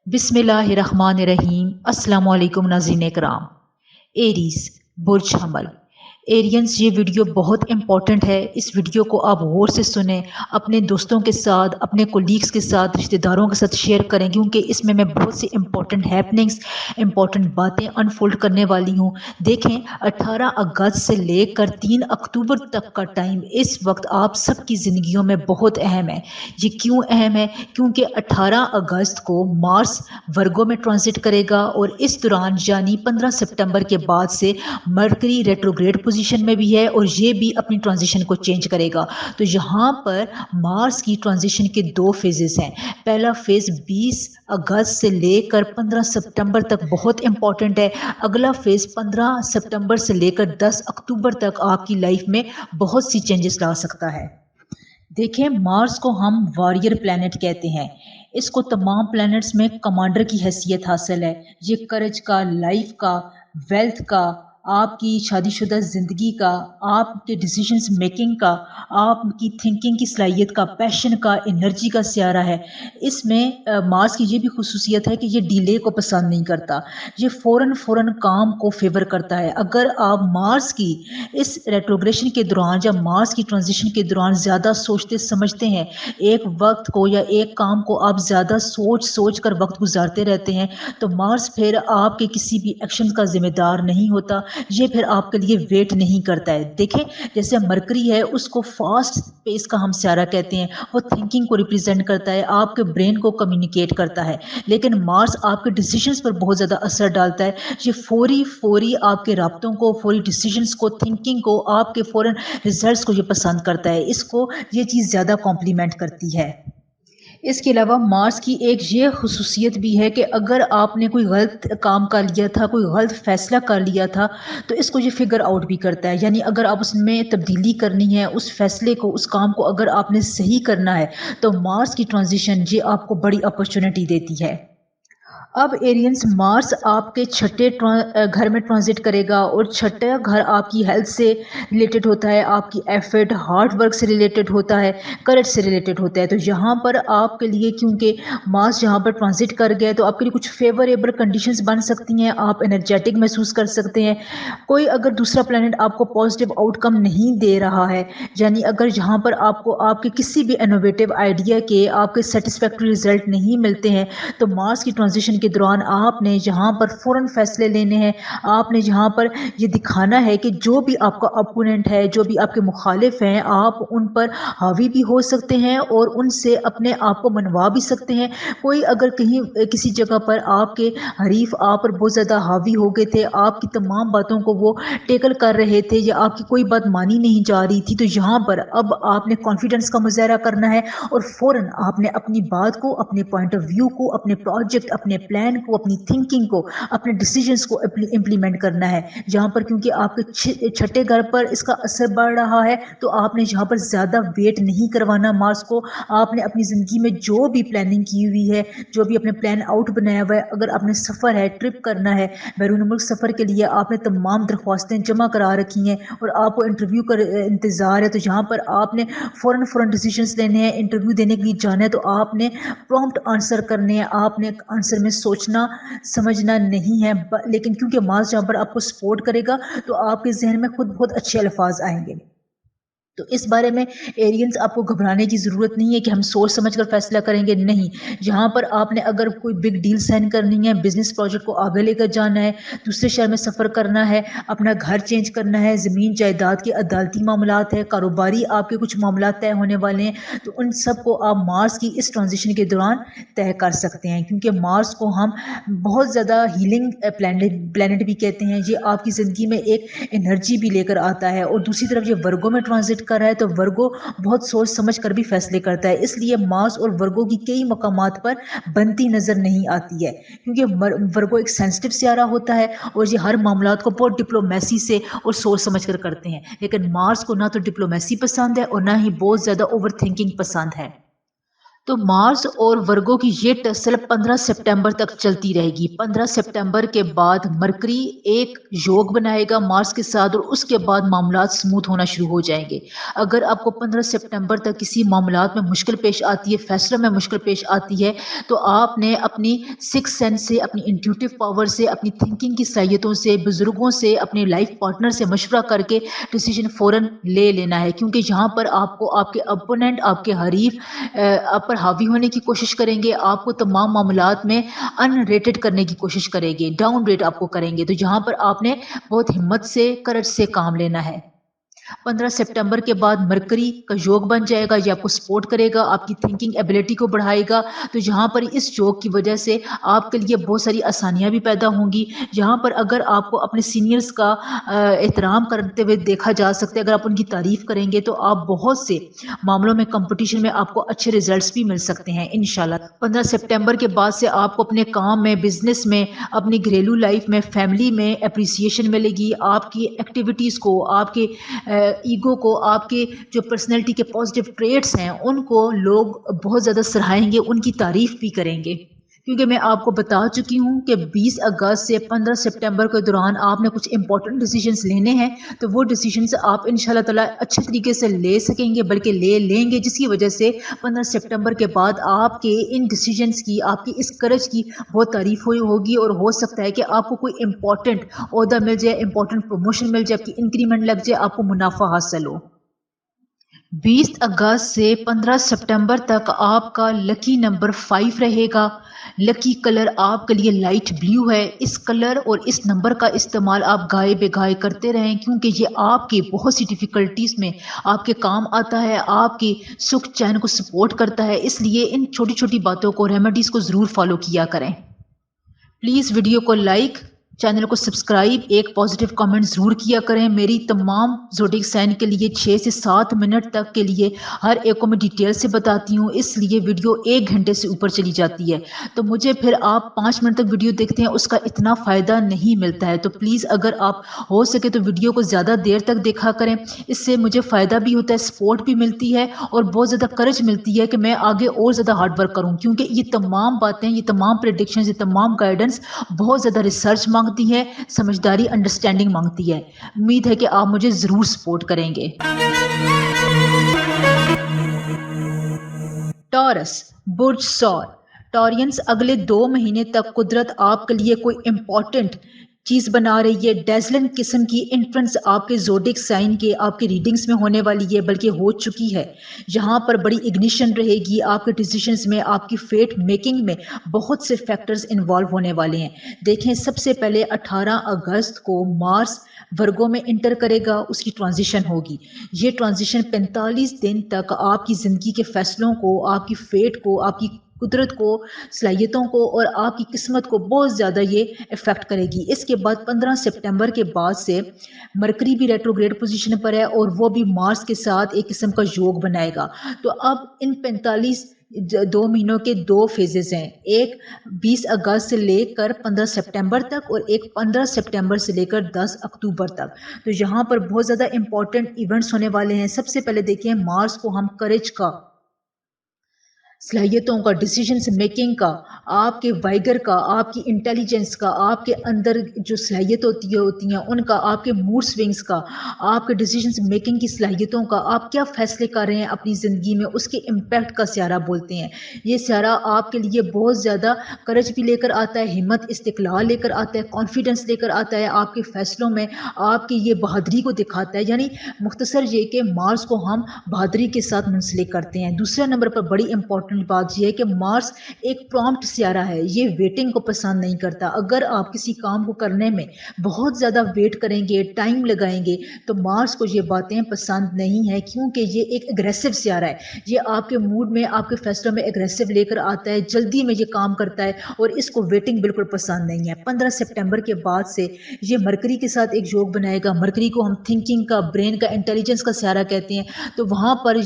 बिस्मिल्लाहिर्रहमानिर्रहीम। अस्सलाम वालेकुम नाज़रीन करام। एरीज बुर्ज हमल एरियंस, ये वीडियो बहुत इंपॉर्टेंट है। इस वीडियो को आप गौर से सुने, अपने दोस्तों के साथ, अपने कोलीग्स के साथ, रिश्तेदारों के साथ शेयर करें, क्योंकि इसमें मैं बहुत सी इंपॉर्टेंट हैपनिंग्स, इंपॉर्टेंट बातें अनफोल्ड करने वाली हूँ। देखें, 18 अगस्त से लेकर 3 अक्टूबर तक का टाइम इस वक्त आप सबकी ज़िंदगियों में बहुत अहम है। ये क्यों अहम है? क्योंकि 18 अगस्त को मार्स वर्गो में ट्रांजिट करेगा और इस दौरान यानी 15 सितंबर के बाद से मरकरी रेट्रोग्रेड पोजीशन में भी है और ये भी अपनी ट्रांजिशन को चेंज करेगा। तो यहाँ पर मार्स की ट्रांजिशन के दो फेजेस हैं। पहला फेज 20 अगस्त से लेकर 15 सितंबर तक बहुत इंपॉर्टेंट है। अगला फेज 15 सितंबर से लेकर 10 अक्टूबर तक आपकी लाइफ में बहुत सी चेंजेस ला सकता है। देखें, मार्स को हम वॉरियर प्लैनेट कहते हैं। इसको तमाम प्लैनेट्स में कमांडर की हैसियत हासिल है। ये करज का, लाइफ का, वेल्थ का, आपकी शादीशुदा ज़िंदगी का, आपके डिसीजंस मेकिंग का, आपकी थिंकिंग की सलाहियत का, पैशन का, एनर्जी का सियारा है। इसमें मार्स की ये भी खुसूसियत है कि ये डिले को पसंद नहीं करता। ये फ़ौरन काम को फेवर करता है। अगर आप मार्स की इस रेट्रोग्रेशन के दौरान या मार्स की ट्रांजिशन के दौरान ज़्यादा सोचते समझते हैं, एक वक्त को या एक काम को आप ज़्यादा सोच कर वक्त गुजारते रहते हैं, तो मार्स फिर आपके किसी भी एक्शन का जिम्मेदार नहीं होता। ये फिर आपके लिए वेट नहीं करता है। देखें, जैसे मरकरी है, उसको फास्ट पेस का हम सियारा कहते हैं। वो थिंकिंग को रिप्रेजेंट करता है, आपके ब्रेन को कम्युनिकेट करता है। लेकिन मार्स आपके डिसीजंस पर बहुत ज़्यादा असर डालता है। ये फौरी आपके राब्तों को, फौरी डिसीजंस को, थिंकिंग को, आपके फौरन रिजल्ट्स को ये पसंद करता है। इसको ये चीज़ ज़्यादा कॉम्प्लीमेंट करती है। इसके अलावा मार्स की एक ये खुसूसियत भी है कि अगर आपने कोई गलत काम कर लिया था, कोई गलत फैसला कर लिया था, तो इसको ये फिगर आउट भी करता है। यानी अगर आप उसमें तब्दीली करनी है, उस फैसले को, उस काम को अगर आपने सही करना है, तो मार्स की ट्रांजिशन ये आपको बड़ी अपॉर्चुनिटी देती है। अब एरियंस, मार्स आपके छठे घर में ट्रांजिट करेगा और छठा घर आपकी हेल्थ से रिलेटेड होता है, आपकी एफर्ट, हार्ड वर्क से रिलेटेड होता है, करेज से रिलेटेड होता है। तो यहाँ पर आपके लिए, क्योंकि मार्स यहाँ पर ट्रांजिट कर गया है, तो आपके लिए कुछ फेवरेबल कंडीशंस बन सकती हैं। आप एनर्जेटिक महसूस कर सकते हैं। कोई अगर दूसरा प्लैनेट आपको पॉजिटिव आउटकम नहीं दे रहा है, यानी अगर यहाँ पर आपको आपके किसी भी इनोवेटिव आइडिया के आपके सेटिस्फैक्ट्री रिजल्ट नहीं मिलते हैं, तो मार्स की ट्रांजिशन के दौरान आपने यहाँ पर फ़ौरन फैसले लेने हैं। आपने यहाँ पर ये दिखाना है कि जो भी आपका अपोनेंट है, जो भी आपके मुखालिफ हैं, आप उन पर हावी भी हो सकते हैं और उनसे अपने आप को मनवा भी सकते हैं। कोई अगर कहीं किसी जगह पर आपके हरीफ आप पर बहुत ज़्यादा हावी हो गए थे, आपकी तमाम बातों को वो टेकल कर रहे थे या आपकी कोई बात मानी नहीं जा रही थी, तो यहाँ पर अब आपने कॉन्फिडेंस का मुजाहरा करना है और फ़ौरन आपने अपनी बात को, अपने पॉइंट ऑफ व्यू को, अपने प्रोजेक्ट, अपने प्लान को, अपनी थिंकिंग को, अपने डिसीजंस को इम्प्लीमेंट करना है। यहाँ पर क्योंकि आपके छठे घर पर इसका असर बढ़ रहा है, तो आपने यहाँ पर ज़्यादा वेट नहीं करवाना मार्स को। आपने अपनी ज़िंदगी में जो भी प्लानिंग की हुई है, जो भी अपने प्लान आउट बनाया हुआ है, अगर आपने सफ़र है, ट्रिप करना है, बैरून मुल्क सफ़र के लिए आपने तमाम दरख्वास्तें जमा करा रखी हैं और आपको इंटरव्यू का इंतज़ार है, तो यहाँ पर आपने फ़ौरन डिसीजंस लेने हैं। इंटरव्यू देने के लिए जाना है, तो आपने प्रॉम्प्ट आंसर करने हैं। आपने आंसर में सोचना समझना नहीं है, लेकिन क्योंकि मार्स जहाँ पर आपको सपोर्ट करेगा, तो आपके जहन में खुद बहुत अच्छे अल्फाज आएंगे। तो इस बारे में एरियंस, आपको घबराने की ज़रूरत नहीं है कि हम सोच समझ कर फैसला करेंगे, नहीं। यहाँ पर आपने अगर कोई बिग डील साइन करनी है, बिजनेस प्रोजेक्ट को आगे लेकर जाना है, दूसरे शहर में सफ़र करना है, अपना घर चेंज करना है, ज़मीन जायदाद के अदालती मामलात है, कारोबारी आपके कुछ मामलात तय होने वाले हैं, तो उन सब को आप मार्स की इस ट्रांजिशन के दौरान तय कर सकते हैं। क्योंकि मार्स को हम बहुत ज़्यादा हीलिंग प्लानट भी कहते हैं। ये आपकी ज़िंदगी में एक एनर्जी भी लेकर आता है और दूसरी तरफ ये वर्गो में ट्रांजिट कर रहा है, तो वर्गो बहुत सोच समझ कर भी फैसले करता है। इसलिए मार्स और वर्गो की कई मकामात पर बनती नज़र नहीं आती है, क्योंकि वर्गो एक सेंसिटिव सियारा होता है और ये हर मामलात को बहुत डिप्लोमेसी से और सोच समझ कर करते हैं। लेकिन मार्स को ना तो डिप्लोमेसी पसंद है और ना ही बहुत ज़्यादा ओवर थिंकिंग पसंद है। तो मार्स और वर्गो की ये टसल 15 सितंबर तक चलती रहेगी। 15 सितंबर के बाद मरकरी एक योग बनाएगा मार्स के साथ और उसके बाद मामलात स्मूथ होना शुरू हो जाएंगे। अगर आपको 15 सितंबर तक किसी मामलात में मुश्किल पेश आती है, फैसलों में मुश्किल पेश आती है, तो आपने अपनी सिक्स सेंस से, अपनी इंट्यूटिव पावर से, अपनी थिंकिंग की सलाहियतों से, बुजुर्गों से, अपने लाइफ पार्टनर से मशवरा करके डिसीजन फ़ौरन ले लेना है, क्योंकि यहाँ पर आपको आपके अपोनेंट, आपके हरीफ आप पर हावी होने की कोशिश करेंगे, आपको तमाम मामलात में अनरेटेड करने की कोशिश करेंगे, डाउन रेट आपको करेंगे। तो यहाँ पर आपने बहुत हिम्मत से, करज से काम लेना है। 15 सितंबर के बाद मरकरी का योग बन जाएगा, ये आपको सपोर्ट करेगा, आपकी थिंकिंग एबिलिटी को बढ़ाएगा। तो यहाँ पर इस योग की वजह से आपके लिए बहुत सारी आसानियाँ भी पैदा होंगी। यहाँ पर अगर आपको अपने सीनियर्स का एहतराम करते हुए देखा जा सकता है, अगर आप उनकी तारीफ करेंगे तो आप बहुत से मामलों में कंपटीशन में आपको अच्छे रिजल्ट्स भी मिल सकते हैं इंशाल्लाह। 15 सितंबर के बाद से आपको अपने काम में, बिजनेस में, अपनी घरेलू लाइफ में, फैमिली में अप्रिसिएशन मिलेगी। आपकी एक्टिविटीज़ को, आपके ईगो को, आपके जो पर्सनैलिटी के पॉजिटिव ट्रेट्स हैं उनको लोग बहुत ज़्यादा सराहेंगे, उनकी तारीफ भी करेंगे। क्योंकि मैं आपको बता चुकी हूँ कि 20 अगस्त से 15 सितंबर के दौरान आपने कुछ इंपॉर्टेंट डिसीजंस लेने हैं, तो वो डिसीजंस आप इंशाल्लाह ताला अच्छे तरीके से ले सकेंगे, बल्कि ले लेंगे, जिसकी वजह से 15 सितंबर के बाद आपके इन डिसीजंस की, आपकी इस करज की बहुत तारीफ हुई होगी और हो सकता है कि आपको कोई इंपॉर्टेंट ओहदा मिल जाए, इंपॉर्टेंट प्रमोशन मिल जाए, आपकी इंक्रीमेंट लग जाए, आपको मुनाफा हासिल हो। 20 अगस्त से 15 सितंबर तक आपका लकी नंबर 5 रहेगा। लकी कलर आपके लिए लाइट ब्लू है। इस कलर और इस नंबर का इस्तेमाल आप गाए बेगाए करते रहें, क्योंकि ये आपकी बहुत सी डिफ़िकल्टीज़ में आपके काम आता है, आपकी सुख चैन को सपोर्ट करता है। इसलिए इन छोटी छोटी बातों को, रेमेडीज़ को ज़रूर फॉलो किया करें। प्लीज़ वीडियो को लाइक, चैनल को सब्सक्राइब, एक पॉजिटिव कमेंट ज़रूर किया करें। मेरी तमाम ज़ोडिएक साइन के लिए 6 से 7 मिनट तक के लिए हर एक को मैं डिटेल से बताती हूँ, इसलिए वीडियो 1 घंटे से ऊपर चली जाती है। तो मुझे फिर आप 5 मिनट तक वीडियो देखते हैं, उसका इतना फ़ायदा नहीं मिलता है। तो प्लीज़ अगर आप हो सके तो वीडियो को ज़्यादा देर तक देखा करें, इससे मुझे फ़ायदा भी होता है, सपोर्ट भी मिलती है और बहुत ज़्यादा करज मिलती है कि मैं आगे और ज़्यादा हार्ड वर्क करूँ, क्योंकि ये तमाम बातें, ये तमाम प्रेडिक्शंस, ये तमाम गाइडेंस बहुत ज़्यादा रिसर्च मांगती है, समझदारी, अंडरस्टैंडिंग मांगती है। उम्मीद है कि आप मुझे ज़रूर सपोर्ट करेंगे। टॉरस, बुर्ज सौर। टॉरियंस, अगले 2 महीने तक कुदरत आपके लिए कोई इंपॉर्टेंट चीज़ बना रही है। डेज़लिंग किस्म की इन्फ्लुएंस आपके ज़ोडिएक साइन के, आपके रीडिंग्स में होने वाली है, बल्कि हो चुकी है। यहाँ पर बड़ी इग्निशन रहेगी आपके डिसीजंस में, आपकी फेट मेकिंग में बहुत से फैक्टर्स इन्वॉल्व होने वाले हैं। देखें, सबसे पहले 18 अगस्त को मार्स वर्गों में इंटर करेगा, उसकी ट्रांजिशन होगी। ये ट्रांजिशन 45 दिन तक आपकी ज़िंदगी के फैसलों को, आपकी फेट को, आपकी कुदरत को, सलाहियतों को और आपकी किस्मत को बहुत ज़्यादा ये इफ़ेक्ट करेगी। इसके बाद 15 सितंबर के बाद से मरकरी भी रेट्रोग्रेड पोजीशन पर है और वो भी मार्स के साथ एक किस्म का योग बनाएगा। तो अब इन 45 2 महीनों के 2 फेजेस हैं, एक 20 अगस्त से लेकर 15 सितंबर तक और एक 15 सितंबर से लेकर 10 अक्टूबर तक। तो यहाँ पर बहुत ज़्यादा इंपॉर्टेंट इवेंट्स होने वाले हैं। सबसे पहले देखिए, मार्स को हम करेज का, सलाहियतों का, डिसीजंस मेकिंग का, आपके वाइगर का, आपकी इंटेलिजेंस का, आपके अंदर जो सलाहियत होती हैं उनका, आपके मूड स्विंग्स का, आपके डिसीजंस मेकिंग की सलाहियतों का, आप क्या फ़ैसले कर रहे हैं अपनी ज़िंदगी में, उसके इम्पैक्ट का स्यारा बोलते हैं। ये स्यारा आपके लिए बहुत ज़्यादा करज भी लेकर आता है, हिम्मत, इस्तिक़लाल लेकर आता है, कॉन्फिडेंस लेकर आता है, आपके फ़ैसलों में आपकी ये बहादुरी को दिखाता है। यानी मुख्तसर ये कि मार्स को हम बहादुरी के साथ मुंसलिक करते हैं। दूसरे नंबर पर बड़ी इंपॉर्टेंट बात यह है कि मार्स एक प्रॉम्प्ट सियारा है, ये वेटिंग को पसंद नहीं करता। अगर आप किसी काम को करने में बहुत ज़्यादा वेट करेंगे, टाइम लगाएंगे, तो मार्स को ये बातें पसंद नहीं है, क्योंकि ये एक एग्रेसिव सियारा है। ये आपके मूड में, आपके फैसलों में एग्रेसिव लेकर आता है, जल्दी में ये काम करता है और इसको वेटिंग बिल्कुल पसंद नहीं है। 15 सितंबर के बाद से ये मरकरी के साथ एक योग बनाएगा। मरकरी को हम थिंकिंग का, ब्रेन का, इंटेलिजेंस का सियारा कहते हैं। तो वहाँ पर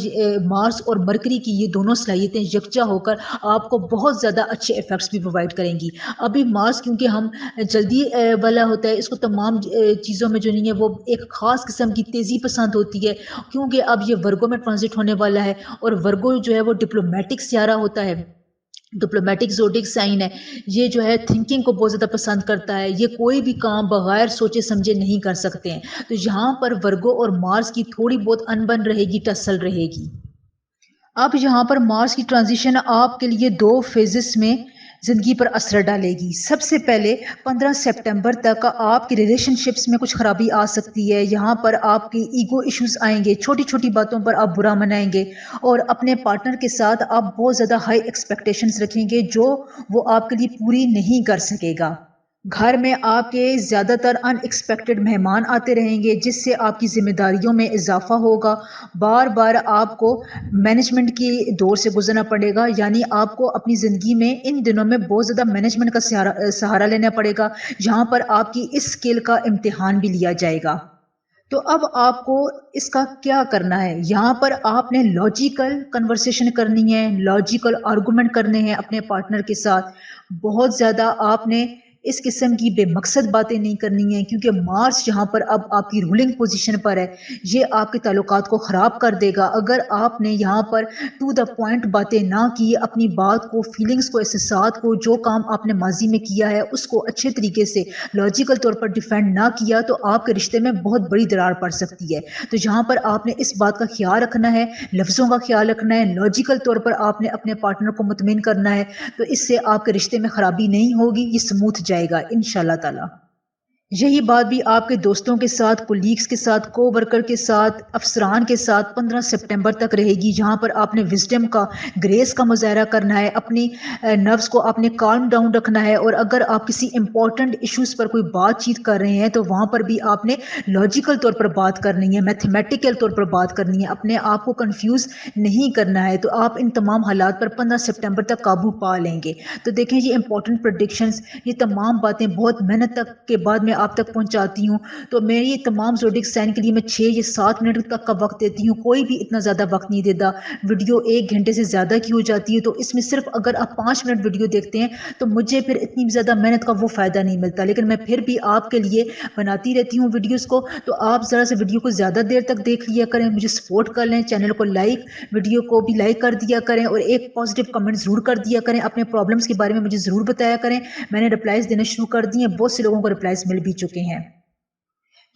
मार्स और मरकरी की ये दोनों सलाहियतें यकजा होकर आपको बहुत ज़्यादा अच्छे इफ़ेक्ट्स भी प्रोवाइड करेंगी। अभी मार्स क्योंकि हम जल्दी वाला होता है, इसको तमाम चीज़ों में जो नहीं है वो एक ख़ास किस्म की तेज़ी पसंद होती है, क्योंकि अब ये वर्गो में ट्रांज़िट होने वाला है और वर्गो जो है वो डिप्लोमैटिक सियारा होता है। डिप्लोमेटिक ज़ोडिएक साइन है। ये जो है थिंकिंग को बहुत ज़्यादा पसंद करता है। ये कोई भी काम बगैर सोचे समझे नहीं कर सकते हैं। तो यहाँ पर वर्गो और मार्स की थोड़ी बहुत अनबन रहेगी, टसल रहेगी। अब यहाँ पर मार्स की ट्रांजिशन आपके लिए 2 फेजेस में ज़िंदगी पर असर डालेगी। सबसे पहले 15 सितंबर तक आपकी रिलेशनशिप्स में कुछ खराबी आ सकती है। यहाँ पर आपकी ईगो इश्यूज आएंगे, छोटी-छोटी बातों पर आप बुरा मनाएंगे और अपने पार्टनर के साथ आप बहुत ज़्यादा हाई एक्सपेक्टेशंस रखेंगे जो वो आपके लिए पूरी नहीं कर सकेगा। घर में आपके ज़्यादातर अनएक्सपेक्टेड मेहमान आते रहेंगे जिससे आपकी ज़िम्मेदारियों में इजाफा होगा। बार बार आपको मैनेजमेंट की दौर से गुजरना पड़ेगा, यानी आपको अपनी ज़िंदगी में इन दिनों में बहुत ज़्यादा मैनेजमेंट का सहारा लेना पड़ेगा, जहाँ पर आपकी इस स्किल का इम्तिहान भी लिया जाएगा। तो अब आपको इसका क्या करना है? यहाँ पर आपने लॉजिकल कन्वर्सेशन करनी है, लॉजिकल आर्गुमेंट करने हैं अपने पार्टनर के साथ। बहुत ज़्यादा आपने इस किस्म की बेमकसद बातें नहीं करनी है, क्योंकि मार्स जहाँ पर अब आपकी रूलिंग पोजीशन पर है, ये आपके ताल्लुकात को ख़राब कर देगा। अगर आपने यहाँ पर टू द पॉइंट बातें ना की, अपनी बात को, फीलिंग्स को, एहसासात को, जो काम आपने माजी में किया है उसको अच्छे तरीके से लॉजिकल तौर पर डिफेंड ना किया, तो आपके रिश्ते में बहुत बड़ी दरार पड़ सकती है। तो यहाँ पर आपने इस बात का ख्याल रखना है, लफ्ज़ों का ख्याल रखना है, लॉजिकल तौर पर आपने अपने पार्टनर को मुतमिन करना है, तो इससे आपके रिश्ते में खराबी नहीं होगी, ये स्मूथ जाएगा इंशाल्लाह ताला। यही बात भी आपके दोस्तों के साथ, कोलीग्स के साथ, को वर्कर के साथ, अफसरान के साथ 15 सितंबर तक रहेगी, जहाँ पर आपने विजडम का, ग्रेस का मुजाहरा करना है, अपनी नर्व्स को आपने calm डाउन रखना है। और अगर आप किसी इंपॉर्टेंट इश्यूज पर कोई बातचीत कर रहे हैं तो वहाँ पर भी आपने लॉजिकल तौर पर बात करनी है, मैथमेटिकल तौर पर बात करनी है, अपने आप को कंफ्यूज नहीं करना है। तो आप इन तमाम हालात पर 15 सितंबर तक काबू पा लेंगे। तो देखें, ये इंपॉर्टेंट प्रेडिक्शंस, ये तमाम बातें बहुत मेहनत तक के बाद मैं आप तक पहुंचाती हूँ। तो मेरी तमाम ज़ोडिएक साइन के लिए मैं 6 या 7 मिनट तक का वक्त देती हूँ, कोई भी इतना ज़्यादा वक्त नहीं देता। वीडियो 1 घंटे से ज़्यादा की हो जाती है, तो इसमें सिर्फ अगर आप 5 मिनट वीडियो देखते हैं तो मुझे फिर इतनी ज़्यादा मेहनत का वो फ़ायदा नहीं मिलता, लेकिन मैं फिर भी आपके लिए बनाती रहती हूँ वीडियोज़ को। तो आप ज़रा से वीडियो को ज़्यादा देर तक देख लिया करें, मुझे सपोर्ट कर लें, चैनल को लाइक, वीडियो को भी लाइक कर दिया करें और एक पॉजिटिव कमेंट ज़रूर कर दिया करें। अपने प्रॉब्लम्स के बारे में मुझे ज़रूर बताया करें। मैंने रिप्लाइज़ देना शुरू कर दिए हैं, बहुत से लोगों को रिप्लाइज़ मिल भी चुके हैं।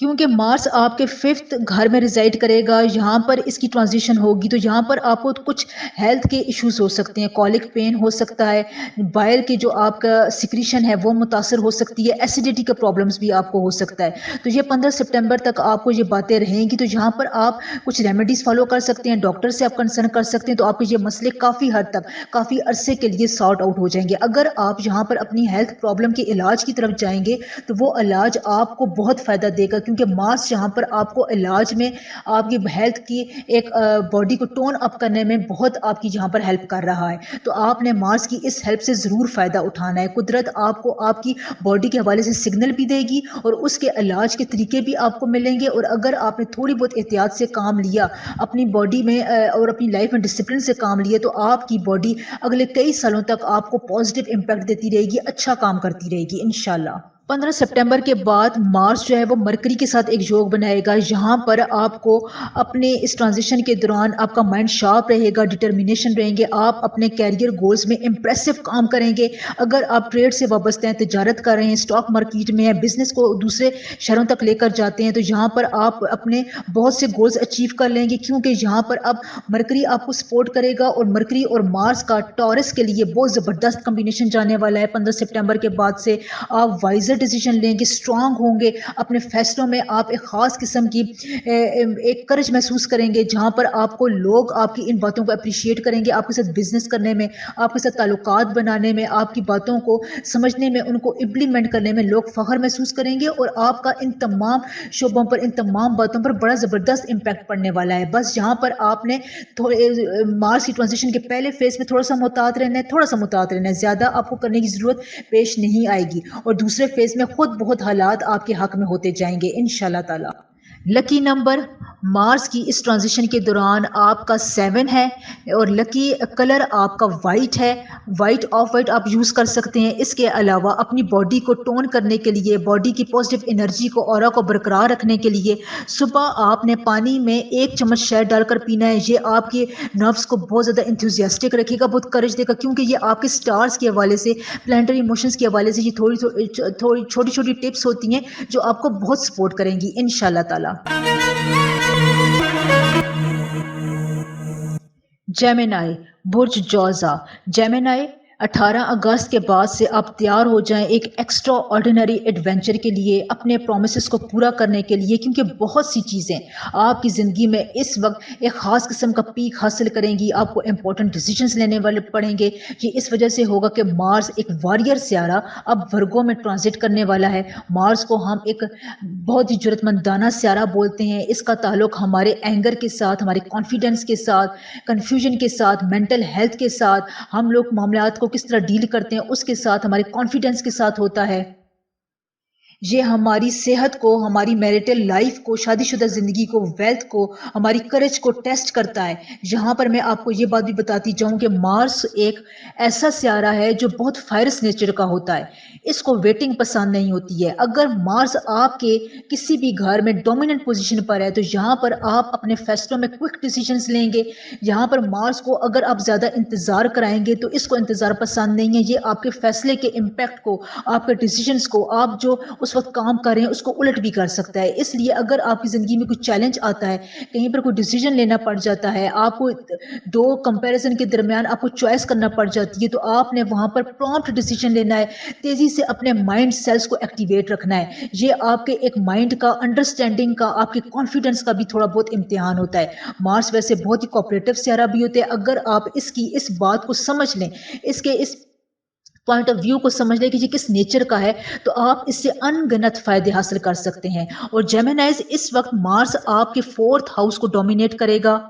क्योंकि मार्स आपके 5th घर में रिजाइड करेगा, यहाँ पर इसकी ट्रांजिशन होगी, तो यहाँ पर आपको कुछ हेल्थ के इश्यूज हो सकते हैं, कॉलिक पेन हो सकता है, बाइल की जो आपका सिक्रीशन है वो मुतासर हो सकती है, एसिडिटी का प्रॉब्लम्स भी आपको हो सकता है। तो ये 15 सितंबर तक आपको ये बातें रहेंगी। तो यहाँ पर आप कुछ रेमेडीज फॉलो कर सकते हैं, डॉक्टर से आप कंसर्न कर सकते हैं, तो आपके ये मसले काफ़ी हद तक, काफ़ी अरसे के लिए सॉर्ट आउट हो जाएंगे। अगर आप यहाँ पर अपनी हेल्थ प्रॉब्लम के इलाज की तरफ जाएंगे तो वो इलाज आपको बहुत फ़ायदा देगा, क्योंकि मार्स यहाँ पर आपको इलाज में, आपकी हेल्थ की एक बॉडी को टोन अप करने में बहुत आपकी यहाँ पर हेल्प कर रहा है। तो आपने मार्स की इस हेल्प से ज़रूर फ़ायदा उठाना है। कुदरत आपको आपकी बॉडी के हवाले से सिग्नल भी देगी और उसके इलाज के तरीके भी आपको मिलेंगे। और अगर आपने थोड़ी बहुत एहतियात से काम लिया अपनी बॉडी में और अपनी लाइफ में डिसिप्लिन से काम लिया, तो आपकी बॉडी अगले कई सालों तक आपको पॉजिटिव इम्पैक्ट देती रहेगी, अच्छा काम करती रहेगी इंशाल्लाह। 15 सितंबर के बाद मार्स जो है वो मरकरी के साथ एक योग बनाएगा, यहाँ पर आपको अपने इस ट्रांजिशन के दौरान आपका माइंड शार्प रहेगा, डिटर्मिनेशन रहेंगे, आप अपने कैरियर गोल्स में इंप्रेसिव काम करेंगे। अगर आप ट्रेड से वाबस्ते हैं, तिजारत कर रहे हैं, स्टॉक मार्केट में है, बिजनेस को दूसरे शहरों तक लेकर जाते हैं, तो यहाँ पर आप अपने बहुत से गोल्स अचीव कर लेंगे, क्योंकि यहाँ पर अब मरकरी आपको सपोर्ट करेगा। और मरकरी और मार्स का टॉरस के लिए बहुत ज़बरदस्त कॉम्बिनेशन जाने वाला है। 15 सितंबर के बाद से आप वाइजर डिसीजन लेंगे, स्ट्रांग होंगे, अपने फैसलों में आप एक ख़ास किस्म की एक करज महसूस करेंगे, जहाँ पर आपको लोग आपकी इन बातों को अप्रिशिएट करेंगे, आपके साथ बिजनेस करने में, आपके साथ ताल्लुकात बनाने में, आपकी बातों को समझने में, उनको इम्प्लीमेंट करने में लोग फ़ख्र महसूस करेंगे। और आपका इन तमाम शोबों पर, इन तमाम बातों पर बड़ा ज़बरदस्त इम्पैक्ट पड़ने वाला है। बस यहाँ पर आपने थोड़े मार्स की ट्रांजिशन के पहले फेज में थोड़ा सा मुहतात रहना है, थोड़ा सा मुहतात रहना है, ज़्यादा आपको करने की ज़रूरत पेश नहीं आएगी। और दूसरे फेज में खुद बहुत हालात आपके हक में होते जाएंगे इंशाल्लाह ताला। लकी नंबर मार्स की इस ट्रांजिशन के दौरान आपका 7 है और लकी कलर आपका वाइट है। वाइट ऑफ वाइट आप यूज़ कर सकते हैं। इसके अलावा अपनी बॉडी को टोन करने के लिए, बॉडी की पॉजिटिव एनर्जी को, ऑरा को बरकरार रखने के लिए सुबह आपने पानी में 1 चम्मच शहद डालकर पीना है। ये आपके नर्व्स को बहुत ज़्यादा इंथुजियास्टिक रखेगा, बहुत करेज देगा, क्योंकि ये आपके स्टार्स के हवाले से, प्लानिटरी इमोशंस के हवाले से ये थोड़ी छोटी छोटी टिप्स होती हैं जो आपको बहुत सपोर्ट करेंगी इंशाल्लाह ताला। जेमिनाई बुर्ज जौज़ा। जेमिनाई 18 अगस्त के बाद से आप तैयार हो जाएं एक एक्स्ट्रा ऑर्डिनरी एडवेंचर के लिए, अपने प्रोमिसेस को पूरा करने के लिए, क्योंकि बहुत सी चीज़ें आपकी ज़िंदगी में इस वक्त एक ख़ास किस्म का पीक हासिल करेंगी। आपको इंपॉर्टेंट डिसीजंस लेने वाले पड़ेंगे। ये इस वजह से होगा कि मार्स एक वॉरियर सियारा अब वर्गों में ट्रांजिट करने वाला है। मार्स को हम एक बहुत ही जरूरतमंदाना सियारा बोलते हैं। इसका ताल्लुक हमारे एंगर के साथ, हमारे कॉन्फिडेंस के साथ, कन्फ्यूजन के साथ, मेंटल हेल्थ के साथ, हम लोग मामलात को किस तरह डील करते हैं उसके साथ, हमारे कॉन्फिडेंस के साथ होता है। ये हमारी सेहत को, हमारी मैरिटल लाइफ को, शादीशुदा ज़िंदगी को, वेल्थ को, हमारी करेज को टेस्ट करता है। यहाँ पर मैं आपको ये बात भी बताती जाऊँ कि मार्स एक ऐसा सियारा है जो बहुत फायरस नेचर का होता है। इसको वेटिंग पसंद नहीं होती है। अगर मार्स आपके किसी भी घर में डोमिनेंट पोजीशन पर है तो यहाँ पर आप अपने फैसलों में क्विक डिसीजंस लेंगे। यहाँ पर मार्स को अगर आप ज़्यादा इंतज़ार कराएंगे तो इसको इंतज़ार पसंद नहीं है। ये आपके फैसले के इम्पैक्ट को, आपके डिसीजंस को, आप जो उस वक्त काम कर रहे हैं उसको उलट भी कर सकता है। इसलिए अगर आपकी ज़िंदगी में कुछ चैलेंज आता है, कहीं पर कोई डिसीजन लेना पड़ जाता है, आपको दो कंपैरिजन के दरमियान आपको चॉइस करना पड़ जाती है, तो आपने वहाँ पर प्रॉम्प्ट डिसीजन लेना है। तेज़ी से अपने माइंड सेल्स को एक्टिवेट रखना है। ये आपके एक माइंड का, अंडरस्टैंडिंग का, आपके कॉन्फिडेंस का भी थोड़ा बहुत इम्तिहान होता है। मार्स वैसे बहुत ही कोऑपरेटिव सियारा भी होते हैं। अगर आप इसकी इस बात को समझ लें, इसके इस पॉइंट ऑफ व्यू को समझ लें कि ये किस नेचर का है, तो आप इससे अनगिनत फायदे हासिल कर सकते हैं। और जेमिनाइज इस वक्त मार्स आपके 4th हाउस को डोमिनेट करेगा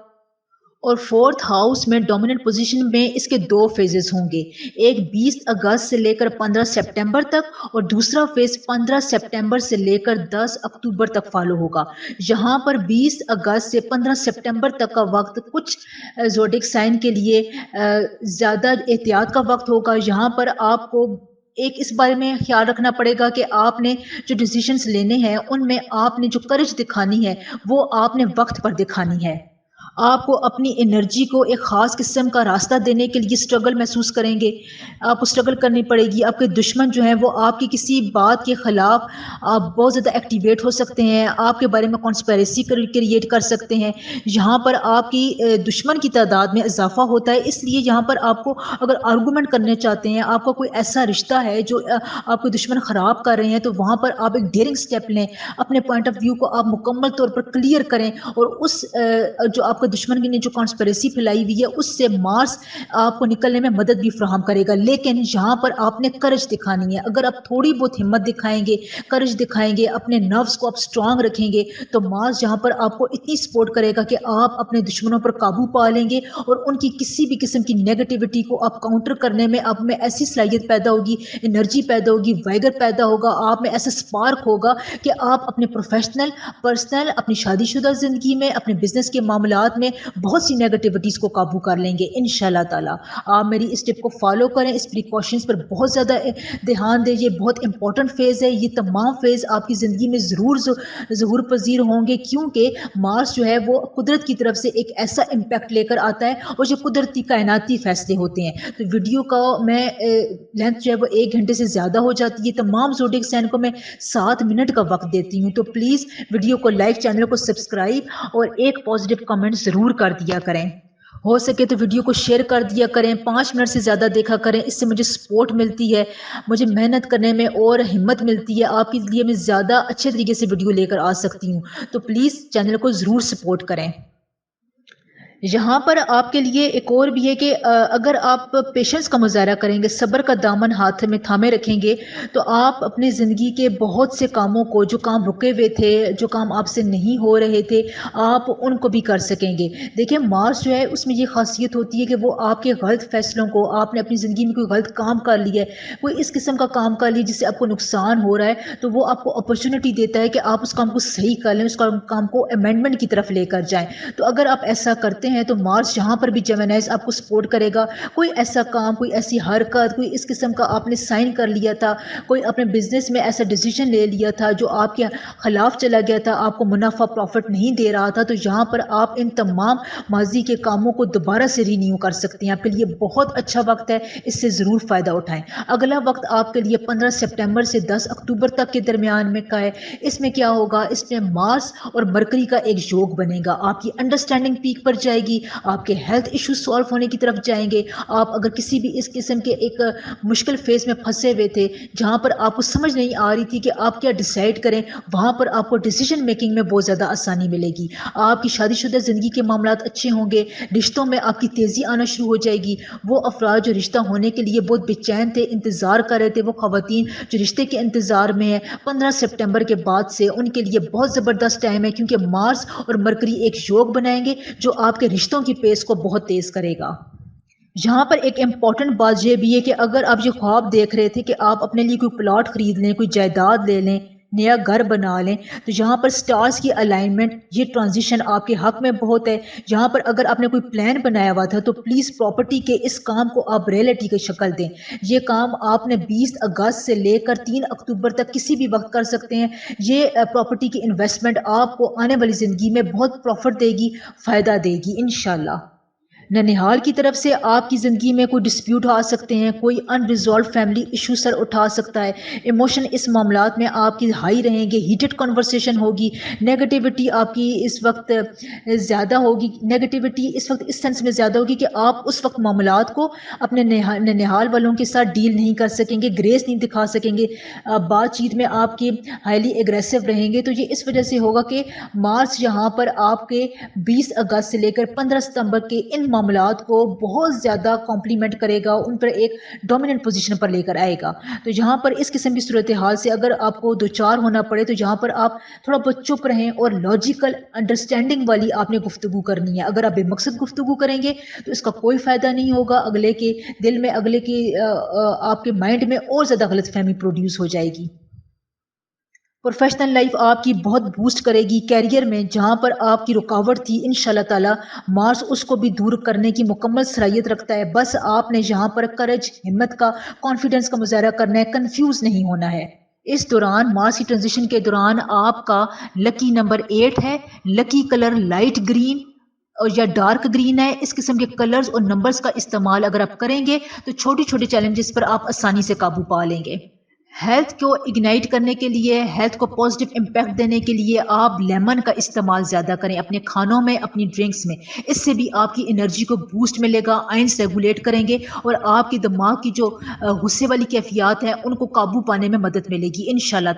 और 4th हाउस में डोमिनेंट पोजीशन में इसके 2 फेजेस होंगे। एक 20 अगस्त से लेकर 15 सितंबर तक और दूसरा फेज 15 सितंबर से लेकर 10 अक्टूबर तक फॉलो होगा। यहाँ पर 20 अगस्त से 15 सितंबर तक का वक्त कुछ ज़ोडिक साइन के लिए ज़्यादा एहतियात का वक्त होगा। यहाँ पर आपको एक इस बारे में ख्याल रखना पड़ेगा कि आपने जो डिसीजंस लेने हैं उनमें आपने जो करेज दिखानी है वो आपने वक्त पर दिखानी है। आपको अपनी एनर्जी को एक ख़ास किस्म का रास्ता देने के लिए स्ट्रगल महसूस करेंगे। आपको स्ट्रगल करनी पड़ेगी। आपके दुश्मन जो हैं वो आपकी किसी बात के ख़िलाफ़ आप बहुत ज़्यादा एक्टिवेट हो सकते हैं। आपके बारे में कॉन्स्पिरेसी क्रिएट कर सकते हैं। यहाँ पर आपकी दुश्मन की तादाद में इजाफा होता है। इसलिए यहाँ पर आपको अगर आर्गूमेंट करने चाहते हैं, आपका कोई ऐसा रिश्ता है जो आपके दुश्मन ख़राब कर रहे हैं, तो वहाँ पर आप एक डेयरिंग स्टेप लें। अपने पॉइंट ऑफ व्यू को आप मुकम्मल तौर पर क्लियर करें और उस जो आपका दुश्मन ने जो कॉन्स्पिरेसी फैलाई हुई है उससे मार्स आपको निकलने में मदद भी फराहम करेगा। लेकिन यहाँ पर आपने करेज दिखानी है। अगर आप थोड़ी बहुत हिम्मत दिखाएंगे, करेज दिखाएंगे, अपने नर्व्स को आप स्ट्रांग रखेंगे, तो मार्स यहाँ पर आपको इतनी सपोर्ट करेगा कि आप अपने दुश्मनों पर काबू पा लेंगे और उनकी किसी भी किस्म की नेगेटिविटी को आप काउंटर करने में आप में ऐसी सलाहियत पैदा होगी, एनर्जी पैदा होगी, वाइगर पैदा होगा, आप में ऐसा स्पार्क होगा कि आप अपने प्रोफेशनल, पर्सनल, अपनी शादीशुदा ज़िंदगी में, अपने बिजनेस के मामलात में बहुत सी नेगेटिविटीज़ को काबू कर लेंगे इंशाल्लाह ताला। आप मेरी इस टिप को फॉलो करें, इस प्रिकॉशंस पर बहुत ज़्यादा ध्यान दें। ये बहुत इंपॉर्टेंट फेज़ है। ये तमाम फेज़ आपकी ज़िंदगी में ज़रूर पजीर होंगे, क्योंकि मार्स जो है वो कुदरत की तरफ से एक ऐसा इम्पैक्ट लेकर आता है और जो कुदरती कायनाती फैसले होते हैं। तो वीडियो का मैं लेंथ जो है वो 1 घंटे से ज़्यादा हो जाती है। तमाम ज़ोडिएक साइन को मैं 7 मिनट का वक्त देती हूँ। तो प्लीज़ वीडियो को लाइक, चैनल को सब्सक्राइब और एक पॉजिटिव कमेंट ज़रूर कर दिया करें। हो सके तो वीडियो को शेयर कर दिया करें। 5 मिनट से ज़्यादा देखा करें। इससे मुझे सपोर्ट मिलती है, मुझे मेहनत करने में और हिम्मत मिलती है। आपके लिए मैं ज़्यादा अच्छे तरीके से वीडियो लेकर आ सकती हूँ। तो प्लीज़ चैनल को ज़रूर सपोर्ट करें। یہاں پر آپ کے لیے ایک اور بھی ہے کہ اگر آپ پیشنس کا مظاہرہ کریں گے، صبر کا دامن ہاتھ میں تھامے رکھیں گے، تو آپ اپنی زندگی کے بہت سے کاموں کو، جو کام رکے ہوئے تھے، جو کام آپ سے نہیں ہو رہے تھے، آپ ان کو بھی کر سکیں گے۔ دیکھیں مارس جو ہے اس میں یہ خاصیت ہوتی ہے کہ وہ آپ کے غلط فیصلوں کو، آپ نے اپنی زندگی میں کوئی غلط کام کر لیا ہے، کوئی اس قسم کا کام کر لیا جس سے آپ کو نقصان ہو رہا ہے، تو وہ آپ کو اپرچونٹی دیتا ہے کہ آپ اس کام کو صحیح کر لیں، اس کام کو امینڈمنٹ کی طرف لے کر جائیں۔ تو اگر آپ ایسا کرتے ہیں تو مارس جہاں پر بھی جیمینائز آپ کو سپورٹ کرے گا، کوئی ایسا کام، کوئی ایسی حرکت، کوئی اس قسم کا آپ نے سائن کر لیا تھا، کوئی اپنے بزنس میں ایسا ڈیسیجن لے لیا تھا جو آپ کے خلاف چلا گیا تھا، آپ کو منافع پروفٹ نہیں دے رہا تھا، تو یہاں پر آپ ان تمام ماضی کے کاموں کو دوبارہ سے رینیو کر سکتے ہیں۔ آپ کے لیے بہت اچھا وقت ہے، اس سے ضرور فائدہ اٹھائیں۔ اگلا وقت آپ کے لیے 15 سپٹمبر سے 10 اکتوبر تک کے درمیان میں کا ہے۔ اس میں کیا ہوگا؟ اس میں مارس اور مرکری کا ایک یوگ بنے گا، آپ کی انڈرسٹینڈنگ پیک پر جائے گی، آپ کے ہیلتھ ایشوز سالو ہونے کی طرف جائیں گے۔ آپ اگر کسی بھی اس قسم کے ایک مشکل فیز میں پھنسے ہوئے تھے، جہاں پر آپ کو سمجھ نہیں آ رہی تھی کہ آپ کیا ڈیسائیڈ کریں، وہاں پر آپ کو ڈیسیجن میکنگ میں بہت زیادہ آسانی ملے گی۔ آپ کی شادی شدہ زندگی کے معاملات اچھے ہوں گے، رشتوں میں آپ کی تیزی آنا شروع ہو جائے گی۔ وہ افراد جو رشتہ ہونے کے لیے بہت بے چین تھے، انتظار کر رہے تھے، وہ خواتین جو رشتے کے انتظار میں ہیں، 15 سپٹمبر کے بعد سے ان کے لیے بہت زبردست ٹائم ہے، کیونکہ مارس اور مرکری ایک یوگ بنائیں گے جو آپ کے رشتوں کی پیس کو بہت تیز کرے گا۔ یہاں پر ایک امپورٹنٹ بات یہ بھی ہے کہ اگر آپ یہ خواب دیکھ رہے تھے کہ آپ اپنے لیے کوئی پلاٹ خرید لیں، کوئی جائیداد لے لیں، نیا گھر بنا لیں، تو یہاں پر سٹارز کی الائنمنٹ، یہ ٹرانزیشن آپ کے حق میں بہت ہے۔ یہاں پر اگر آپ نے کوئی پلان بنایا ہوا تھا تو پلیز پراپرٹی کے اس کام کو آپ ریئلٹی کی شکل دیں۔ یہ کام آپ نے 20 اگست سے لے کر 3 اکتوبر تک کسی بھی وقت کر سکتے ہیں۔ یہ پراپرٹی کی انویسٹمنٹ آپ کو آنے والی زندگی میں بہت پروفٹ دے گی، فائدہ دے گی انشاءاللہ۔ ننہال کی طرف سے آپ کی زندگی میں کوئی ڈسپیوٹ آ سکتے ہیں، کوئی ان ریزالوڈ فیملی ایشو سر اٹھا سکتا ہے، ایموشن اس معاملات میں آپ کی ہائی رہیں گے، ہیٹڈ کنورسیشن ہوگی، نیگیٹیوٹی آپ کی اس وقت زیادہ ہوگی۔ نیگیٹیوٹی اس وقت اس سینس میں زیادہ ہوگی کہ آپ اس وقت معاملات کو اپنے ننہال والوں کے ساتھ ڈیل نہیں کر سکیں گے، گریس نہیں دکھا سکیں گے، بات چیت میں آپ کی ہائیلی ایگریسو رہیں گے۔ تو یہ اس وجہ سے ہوگا کہ مارچ یہاں پر آپ کے 20 اگست سے لے کر 15 ستمبر کے ان معاملات کو بہت زیادہ کمپلیمنٹ کرے گا، ان پر ایک ڈومیننٹ پوزیشن پر لے کر آئے گا۔ تو یہاں پر اس قسم کی صورتحال سے اگر آپ کو دوچار ہونا پڑے تو یہاں پر آپ تھوڑا بہت چپ رہیں اور لاجیکل انڈرسٹینڈنگ والی آپ نے گفتگو کرنی ہے۔ اگر آپ بے مقصد گفتگو کریں گے تو اس کا کوئی فائدہ نہیں ہوگا، اگلے کے دل میں، اگلے کے آپ کے مائنڈ میں اور زیادہ غلط فہمی پروڈیوس ہو جائے گی۔ پروفیشنل لائف آپ کی بہت بوسٹ کرے گی، کیریئر میں جہاں پر آپ کی رکاوٹ تھی انشاءاللہ تعالی مارس اس کو بھی دور کرنے کی مکمل صلاحیت رکھتا ہے۔ بس آپ نے یہاں پر کرج، ہمت کا، کانفیڈنس کا مظاہرہ کرنا ہے، کنفیوز نہیں ہونا ہے۔ اس دوران مارس کی ٹرانزیشن کے دوران آپ کا لکی نمبر 8 ہے، لکی کلر لائٹ گرین اور یا ڈارک گرین ہے۔ اس قسم کے کلرز اور نمبرز کا استعمال اگر آپ کریں گے تو چھوٹی چھوٹی چیلنجز پر آپ آسانی سے قابو پا لیں گے۔ ہیلتھ کو اگنائٹ کرنے کے لیے، ہیلتھ کو پازیٹیو امپیکٹ دینے کے لیے آپ لیمن کا استعمال زیادہ کریں اپنے کھانوں میں، اپنی ڈرنکس میں۔ اس سے بھی آپ کی انرجی کو بوسٹ ملے گا، آئنس ریگولیٹ کریں گے اور آپ کی دماغ کی جو غصے والی کیفیات ہیں ان کو قابو پانے میں مدد ملے گی انشاءاللہ۔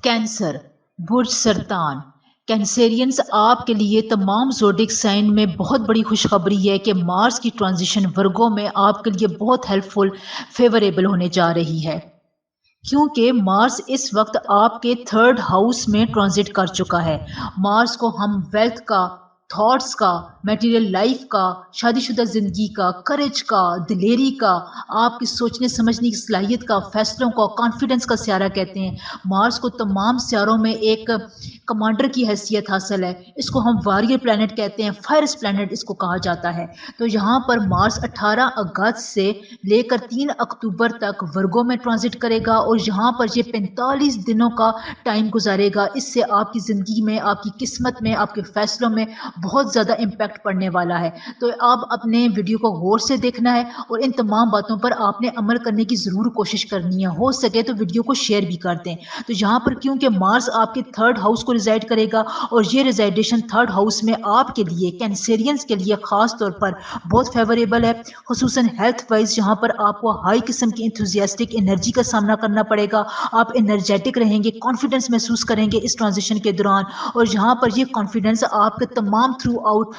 کینسر، برج سرطان، کینسیرینز آپ کے لیے تمام زوڈک سائن میں بہت بڑی خوشخبری ہے کہ مارس کی ٹرانزیشن ورگوں میں آپ کے لیے بہت ہیلپ فل، فیوریبل ہونے جا رہی ہے، کیونکہ مارس اس وقت آپ کے 3rd ہاؤس میں ٹرانزٹ کر چکا ہے۔ مارس کو ہم ویلتھ کا، تھاٹس کا، میٹیریل لائف کا، شادی شدہ زندگی کا، کریج کا، دلیری کا، آپ کی سوچنے سمجھنے کی صلاحیت کا، فیصلوں کا، کانفیڈنس کا سیارہ کہتے ہیں۔ مارس کو تمام سیاروں میں ایک کمانڈر کی حیثیت حاصل ہے، اس کو ہم واریر پلانٹ کہتے ہیں، فائرس پلانٹ اس کو کہا جاتا ہے۔ تو یہاں پر مارس 18 اگست سے لے کر 3 اکتوبر تک ورگوں میں ٹرانزٹ کرے گا اور یہاں پر یہ 45 دنوں کا ٹائم گزارے گا۔ اس سے آپ کی زندگی میں، آپ کی قسمت میں، آپ کے فیصلوں میں بہت زیادہ امپیکٹ امپیکٹ پڑنے والا ہے۔ تو آپ اپنے ویڈیو کو غور سے دیکھنا ہے اور ان تمام باتوں پر آپ نے عمل کرنے کی ضرور کوشش کرنی ہے۔ ہو سکے تو ویڈیو کو شیئر بھی کر دیں۔ تو یہاں پر کیونکہ مارس آپ کے 3rd ہاؤس کو ریزائڈ کرے گا اور یہ ریزائڈیشن 3rd ہاؤس میں آپ کے لیے کینسیرینز کے لیے خاص طور پر بہت فیوریبل ہے، خصوصاً ہیلتھ وائز جہاں پر آپ کو ہائی قسم کی انتھوزیاسٹک انرجی کا سامنا کرنا پڑے گا۔ آپ انرجیٹک رہیں گے، کانفیڈنس محسوس کریں گے اس ٹرانزیشن کے دوران، اور یہاں پر یہ کانفیڈنس آپ کے تمام تھرو آؤٹ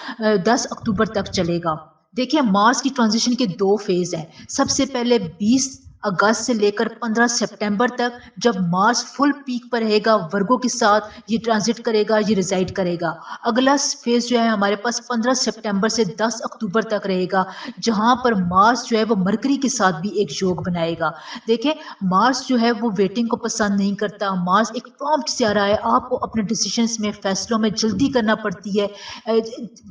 10 اکتوبر تک چلے گا۔ دیکھیں مارس کی ٹرانزیشن کے 2 فیز ہیں۔ سب سے پہلے 20 اگست سے لے کر 15 سپٹمبر تک جب مارس فل پیک پر رہے گا ورگو کے ساتھ، یہ ٹرانزٹ کرے گا، یہ ریزائڈ کرے گا۔ اگلا فیز جو ہے ہمارے پاس 15 سپٹمبر سے 10 اکتوبر تک رہے گا، جہاں پر مارس جو ہے وہ مرکری کے ساتھ بھی ایک یوگ بنائے گا۔ دیکھیں مارس جو ہے وہ ویٹنگ کو پسند نہیں کرتا، مارس ایک پرومپٹ سیارہ ہے، آپ کو اپنے ڈیسیشنز میں، فیصلوں میں جلدی کرنا پڑتی ہے۔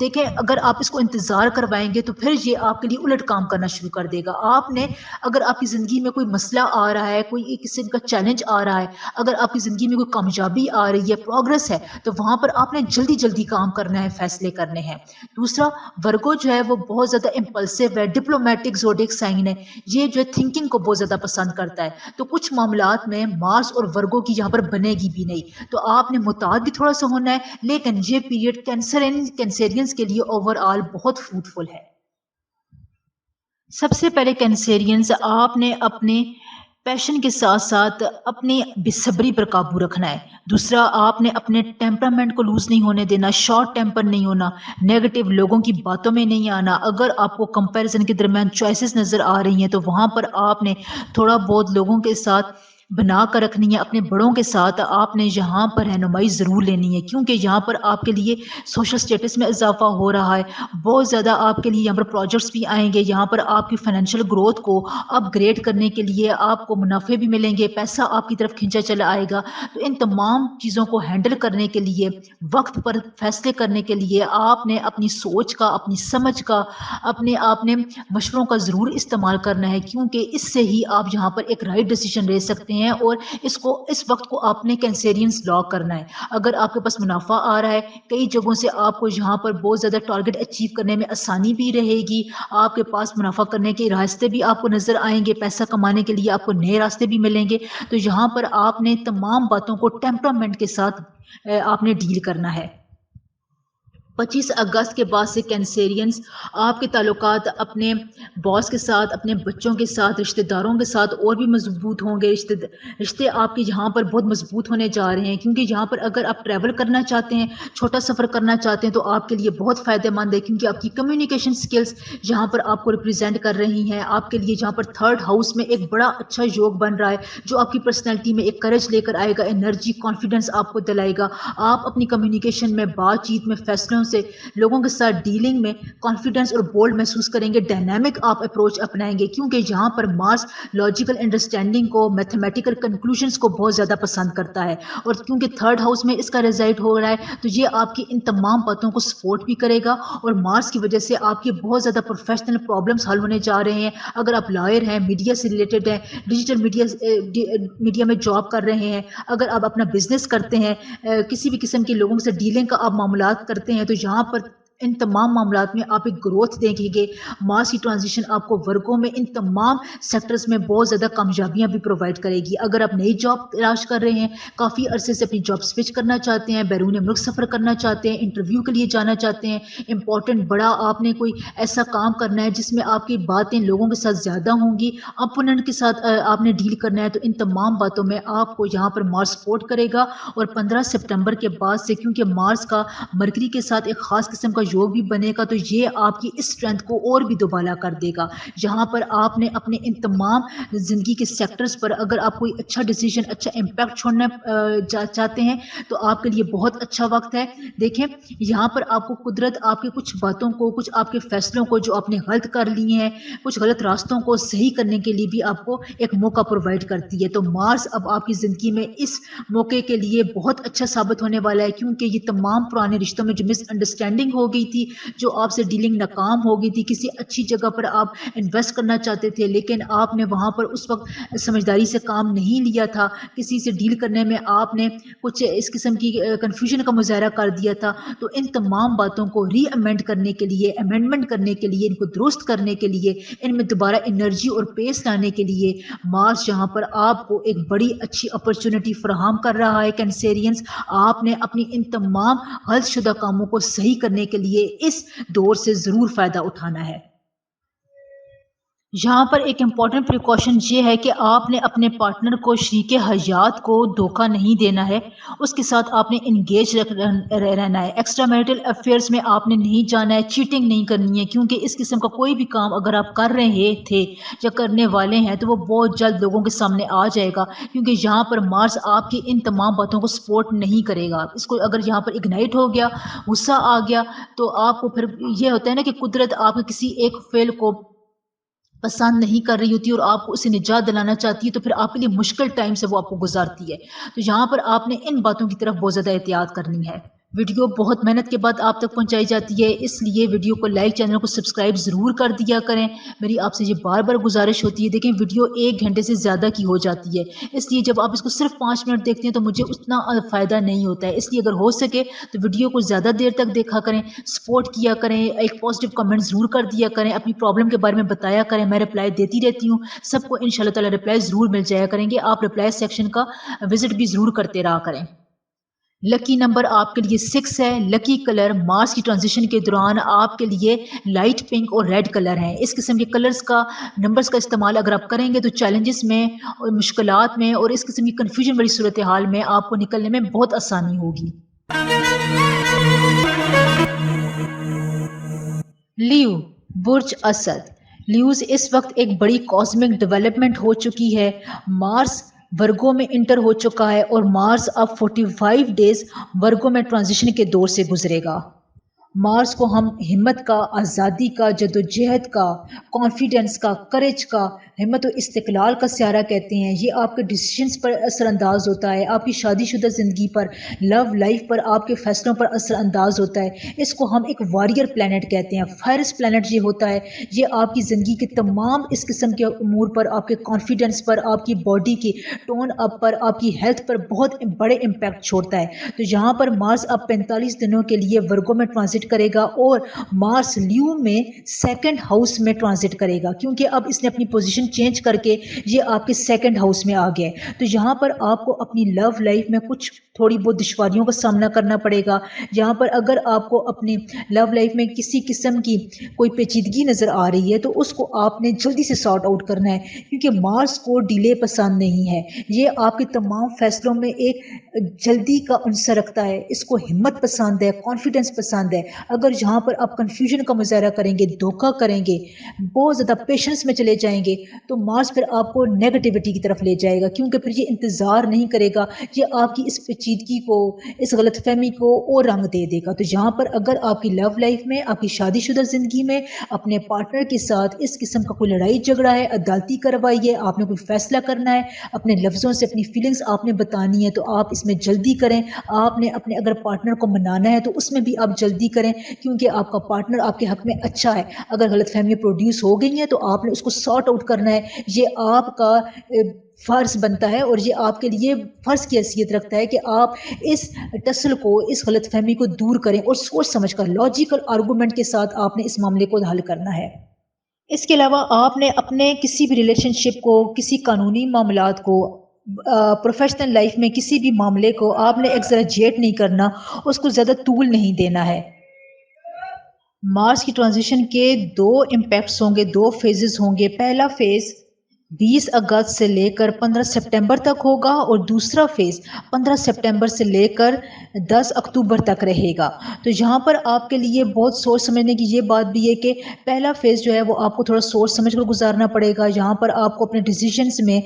دیکھیں اگر آپ اس کو انتظار کروائیں گے تو پھر یہ آپ کے لیے الٹ کام کرنا شروع کر دے گا۔ آپ نے اگر آپ کی زندگی میں کوئی مسئلہ آ رہا ہے، کوئی ایک قسم کا چیلنج آ رہا ہے، اگر آپ کی زندگی میں کوئی کامیابی آ رہی ہے، پروگرس ہے، تو وہاں پر آپ نے جلدی جلدی کام کرنا ہے، فیصلے کرنے ہیں۔ دوسرا ورگو جو ہے وہ بہت زیادہ امپلسیو ہے، ڈپلومیٹک زوڈک سائن ہے، یہ جو ہے تھنکنگ کو بہت زیادہ پسند کرتا ہے۔ تو کچھ معاملات میں مارس اور ورگو کی یہاں پر بنے گی بھی نہیں، تو آپ نے محتاط بھی تھوڑا سا ہونا ہے، لیکن یہ پیریڈ کینسرینز کے لیے اوور آل بہت فروٹفل ہے۔ سب سے پہلے کینسیرینز آپ نے اپنے پیشن کے ساتھ ساتھ اپنی بے صبری پر قابو رکھنا ہے۔ دوسرا آپ نے اپنے ٹیمپرامنٹ کو لوز نہیں ہونے دینا، شارٹ ٹیمپر نہیں ہونا، نیگیٹو لوگوں کی باتوں میں نہیں آنا۔ اگر آپ کو کمپیریزن کے درمیان چوائسیز نظر آ رہی ہیں تو وہاں پر آپ نے تھوڑا بہت لوگوں کے ساتھ بنا کر رکھنی ہے، اپنے بڑوں کے ساتھ آپ نے یہاں پر رہنمائی ضرور لینی ہے، کیونکہ یہاں پر آپ کے لیے سوشل سٹیٹس میں اضافہ ہو رہا ہے، بہت زیادہ آپ کے لیے یہاں پر پروجیکٹس بھی آئیں گے، یہاں پر آپ کی فائنینشیل گروتھ کو اپ گریڈ کرنے کے لیے آپ کو منافع بھی ملیں گے، پیسہ آپ کی طرف کھینچا چلا آئے گا۔ تو ان تمام چیزوں کو ہینڈل کرنے کے لیے، وقت پر فیصلے کرنے کے لیے آپ نے اپنی سوچ کا، اپنی سمجھ کا، آپ نے مشوروں کا ضرور استعمال کرنا ہے، کیونکہ اس سے ہی آپ یہاں پر ایک رائٹ ڈیسیژن لے سکتے ہیں، اور اس وقت کو آپ نے کینسیرینز لاک کرنا ہے۔ اگر آپ کے پاس منافع آ رہا ہے، کئی جگہوں سے آپ کو یہاں پر بہت زیادہ ٹارگٹ اچیو کرنے میں آسانی بھی رہے گی، آپ کے پاس منافع کرنے کے راستے بھی آپ کو نظر آئیں گے، پیسہ کمانے کے لیے آپ کو نئے راستے بھی ملیں گے۔ تو یہاں پر آپ نے تمام باتوں کو ٹیمپرامنٹ کے ساتھ آپ نے ڈیل کرنا ہے۔ 25 اگست کے بعد سے کینسیرینز آپ کے تعلقات اپنے باس کے ساتھ، اپنے بچوں کے ساتھ، رشتہ داروں کے ساتھ اور بھی مضبوط ہوں گے۔ رشتے آپ کے یہاں پر بہت مضبوط ہونے جا رہے ہیں، کیونکہ یہاں پر اگر آپ ٹریول کرنا چاہتے ہیں، چھوٹا سفر کرنا چاہتے ہیں، تو آپ کے لیے بہت فائدہ مند ہے، کیونکہ آپ کی کمیونیکیشن سکلز یہاں پر آپ کو ریپرزینٹ کر رہی ہیں۔ آپ کے لیے یہاں پر 3rd ہاؤس میں ایک بڑا اچھا یوگ بن رہا ہے، جو آپ کی پرسنالٹی میں ایک کریج لے کر آئے گا، انرجی، کانفیڈنس آپ کو دلائے گا۔ آپ اپنی کمیونیکیشن میں، بات چیت میں، فیصلوں سے، لوگوں کے ساتھ ڈیلنگ میں کانفیڈنس اور بولڈ محسوس کریں گے، ڈائنامک آپ اپروچ اپنائیں گے، کیونکہ یہاں پر مارس لاجیکل انڈرسٹینڈنگ کو، میتھمیٹیکل کنکلوژنس کو بہت زیادہ پسند کرتا ہے، اور کیونکہ 3rd ہاؤس میں اس کا ریزائڈ ہو رہا ہے، تو یہ آپ کی ان تمام باتوں کو سپورٹ بھی کرے گا، اور مارس کی وجہ سے آپ کی بہت زیادہ پروفیشنل پرابلمس حل ہونے جا رہے ہیں۔ اگر آپ لائر ہیں، میڈیا سے ریلیٹڈ ہیں، ڈیجیٹل میڈیا میں جاب کر رہے ہیں، اگر آپ اپنا بزنس کرتے ہیں، کسی بھی قسم کے لوگوں سے ڈیلنگ کا آپ معاملات کرتے ہیں، تو یہاں پر ان تمام معاملات میں آپ ایک گروتھ دیکھیں گے۔ مارس کی ٹرانزیشن آپ کو ورگوں میں ان تمام سیکٹرز میں بہت زیادہ کامیابیاں بھی پرووائڈ کرے گی۔ اگر آپ نئی جاب تلاش کر رہے ہیں، کافی عرصے سے اپنی جاب سوئچ کرنا چاہتے ہیں، بیرون ملک سفر کرنا چاہتے ہیں، انٹرویو کے لیے جانا چاہتے ہیں، امپورٹنٹ بڑا آپ نے کوئی ایسا کام کرنا ہے جس میں آپ کی باتیں لوگوں کے ساتھ زیادہ ہوں گی، اپوننٹ کے ساتھ آپ نے ڈیل کرنا ہے، تو ان تمام باتوں میں آپ کو یہاں پر مارس سپورٹ کرے گا۔ اور 15 سپٹمبر کے بعد سے، کیونکہ مارس کا مرکری کے ساتھ ایک خاص قسم کا یوگ بھی بنے گا، تو یہ آپ کی اس اسٹرینتھ کو اور بھی دوبالا کر دے گا۔ یہاں پر آپ نے اپنے ان تمام زندگی کے سیکٹرز پر اگر آپ کوئی اچھا ڈیسیژن، اچھا امپیکٹ چھوڑنا چاہتے ہیں، تو آپ کے لیے بہت اچھا وقت ہے۔ دیکھیں یہاں پر آپ کو قدرت آپ کے کچھ باتوں کو، کچھ آپ کے فیصلوں کو جو آپ نے غلط کر لیے ہیں، کچھ غلط راستوں کو صحیح کرنے کے لیے بھی آپ کو ایک موقع پرووائڈ کرتی ہے۔ تو مارس اب آپ کی زندگی میں اس موقع کے لیے بہت اچھا ثابت ہونے والا ہے، کیونکہ یہ تمام پرانے رشتوں میں جو مس انڈرسٹینڈنگ ہوگی گئی تھی, جو آپ سے ڈیلنگ ناکام ہو گئی تھی, کسی اچھی جگہ پر آپ انویسٹ کرنا چاہتے تھے لیکن آپ نے وہاں پر اس وقت سمجھداری سے کام نہیں لیا تھا, کسی سے ڈیل کرنے میں آپ نے کچھ اس قسم کی کنفیوژن کا مظاہرہ کر دیا تھا, تو ان تمام باتوں کو ری امینڈ کرنے کے لیے, امینڈمنٹ کرنے کے لیے, ان کو درست کرنے کے لیے, ان میں دوبارہ انرجی اور پیس لانے کے لیے مارس جہاں پر آپ کو ایک بڑی اچھی اپرچونٹی فراہم کر رہا ہے کینسیرینز, آپ نے اپنی ان تمام حل شدہ کاموں کو صحیح کرنے کے لیے اس دور سے ضرور فائدہ اٹھانا ہے. یہاں پر ایک امپورٹنٹ پریکاشن یہ ہے کہ آپ نے اپنے پارٹنر کو, شریک حیات کو دھوکہ نہیں دینا ہے, اس کے ساتھ آپ نے انگیج رہنا ہے, ایکسٹرا میریٹل افیئرس میں آپ نے نہیں جانا ہے, چیٹنگ نہیں کرنی ہے, کیونکہ اس قسم کا کوئی بھی کام اگر آپ کر رہے تھے یا کرنے والے ہیں تو وہ بہت جلد لوگوں کے سامنے آ جائے گا, کیونکہ یہاں پر مارس آپ کی ان تمام باتوں کو سپورٹ نہیں کرے گا. اس کو اگر یہاں پر اگنائٹ ہو گیا, غصہ آ گیا, تو آپ کو پھر یہ ہوتا ہے نا کہ قدرت آپ کے کسی ایک فعل کو پسند نہیں کر رہی ہوتی اور آپ کو اسے نجات دلانا چاہتی ہے, تو پھر آپ کے لیے مشکل ٹائم سے وہ آپ کو گزارتی ہے. تو یہاں پر آپ نے ان باتوں کی طرف بہت زیادہ احتیاط کرنی ہے. ویڈیو بہت محنت کے بعد آپ تک پہنچائی جاتی ہے, اس لیے ویڈیو کو لائک, چینل کو سبسکرائب ضرور کر دیا کریں. میری آپ سے یہ بار بار گزارش ہوتی ہے. دیکھیں ویڈیو 1 گھنٹے سے زیادہ کی ہو جاتی ہے, اس لیے جب آپ اس کو صرف 5 منٹ دیکھتے ہیں تو مجھے اتنا فائدہ نہیں ہوتا ہے. اس لیے اگر ہو سکے تو ویڈیو کو زیادہ دیر تک دیکھا کریں, سپورٹ کیا کریں, ایک پازیٹیو کمنٹ ضرور کر دیا کریں, اپنی پرابلم کے بارے میں بتایا کریں. میں رپلائی دیتی رہتی ہوں, سب کو انشاءاللہ تعالی رپلائی ضرور مل جایا کریں گے. آپ رپلائی سیکشن کا وزٹ بھی ضرور کرتے رہا کریں. لکی نمبر آپ کے لیے 6 ہے. لکی کلر مارس کی ٹرانزیشن کے دوران آپ کے لیے لائٹ پنک اور ریڈ کلر ہیں. اس قسم کے کلرز کا, نمبرز کا استعمال اگر آپ کریں گے تو چیلنجز میں اور مشکلات میں اور اس قسم کی کنفیوژن والی صورتحال میں آپ کو نکلنے میں بہت آسانی ہوگی. لیو برج اسد. لیوز اس وقت ایک بڑی کاسمک ڈیولپمنٹ ہو چکی ہے. مارس ورگو میں انٹر ہو چکا ہے اور مارس اب 45 ڈیز ورگو میں ٹرانزیشن کے دور سے گزرے گا. مارس کو ہم ہمت کا, آزادی کا, جدوجہد کا, کانفیڈنس کا, کریج کا, ہمت و استقلال کا سیارہ کہتے ہیں. یہ آپ کے ڈیسیشنز پر اثر انداز ہوتا ہے, آپ کی شادی شدہ زندگی پر, لو لائف پر, آپ کے فیصلوں پر اثر انداز ہوتا ہے. اس کو ہم ایک واریر پلانٹ کہتے ہیں. فائرس پلانٹ یہ ہوتا ہے, یہ آپ کی زندگی کے تمام اس قسم کے امور پر, آپ کے کانفیڈنس پر, آپ کی باڈی کی ٹون اپ پر, آپ کی ہیلتھ پر بہت بڑے امپیکٹ چھوڑتا ہے. تو یہاں پر مارس اب 45 دنوں کے لیے ورگو میں ٹرانزٹ کرے گا اور مارس لیو میں 2nd ہاؤس میں ٹرانزٹ کرے گا, کیونکہ اب اس نے اپنی پوزیشن چینج کر کے یہ آپ کے 2nd ہاؤس میں آ گیا ہے. تو یہاں پر آپ کو اپنی لو لائف میں کچھ تھوڑی بہت دشواریوں کا سامنا کرنا پڑے گا. یہاں پر اگر آپ کو اپنی لو لائف میں کسی قسم کی کوئی پیچیدگی نظر آ رہی ہے تو اس کو آپ نے جلدی سے سارٹ آؤٹ کرنا ہے, کیونکہ مارس کو ڈیلے پسند نہیں ہے. یہ آپ کے تمام فیصلوں میں ایک جلدی کا عنصر رکھتا ہے. اس کو ہمت پسند ہے, کانفیڈنس پسند ہے. اگر یہاں پر آپ کنفیوژن کا مظاہرہ کریں گے, دھوکہ کریں گے, بہت زیادہ پیشنس میں چلے جائیں گے, تو مارس پھر آپ کو نیگیٹیوٹی کی طرف لے جائے گا, کیونکہ پھر یہ انتظار نہیں کرے گا, یہ آپ کی اس پیچیدگی کو, اس غلط فہمی کو اور رنگ دے دے گا. تو یہاں پر اگر آپ کی لو لائف میں, آپ کی شادی شدہ زندگی میں اپنے پارٹنر کے ساتھ اس قسم کا کوئی لڑائی جھگڑا ہے, عدالتی کارروائی ہے, آپ نے کوئی فیصلہ کرنا ہے, اپنے لفظوں سے اپنی فیلنگز آپ نے بتانی ہے, تو آپ اس میں جلدی کریں. آپ نے اپنے اگر پارٹنر کو منانا ہے تو اس میں بھی آپ جلدی کریں, کیونکہ آپ کا پارٹنر آپ کے حق میں اچھا ہے. اگر غلط فہمیاں پروڈیوس ہو گئی ہیں تو آپ نے اس کو سارٹ آؤٹ کرنا ہے. یہ آپ کا فرض بنتا ہے اور یہ آپ کے لیے فرض کی حیثیت رکھتا ہے کہ آپ اس ٹسل کو, اس غلط فہمی کو دور کریں اور سوچ سمجھ کر لاجیکل آرگومنٹ کے ساتھ آپ نے اس معاملے کو حل کرنا ہے. اس کے علاوہ آپ نے اپنے کسی بھی ریلیشن شپ کو, کسی قانونی معاملات کو, پروفیشنل لائف میں کسی بھی معاملے کو آپ نے ایگزیجریٹ نہیں کرنا, اس کو زیادہ طول نہیں دینا ہے. مارس کی ٹرانزیشن کے 2 امپیکٹس ہوں گے, 2 فیزز ہوں گے. پہلا فیز 20 اگست سے لے کر 15 سپٹمبر تک ہوگا اور دوسرا فیز 15 سپٹمبر سے لے کر 10 اکتوبر تک رہے گا. تو یہاں پر آپ کے لیے بہت سوچ سمجھنے کی یہ بات بھی ہے کہ پہلا فیز جو ہے وہ آپ کو تھوڑا سوچ سمجھ کر گزارنا پڑے گا. یہاں پر آپ کو اپنے ڈیسیجنز میں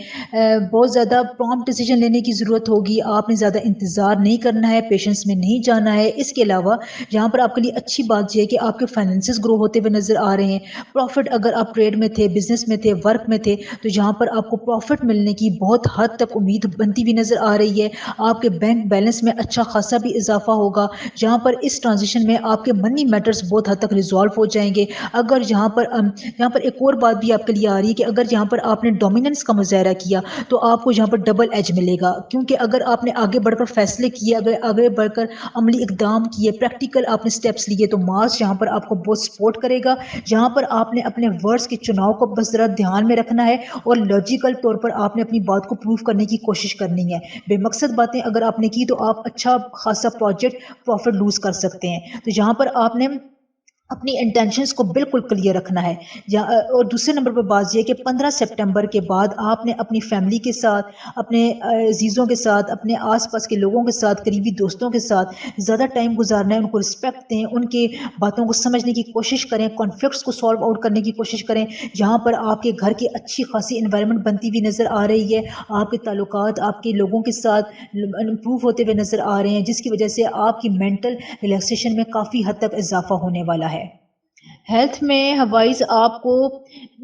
بہت زیادہ پرومپٹ ڈیسیجن لینے کی ضرورت ہوگی. آپ نے زیادہ انتظار نہیں کرنا ہے, پیشنس میں نہیں جانا ہے. اس کے علاوہ یہاں پر آپ کے لیے اچھی بات یہ ہے کہ آپ کے فائنینسز گرو ہوتے ہوئے نظر آ رہے ہیں. پروفٹ اگر آپ ٹریڈ میں تھے, بزنس میں تھے, ورک میں تھے, تو جہاں پر آپ کو پروفٹ ملنے کی بہت حد تک امید بنتی ہوئی نظر آ رہی ہے. آپ کے بینک بیلنس میں اچھا خاصا بھی اضافہ ہوگا, جہاں پر اس ٹرانزیشن میں آپ کے منی میٹرز بہت حد تک ریزالو ہو جائیں گے. اگر یہاں پر ایک اور بات بھی آپ کے لیے آ رہی ہے کہ اگر یہاں پر آپ نے ڈومیننس کا مظاہرہ کیا تو آپ کو یہاں پر ڈبل ایج ملے گا, کیونکہ اگر آپ نے آگے بڑھ کر فیصلے کیے, اگر آگے بڑھ کر عملی اقدام کیے, پریکٹیکل آپ نے سٹیپس لیے, تو مارس یہاں پر آپ کو بہت سپورٹ کرے گا. جہاں پر آپ نے اپنے ورڈز کے چناؤ کو بس ذرا دھیان میں رکھنا ہے اور لاجیکل طور پر آپ نے اپنی بات کو پروف کرنے کی کوشش کرنی ہے. بے مقصد باتیں اگر آپ نے کی تو آپ اچھا خاصا پروجیکٹ پروفٹ لوز کر سکتے ہیں. تو جہاں پر آپ نے اپنی انٹینشنز کو بالکل کلیئر رکھنا ہے. اور دوسرے نمبر پر بات یہ کہ 15 سپٹمبر کے بعد آپ نے اپنی فیملی کے ساتھ, اپنے عزیزوں کے ساتھ, اپنے آس پاس کے لوگوں کے ساتھ, قریبی دوستوں کے ساتھ زیادہ ٹائم گزارنا ہے. ان کو رسپیکٹ دیں, ان کے باتوں کو سمجھنے کی کوشش کریں, کانفلکٹس کو سالو آؤٹ کرنے کی کوشش کریں. جہاں پر آپ کے گھر کی اچھی خاصی انوائرمنٹ بنتی ہوئی نظر آ رہی ہے, آپ کے تعلقات آپ کے لوگوں کے ساتھ امپروو ہوتے ہوئے نظر آ رہے ہیں, جس کی وجہ سے آپ کی مینٹل ریلیکسیشن میں کافی حد تک اضافہ ہونے والا ہے. ہیلتھ میں ہوائز آپ کو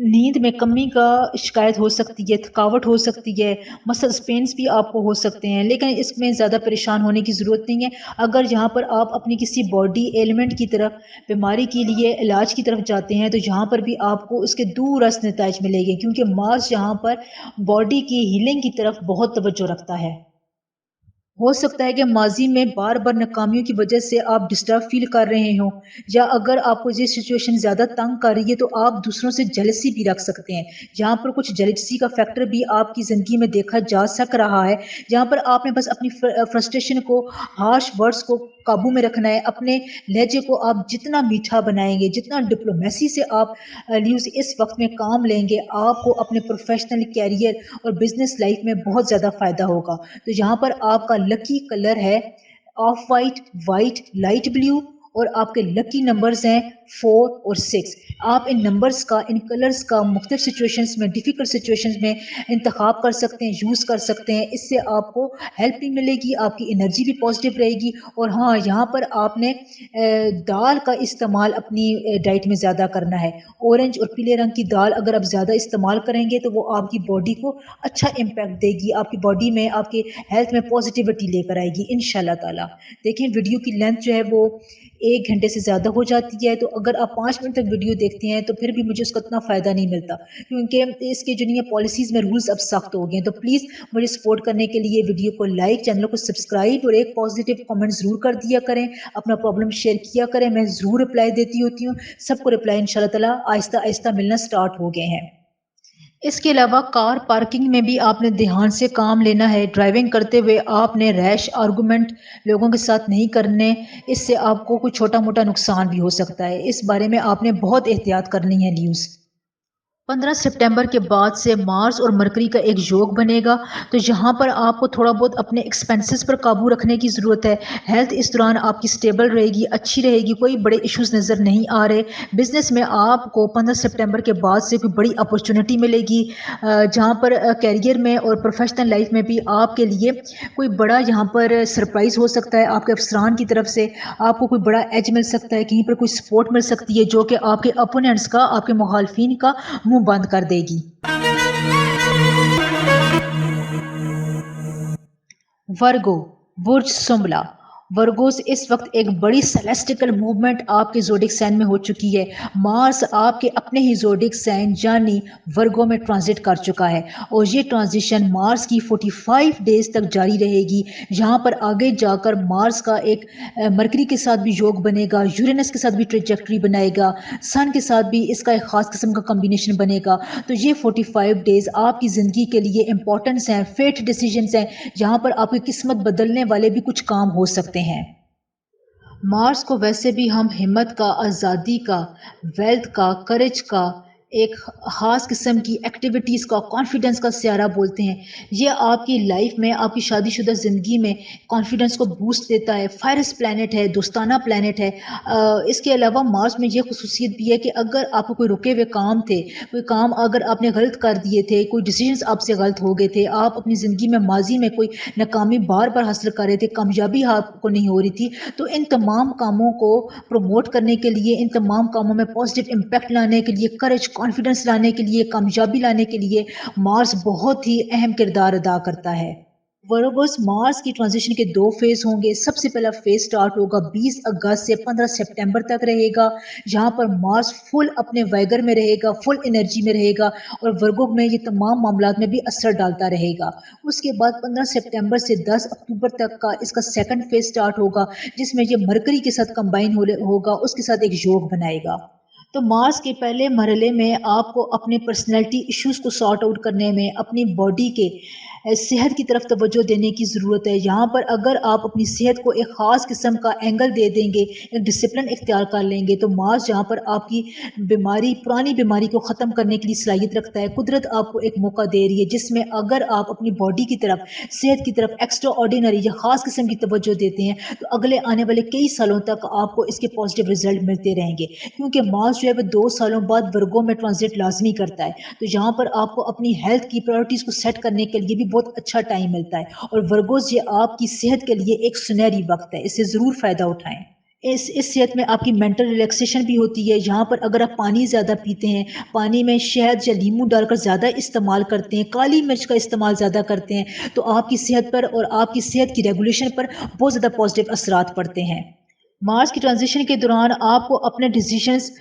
نیند میں کمی کا شکایت ہو سکتی ہے, تھکاوٹ ہو سکتی ہے, مسلس پینس بھی آپ کو ہو سکتے ہیں, لیکن اس میں زیادہ پریشان ہونے کی ضرورت نہیں ہے. اگر یہاں پر آپ اپنی کسی باڈی ایلیمنٹ کی طرف, بیماری کے لیے علاج کی طرف جاتے ہیں, تو یہاں پر بھی آپ کو اس کے دور رس نتائج ملے گے, کیونکہ مارس یہاں پر باڈی کی ہیلنگ کی طرف بہت توجہ رکھتا ہے. ہو سکتا ہے کہ ماضی میں بار بار ناکامیوں کی وجہ سے آپ ڈسٹرب فیل کر رہے ہوں, یا اگر آپ کو یہ سچویشن زیادہ تنگ کر رہی ہے تو آپ دوسروں سے جلسی بھی رکھ سکتے ہیں. جہاں پر کچھ جلسی کا فیکٹر بھی آپ کی زندگی میں دیکھا جا سک رہا ہے, جہاں پر آپ نے بس اپنی فرسٹریشن کو, ہارش ورڈز کو قابو میں رکھنا ہے. اپنے لہجے کو آپ جتنا میٹھا بنائیں گے, جتنا ڈپلومیسی سے آپ لیوز اس وقت میں کام لیں گے, آپ کو اپنے پروفیشنل کیریئر اور بزنس لائف میں بہت زیادہ فائدہ ہوگا. تو یہاں پر آپ کا لکی کلر ہے of white, white, light blue, اور آپ کے لکی نمبرز ہیں 4 اور 6. آپ ان نمبرز کا, ان کلرز کا مختلف سچویشنز میں, ڈیفیکلٹ سچویشنز میں انتخاب کر سکتے ہیں, یوز کر سکتے ہیں. اس سے آپ کو ہیلپ بھی ملے گی, آپ کی انرجی بھی پازیٹیو رہے گی. اور ہاں, یہاں پر آپ نے دال کا استعمال اپنی ڈائٹ میں زیادہ کرنا ہے. اورنج اور پیلے رنگ کی دال اگر آپ زیادہ استعمال کریں گے تو وہ آپ کی باڈی کو اچھا امپیکٹ دے گی, آپ کی باڈی میں, آپ کے ہیلتھ میں پازیٹیوٹی لے کر آئے گی انشاءاللہ تعالی. دیکھیں ویڈیو کی لینتھ جو ہے وہ 1 گھنٹے سے زیادہ ہو جاتی ہے, تو اگر آپ 5 منٹ تک ویڈیو دیکھتے ہیں تو پھر بھی مجھے اس کا اتنا فائدہ نہیں ملتا, کیونکہ اس کے جو نہیں پالیسیز میں رولز اب سخت ہو گئے ہیں. تو پلیز مجھے سپورٹ کرنے کے لیے ویڈیو کو لائک, چینل کو سبسکرائب اور ایک پازیٹیو کمنٹ ضرور کر دیا کریں. اپنا پرابلم شیئر کیا کریں, میں ضرور رپلائی دیتی ہوتی ہوں. سب کو رپلائی انشاءاللہ تعالی آہستہ آہستہ ملنا سٹارٹ ہو گئے ہیں. اس کے علاوہ کار پارکنگ میں بھی آپ نے دھیان سے کام لینا ہے. ڈرائیونگ کرتے ہوئے آپ نے ریش آرگومنٹ لوگوں کے ساتھ نہیں کرنے, اس سے آپ کو کوئی چھوٹا موٹا نقصان بھی ہو سکتا ہے. اس بارے میں آپ نے بہت احتیاط کرنی ہے لیوز. 15 سپٹمبر کے بعد سے مارس اور مرکری کا ایک یوگ بنے گا, تو یہاں پر آپ کو تھوڑا بہت اپنے ایکسپینسز پر قابو رکھنے کی ضرورت ہے. ہیلتھ اس دوران آپ کی سٹیبل رہے گی, اچھی رہے گی, کوئی بڑے ایشوز نظر نہیں آ رہے. بزنس میں آپ کو 15 سپٹمبر کے بعد سے کوئی بڑی اپرچونٹی ملے گی, جہاں پر کیریئر میں اور پروفیشنل لائف میں بھی آپ کے لیے کوئی بڑا یہاں پر سرپرائز ہو سکتا ہے. آپ کے افسران کی طرف سے آپ کو کوئی بڑا ایج مل سکتا ہے, کہیں پر کوئی سپورٹ مل سکتی ہے جو کہ آپ کے اپوننٹس کا, آپ کے مخالفین کا منہ بند کر دے گی. ورگو, برج سنبلا. ورگوز اس وقت ایک بڑی سیلیسٹیکل موومنٹ آپ کے زوڈک سائن میں ہو چکی ہے. مارس آپ کے اپنے ہی زوڈک سائن یعنی ورگو میں ٹرانزٹ کر چکا ہے, اور یہ ٹرانزیشن مارس کی 45 ڈیز تک جاری رہے گی. یہاں پر آگے جا کر مارس کا ایک مرکری کے ساتھ بھی یوگ بنے گا, یورینس کے ساتھ بھی ٹریجیکٹری بنائے گا, سن کے ساتھ بھی اس کا ایک خاص قسم کا کمبینیشن بنے گا. تو یہ 45 ڈیز آپ کی زندگی کے لیے امپورٹنس ہیں, فیٹ ڈیسیجنز ہیں. یہاں پر آپ کی قسمت بدلنے والے بھی کچھ کام ہو سکتے ہیں. مارس کو ویسے بھی ہم ہمت کا, آزادی کا, ویلتھ کا, کریج کا, ایک خاص قسم کی ایکٹیویٹیز کا, کانفیڈنس کا سیارہ بولتے ہیں. یہ آپ کی لائف میں, آپ کی شادی شدہ زندگی میں کانفیڈنس کو بوسٹ دیتا ہے. فائرس پلانٹ ہے, دوستانہ پلانٹ ہے. اس کے علاوہ مارس میں یہ خصوصیت بھی ہے کہ اگر آپ کو کوئی رکے ہوئے کام تھے, کوئی کام اگر آپ نے غلط کر دیے تھے, کوئی ڈیسیجنز آپ سے غلط ہو گئے تھے, آپ اپنی زندگی میں ماضی میں کوئی ناکامی بار بار حاصل کر رہے تھے, کامیابی آپ کو نہیں ہو رہی تھی, تو ان تمام کاموں کو پروموٹ کرنے کے لیے, ان تمام کاموں میں پازیٹیو امپیکٹ لانے کے لیے, کریج कॉन्फिडेंस लाने के लिए, कामयाबी लाने के लिए मार्स बहुत ही अहम किरदार अदा करता है। वर्गोस मार्स की ट्रांजिशन के 2 फेज़ होंगे। सबसे पहला फेज़ स्टार्ट होगा 20 अगस्त से 15 सितंबर तक रहेगा, जहाँ पर मार्स फुल अपने वाइगर में रहेगा, फुल एनर्जी में रहेगा और वर्गों में ये तमाम मामलात में भी असर डालता रहेगा। उसके बाद 15 सितंबर से 10 अक्टूबर तक का इसका सेकंड फेज़ स्टार्ट होगा, जिसमें ये मरकरी के साथ कंबाइन होगा, उसके साथ एक योग बनाएगा। तो मार्स के पहले मरहले में आपको अपने पर्सनैलिटी इश्यूज़ को सॉर्ट आउट करने में, अपनी बॉडी के सेहत की तरफ तवज्जो देने की ज़रूरत है। यहाँ पर अगर आप अपनी सेहत को एक ख़ास किस्म का एंगल दे देंगे, एक डिसिप्लिन इख्तियार कर लेंगे, तो मार्स जहाँ पर आपकी बीमारी, पुरानी बीमारी को ख़त्म करने की सलाहियत रखता है। कुदरत आपको एक मौका दे रही है, जिसमें अगर आप अपनी बॉडी की तरफ, सेहत की तरफ एक्स्ट्रा ऑर्डिनरी या ख़ास किस्म की तवज्जो देते हैं, तो अगले आने वाले कई सालों तक आपको इसके पॉजिटिव रिजल्ट मिलते रहेंगे। क्योंकि मार्स जो है वो 2 सालों बाद वर्गों में ट्रांजिट लाज़मी करता है। तो यहाँ पर आपको अपनी हेल्थ की प्रायोरिटीज़ को सेट करने के लिए भी बहुत अच्छा टाइम मिलता है और वर्गोज़ ये आपकी सेहत के लिए एक सुनहरी वक़्त है, इससे ज़रूर फ़ायदा उठाएँ। इस सेहत में आपकी मेंटल रिलैक्सेशन भी होती है। यहाँ पर अगर आप पानी ज़्यादा पीते हैं, पानी में शहद या नींबू डालकर ज़्यादा इस्तेमाल करते हैं, काली मिर्च का इस्तेमाल ज़्यादा करते हैं, तो आपकी सेहत पर और आपकी सेहत की रेगुलेशन पर बहुत ज़्यादा पॉजिटिव असरात पड़ते हैं। मार्स की ट्रांजिशन के दौरान आपको अपने डिसीजंस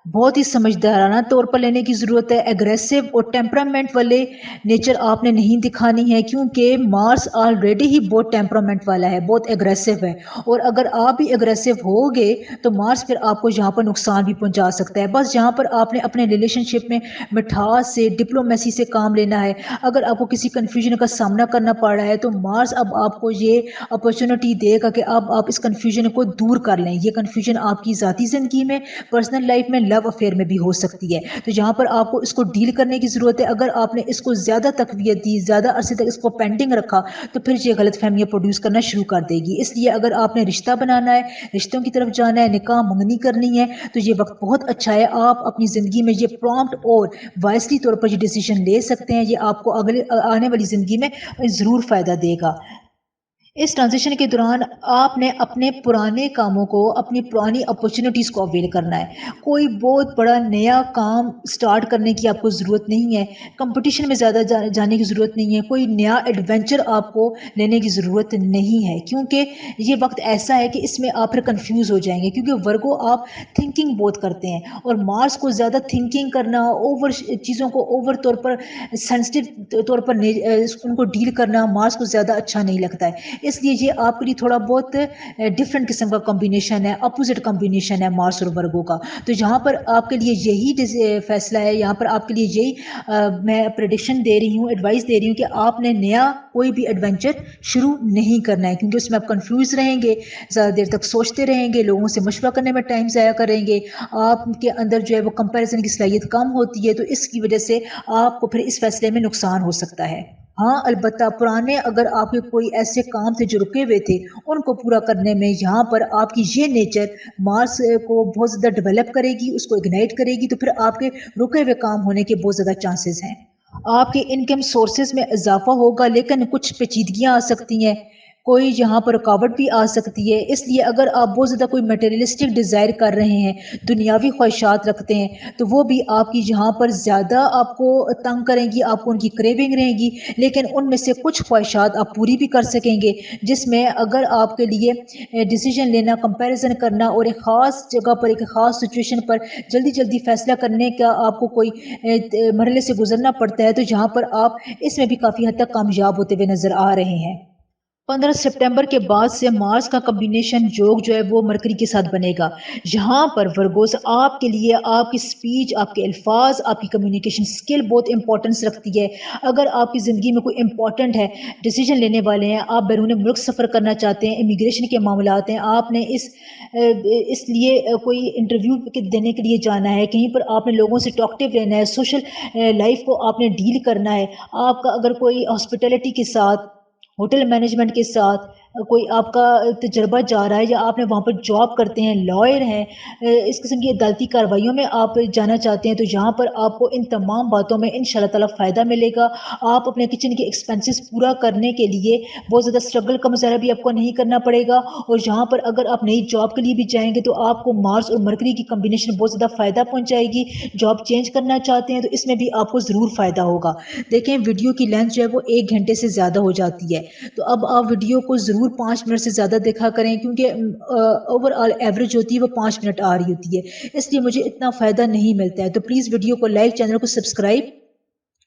बहुत ही समझदाराना तौर पर लेने की ज़रूरत है। एग्रेसिव और टेम्परामेंट वाले नेचर आपने नहीं दिखानी है, क्योंकि मार्स ऑलरेडी ही बहुत टेम्परामेंट वाला है, बहुत एग्रेसिव है और अगर आप भी एग्रेसिव होगे तो मार्स फिर आपको यहाँ पर नुकसान भी पहुँचा सकता है। बस यहाँ पर आपने अपने रिलेशनशिप में मिठास से, डिप्लोमेसी से काम लेना है। अगर आपको किसी कन्फ्यूजन का सामना करना पड़ रहा है तो मार्स अब आपको ये अपॉर्चुनिटी देगा कि अब आप इस कन्फ्यूजन को दूर कर लें। ये कन्फ्यूजन आपकी ज़ाती ज़िंदगी में, पर्सनल लाइफ में, लव अफेयर में भी हो सकती है। तो यहाँ पर आपको इसको डील करने की ज़रूरत है। अगर आपने इसको ज़्यादा तकवियत दी, ज़्यादा अरसे तक इसको पेंडिंग रखा, तो फिर ये गलतफ़हमियाँ प्रोड्यूस करना शुरू कर देगी। इसलिए अगर आपने रिश्ता बनाना है, रिश्तों की तरफ जाना है, निकाह मंगनी करनी है, तो ये वक़्त बहुत अच्छा है। आप अपनी ज़िंदगी में ये प्रॉम्प्ट और वाइज़ली तौर पर ये डिसीज़न ले सकते हैं। ये आपको आने वाली ज़िंदगी में ज़रूर फ़ायदा देगा। इस ट्रांज़िशन के दौरान आपने अपने पुराने कामों को, अपनी पुरानी अपॉर्च्युनिटीज़ को अवेल करना है। कोई बहुत बड़ा नया काम स्टार्ट करने की आपको ज़रूरत नहीं है। कॉम्पिटिशन में ज़्यादा जाने की ज़रूरत नहीं है। कोई नया एडवेंचर आपको लेने की ज़रूरत नहीं है, क्योंकि ये वक़्त ऐसा है कि इसमें आप फिर कन्फ्यूज़ हो जाएँगे, क्योंकि वर्गो आप थिंकिंग बहुत करते हैं और मार्स को ज़्यादा थिंकिंग करना, ओवर चीज़ों को ओवर तौर पर सेंसिटिव तौर पर उनको डील करना मार्स को ज़्यादा अच्छा नहीं लगता है। इसलिए ये आपके लिए थोड़ा बहुत डिफरेंट किस्म का कॉम्बिनेशन है, अपोजिट कॉम्बिनेशन है मार्स और वर्गो का। तो यहाँ पर आपके लिए यही फैसला है, यहाँ पर आपके लिए यही मैं प्रेडिक्शन दे रही हूँ, एडवाइस दे रही हूँ कि आपने नया कोई भी एडवेंचर शुरू नहीं करना है, क्योंकि उसमें आप कंफ्यूज रहेंगे, ज़्यादा देर तक सोचते रहेंगे, लोगों से मशवरा करने में टाइम ज़ाया करेंगे, आपके अंदर जो है वो कंपैरिजन की सलाहियत कम होती है, तो इसकी वजह से आपको फिर इस फैसले में नुकसान हो सकता है। हाँ, अलबत्ता पुराने अगर आपके कोई ऐसे काम थे जो रुके हुए थे, उनको पूरा करने में यहाँ पर आपकी ये नेचर मार्स को बहुत ज़्यादा डेवलप करेगी, उसको इग्नाइट करेगी, तो फिर आपके रुके हुए काम होने के बहुत ज़्यादा चांसेस हैं। आपके इनकम सोर्सेज में इजाफा होगा, लेकिन कुछ पेचीदगियाँ आ सकती हैं, कोई यहाँ पर रुकावट भी आ सकती है। इसलिए अगर आप बहुत ज़्यादा कोई मटेरियलिस्टिक डिज़ायर कर रहे हैं, दुनियावी ख्वाहिशात रखते हैं, तो वो भी आपकी यहाँ पर ज़्यादा आपको तंग करेंगी, आपको उनकी क्रेविंग रहेगी, लेकिन उनमें से कुछ ख्वाहिशात आप पूरी भी कर सकेंगे, जिसमें अगर आपके लिए डिसीजन लेना, कंपैरिजन करना और एक ख़ास जगह पर, एक ख़ास सिचुएशन पर जल्दी-जल्दी फैसला करने का आपको कोई मरहले से गुज़रना पड़ता है, तो यहाँ पर आप इसमें भी काफ़ी हद तक कामयाब होते हुए नज़र आ रहे हैं। 15 सितंबर के बाद से मार्स का कॉम्बिनेशन योग जो है वो मरकरी के साथ बनेगा। यहाँ पर वर्गोस आपके लिए आपकी स्पीच, आपके अल्फाज, आपकी कम्युनिकेशन स्किल बहुत इंपॉर्टेंस रखती है। अगर आपकी ज़िंदगी में कोई इंपॉर्टेंट है, डिसीजन लेने वाले हैं, आप बैरून मुल्क सफ़र करना चाहते हैं, इमिग्रेशन के मामलात हैं, आपने इसलिए कोई इंटरव्यू देने के लिए जाना है, कहीं पर आपने लोगों से टॉकटिव रहना है, सोशल लाइफ को आपने डील करना है, आपका अगर कोई हॉस्पिटैलिटी के साथ, होटल मैनेजमेंट के साथ, کوئی آپ کا تجربہ جا رہا ہے یا آپ نے وہاں پر جاب کرتے ہیں، لائر ہیں، اس قسم کی عدالتی کارروائیوں میں آپ جانا چاہتے ہیں، تو یہاں پر آپ کو ان تمام باتوں میں انشاءاللہ تعالی فائدہ ملے گا۔ آپ اپنے کچن کے ایکسپینسز پورا کرنے کے لیے بہت زیادہ اسٹرگل کا مظاہرہ بھی آپ کو نہیں کرنا پڑے گا، اور یہاں پر اگر آپ نئی جاب کے لیے بھی جائیں گے تو آپ کو مارس اور مرکری کی کمبینیشن بہت زیادہ فائدہ پہنچائے گی۔ جاب چینج کرنا چاہتے ہیں تو اس میں بھی آپ کو ضرور فائدہ ہوگا۔ دیکھیں ویڈیو کی لینتھ جو ہے وہ 1 گھنٹے سے زیادہ ہو جاتی ہے، تو اب آپ ویڈیو کو ضرور 5 منٹ سے زیادہ دیکھا کریں، کیونکہ اوور آل ایوریج ہوتی ہے وہ 5 منٹ آ رہی ہوتی ہے، اس لیے مجھے اتنا فائدہ نہیں ملتا ہے۔ تو پلیز ویڈیو کو لائک، چینل کو سبسکرائب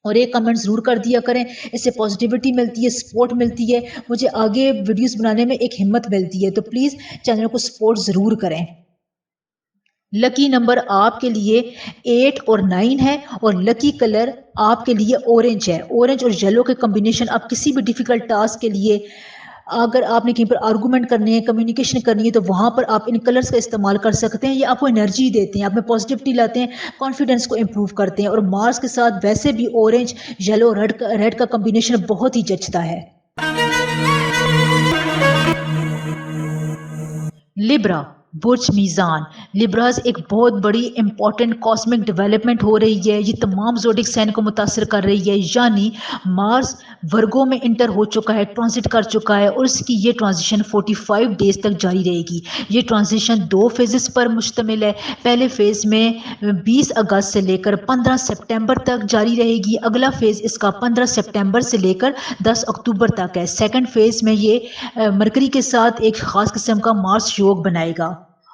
اور ایک کمنٹ ضرور کر دیا کریں، اس سے پازیٹیوٹی ملتی ہے، سپورٹ ملتی ہے، مجھے آگے ویڈیوز بنانے میں ایک ہمت ملتی ہے۔ تو پلیز چینل کو سپورٹ ضرور کریں۔ لکی نمبر آپ کے لیے 8 اور 9 ہے، اور لکی کلر آپ کے لیے اورنج ہے۔ اورنج اور یلو کے کمبینیشن آپ کسی بھی ڈیفیکلٹ ٹاسک کے لیے، اگر آپ نے کہیں پر آرگومنٹ کرنی ہے، کمیونیکیشن کرنی ہے، تو وہاں پر آپ ان کلرز کا استعمال کر سکتے ہیں۔ یہ آپ کو انرجی دیتے ہیں، آپ میں پازیٹیوٹی لاتے ہیں، کانفیڈنس کو امپروو کرتے ہیں، اور مارس کے ساتھ ویسے بھی اورنج، یلو، ریڈ کا کمبینیشن بہت ہی جچتا ہے۔ لبرا برج میزان، لبراز ایک بہت بڑی امپورٹنٹ کاسمک ڈیولپمنٹ ہو رہی ہے، یہ تمام زوڈک سائن کو متاثر کر رہی ہے، یعنی مارس ورگو میں انٹر ہو چکا ہے، ٹرانزٹ کر چکا ہے، اور اس کی یہ ٹرانزیشن 45 ڈیز تک جاری رہے گی۔ یہ ٹرانزیشن 2 فیزز پر مشتمل ہے۔ پہلے فیز میں 20 اگست سے لے کر 15 سپٹمبر تک جاری رہے گی، اگلا فیز اس کا 15 سپٹمبر سے لے کر 10 اکتوبر تک ہے۔ سیکنڈ فیز میں یہ مرکری کے ساتھ ایک خاص قسم کا مارس یوگ بنائے گا۔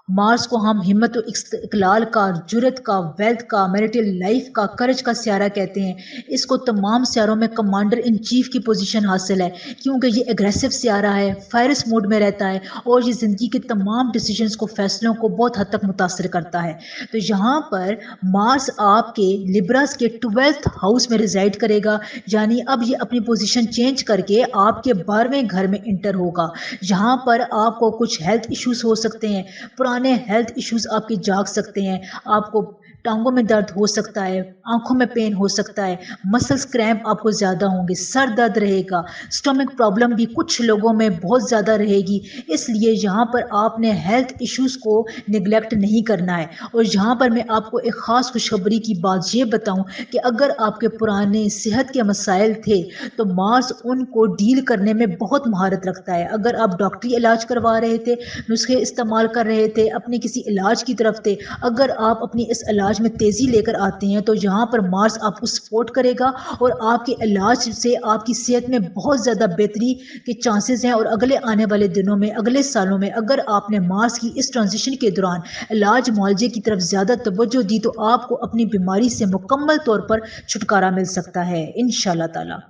مارس کو ہم ہمت و استقلال کا، جرت کا، ویلتھ کا، میریٹل لائف کا، کرج کا سیارہ کہتے ہیں۔ اس کو تمام سیاروں میں کمانڈر ان چیف کی پوزیشن حاصل ہے، کیونکہ یہ اگریسو سیارہ ہے، فائرس موڈ میں رہتا ہے، اور یہ زندگی کے تمام ڈیسیجنز کو، فیصلوں کو بہت حد تک متاثر کرتا ہے۔ تو یہاں پر مارس آپ کے لبراز کے 12ویں ہاؤس میں ریزائڈ کرے گا، یعنی اب یہ اپنی پوزیشن چینج کر کے آپ کے 12ویں گھر میں انٹر ہوگا۔ یہاں پر آپ کو کچھ ہیلتھ ایشوز ہو سکتے ہیں، پرانے ہیلتھ ایشوز آپ کے جاگ سکتے ہیں، آپ کو ٹانگوں میں درد ہو سکتا ہے، آنکھوں میں پین ہو سکتا ہے، مسلز کریمپ آپ کو زیادہ ہوں گے، سر درد رہے گا، سٹمک پرابلم بھی کچھ لوگوں میں بہت زیادہ رہے گی۔ اس لیے یہاں پر آپ نے ہیلتھ ایشوز کو نگلیکٹ نہیں کرنا ہے۔ اور یہاں پر میں آپ کو ایک خاص خوشخبری کی بات یہ بتاؤں کہ اگر آپ کے پرانے صحت کے مسائل تھے تو مارس ان کو ڈیل کرنے میں بہت مہارت رکھتا ہے۔ اگر آپ ڈاکٹری علاج کروا رہے تھے، نسخے استعمال کر رہے تھے، اپنے کسی علاج کی طرف تھے، اگر آپ اپنی اس علاج میں تیزی لے کر آتے ہیں تو یہاں پر مارس آپ کو سپورٹ کرے گا، اور آپ کے علاج سے آپ کی صحت میں بہت زیادہ بہتری کے چانسز ہیں۔ اور اگلے آنے والے دنوں میں، اگلے سالوں میں اگر آپ نے مارس کی اس ٹرانزیشن کے دوران علاج معالجے کی طرف زیادہ توجہ دی تو آپ کو اپنی بیماری سے مکمل طور پر چھٹکارا مل سکتا ہے انشاءاللہ تعالی۔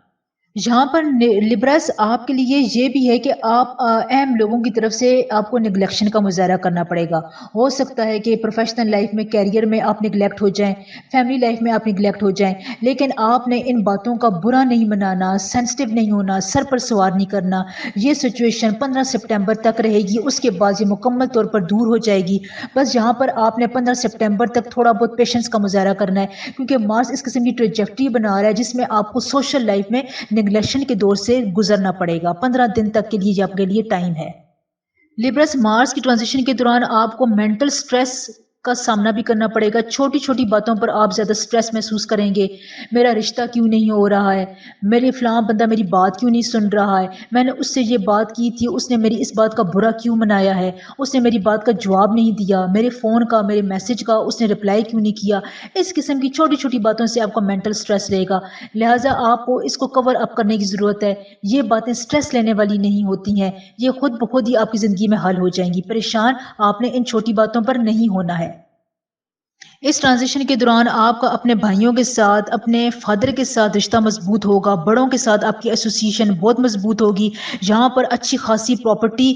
یہاں پر لبرس آپ کے لیے یہ بھی ہے کہ آپ اہم لوگوں کی طرف سے آپ کو نگلیکشن کا مظاہرہ کرنا پڑے گا۔ ہو سکتا ہے کہ پروفیشنل لائف میں، کیریئر میں آپ نگلیکٹ ہو جائیں، فیملی لائف میں آپ نگلیکٹ ہو جائیں، لیکن آپ نے ان باتوں کا برا نہیں منانا، سینسٹیو نہیں ہونا، سر پر سوار نہیں کرنا۔ یہ سچویشن 15 سپٹمبر تک رہے گی، اس کے بعد یہ مکمل طور پر دور ہو جائے گی۔ بس یہاں پر آپ نے 15 سپٹمبر تک تھوڑا بہت پیشنس کا مظاہرہ کرنا ہے، کیونکہ مارس اس قسم کی ٹریجیکٹری بنا رہا ہے جس میں آپ کو سوشل لائف میں نگلیکشن کے دور سے گزرنا پڑے گا۔ 15 دن تک کے لیے آپ کے لیے ٹائم ہے۔ لبرس مارس کی ٹرانزیشن کے دوران آپ کو مینٹل سٹریس کا سامنا بھی کرنا پڑے گا۔ چھوٹی چھوٹی باتوں پر آپ زیادہ سٹریس محسوس کریں گے۔ میرا رشتہ کیوں نہیں ہو رہا ہے، میرے فلاں بندہ میری بات کیوں نہیں سن رہا ہے، میں نے اس سے یہ بات کی تھی، اس نے میری اس بات کا برا کیوں منایا ہے، اس نے میری بات کا جواب نہیں دیا، میرے فون کا، میرے میسج کا اس نے رپلائی کیوں نہیں کیا۔ اس قسم کی چھوٹی چھوٹی باتوں سے آپ کا مینٹل سٹریس رہے گا، لہٰذا آپ کو اس کو کور اپ کرنے کی ضرورت ہے۔ یہ باتیں سٹریس لینے والی نہیں ہوتی ہیں، یہ خود بخود ہی آپ کی زندگی میں حل ہو جائیں گی۔ پریشان آپ نے ان چھوٹی باتوں پر نہیں ہونا ہے۔ اس ٹرانزیشن کے دوران آپ کا اپنے بھائیوں کے ساتھ، اپنے فادر کے ساتھ رشتہ مضبوط ہوگا، بڑوں کے ساتھ آپ کی ایسوسیشن بہت مضبوط ہوگی۔ یہاں پر اچھی خاصی پراپرٹی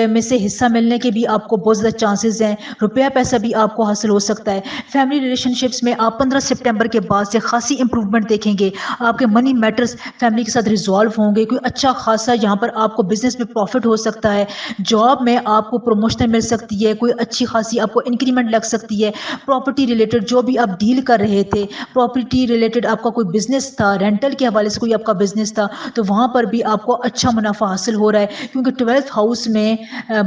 میں سے حصہ ملنے کے بھی آپ کو بہت زیادہ چانسز ہیں، روپیہ پیسہ بھی آپ کو حاصل ہو سکتا ہے۔ فیملی ریلیشن شپس میں آپ 15 سپٹمبر کے بعد سے خاصی امپروومنٹ دیکھیں گے، آپ کے منی میٹرز فیملی کے ساتھ ریزالو ہوں گے، کوئی اچھا خاصا یہاں پر آپ کو بزنس میں پروفٹ ہو سکتا ہے، جاب میں آپ کو پروموشن مل سکتی ہے، کوئی اچھی خاصی آپ کو انکریمنٹ لگ سکتی ہے، پراپرٹی रिलेटेड जो भी आप डील कर रहे थे, प्रॉपर्टी रिलेटेड आपका कोई बिजनेस था, रेंटल के हवाले से कोई आपका बिजनेस था, तो वहाँ पर भी आपको अच्छा मुनाफा हासिल हो रहा है, क्योंकि 12th हाउस में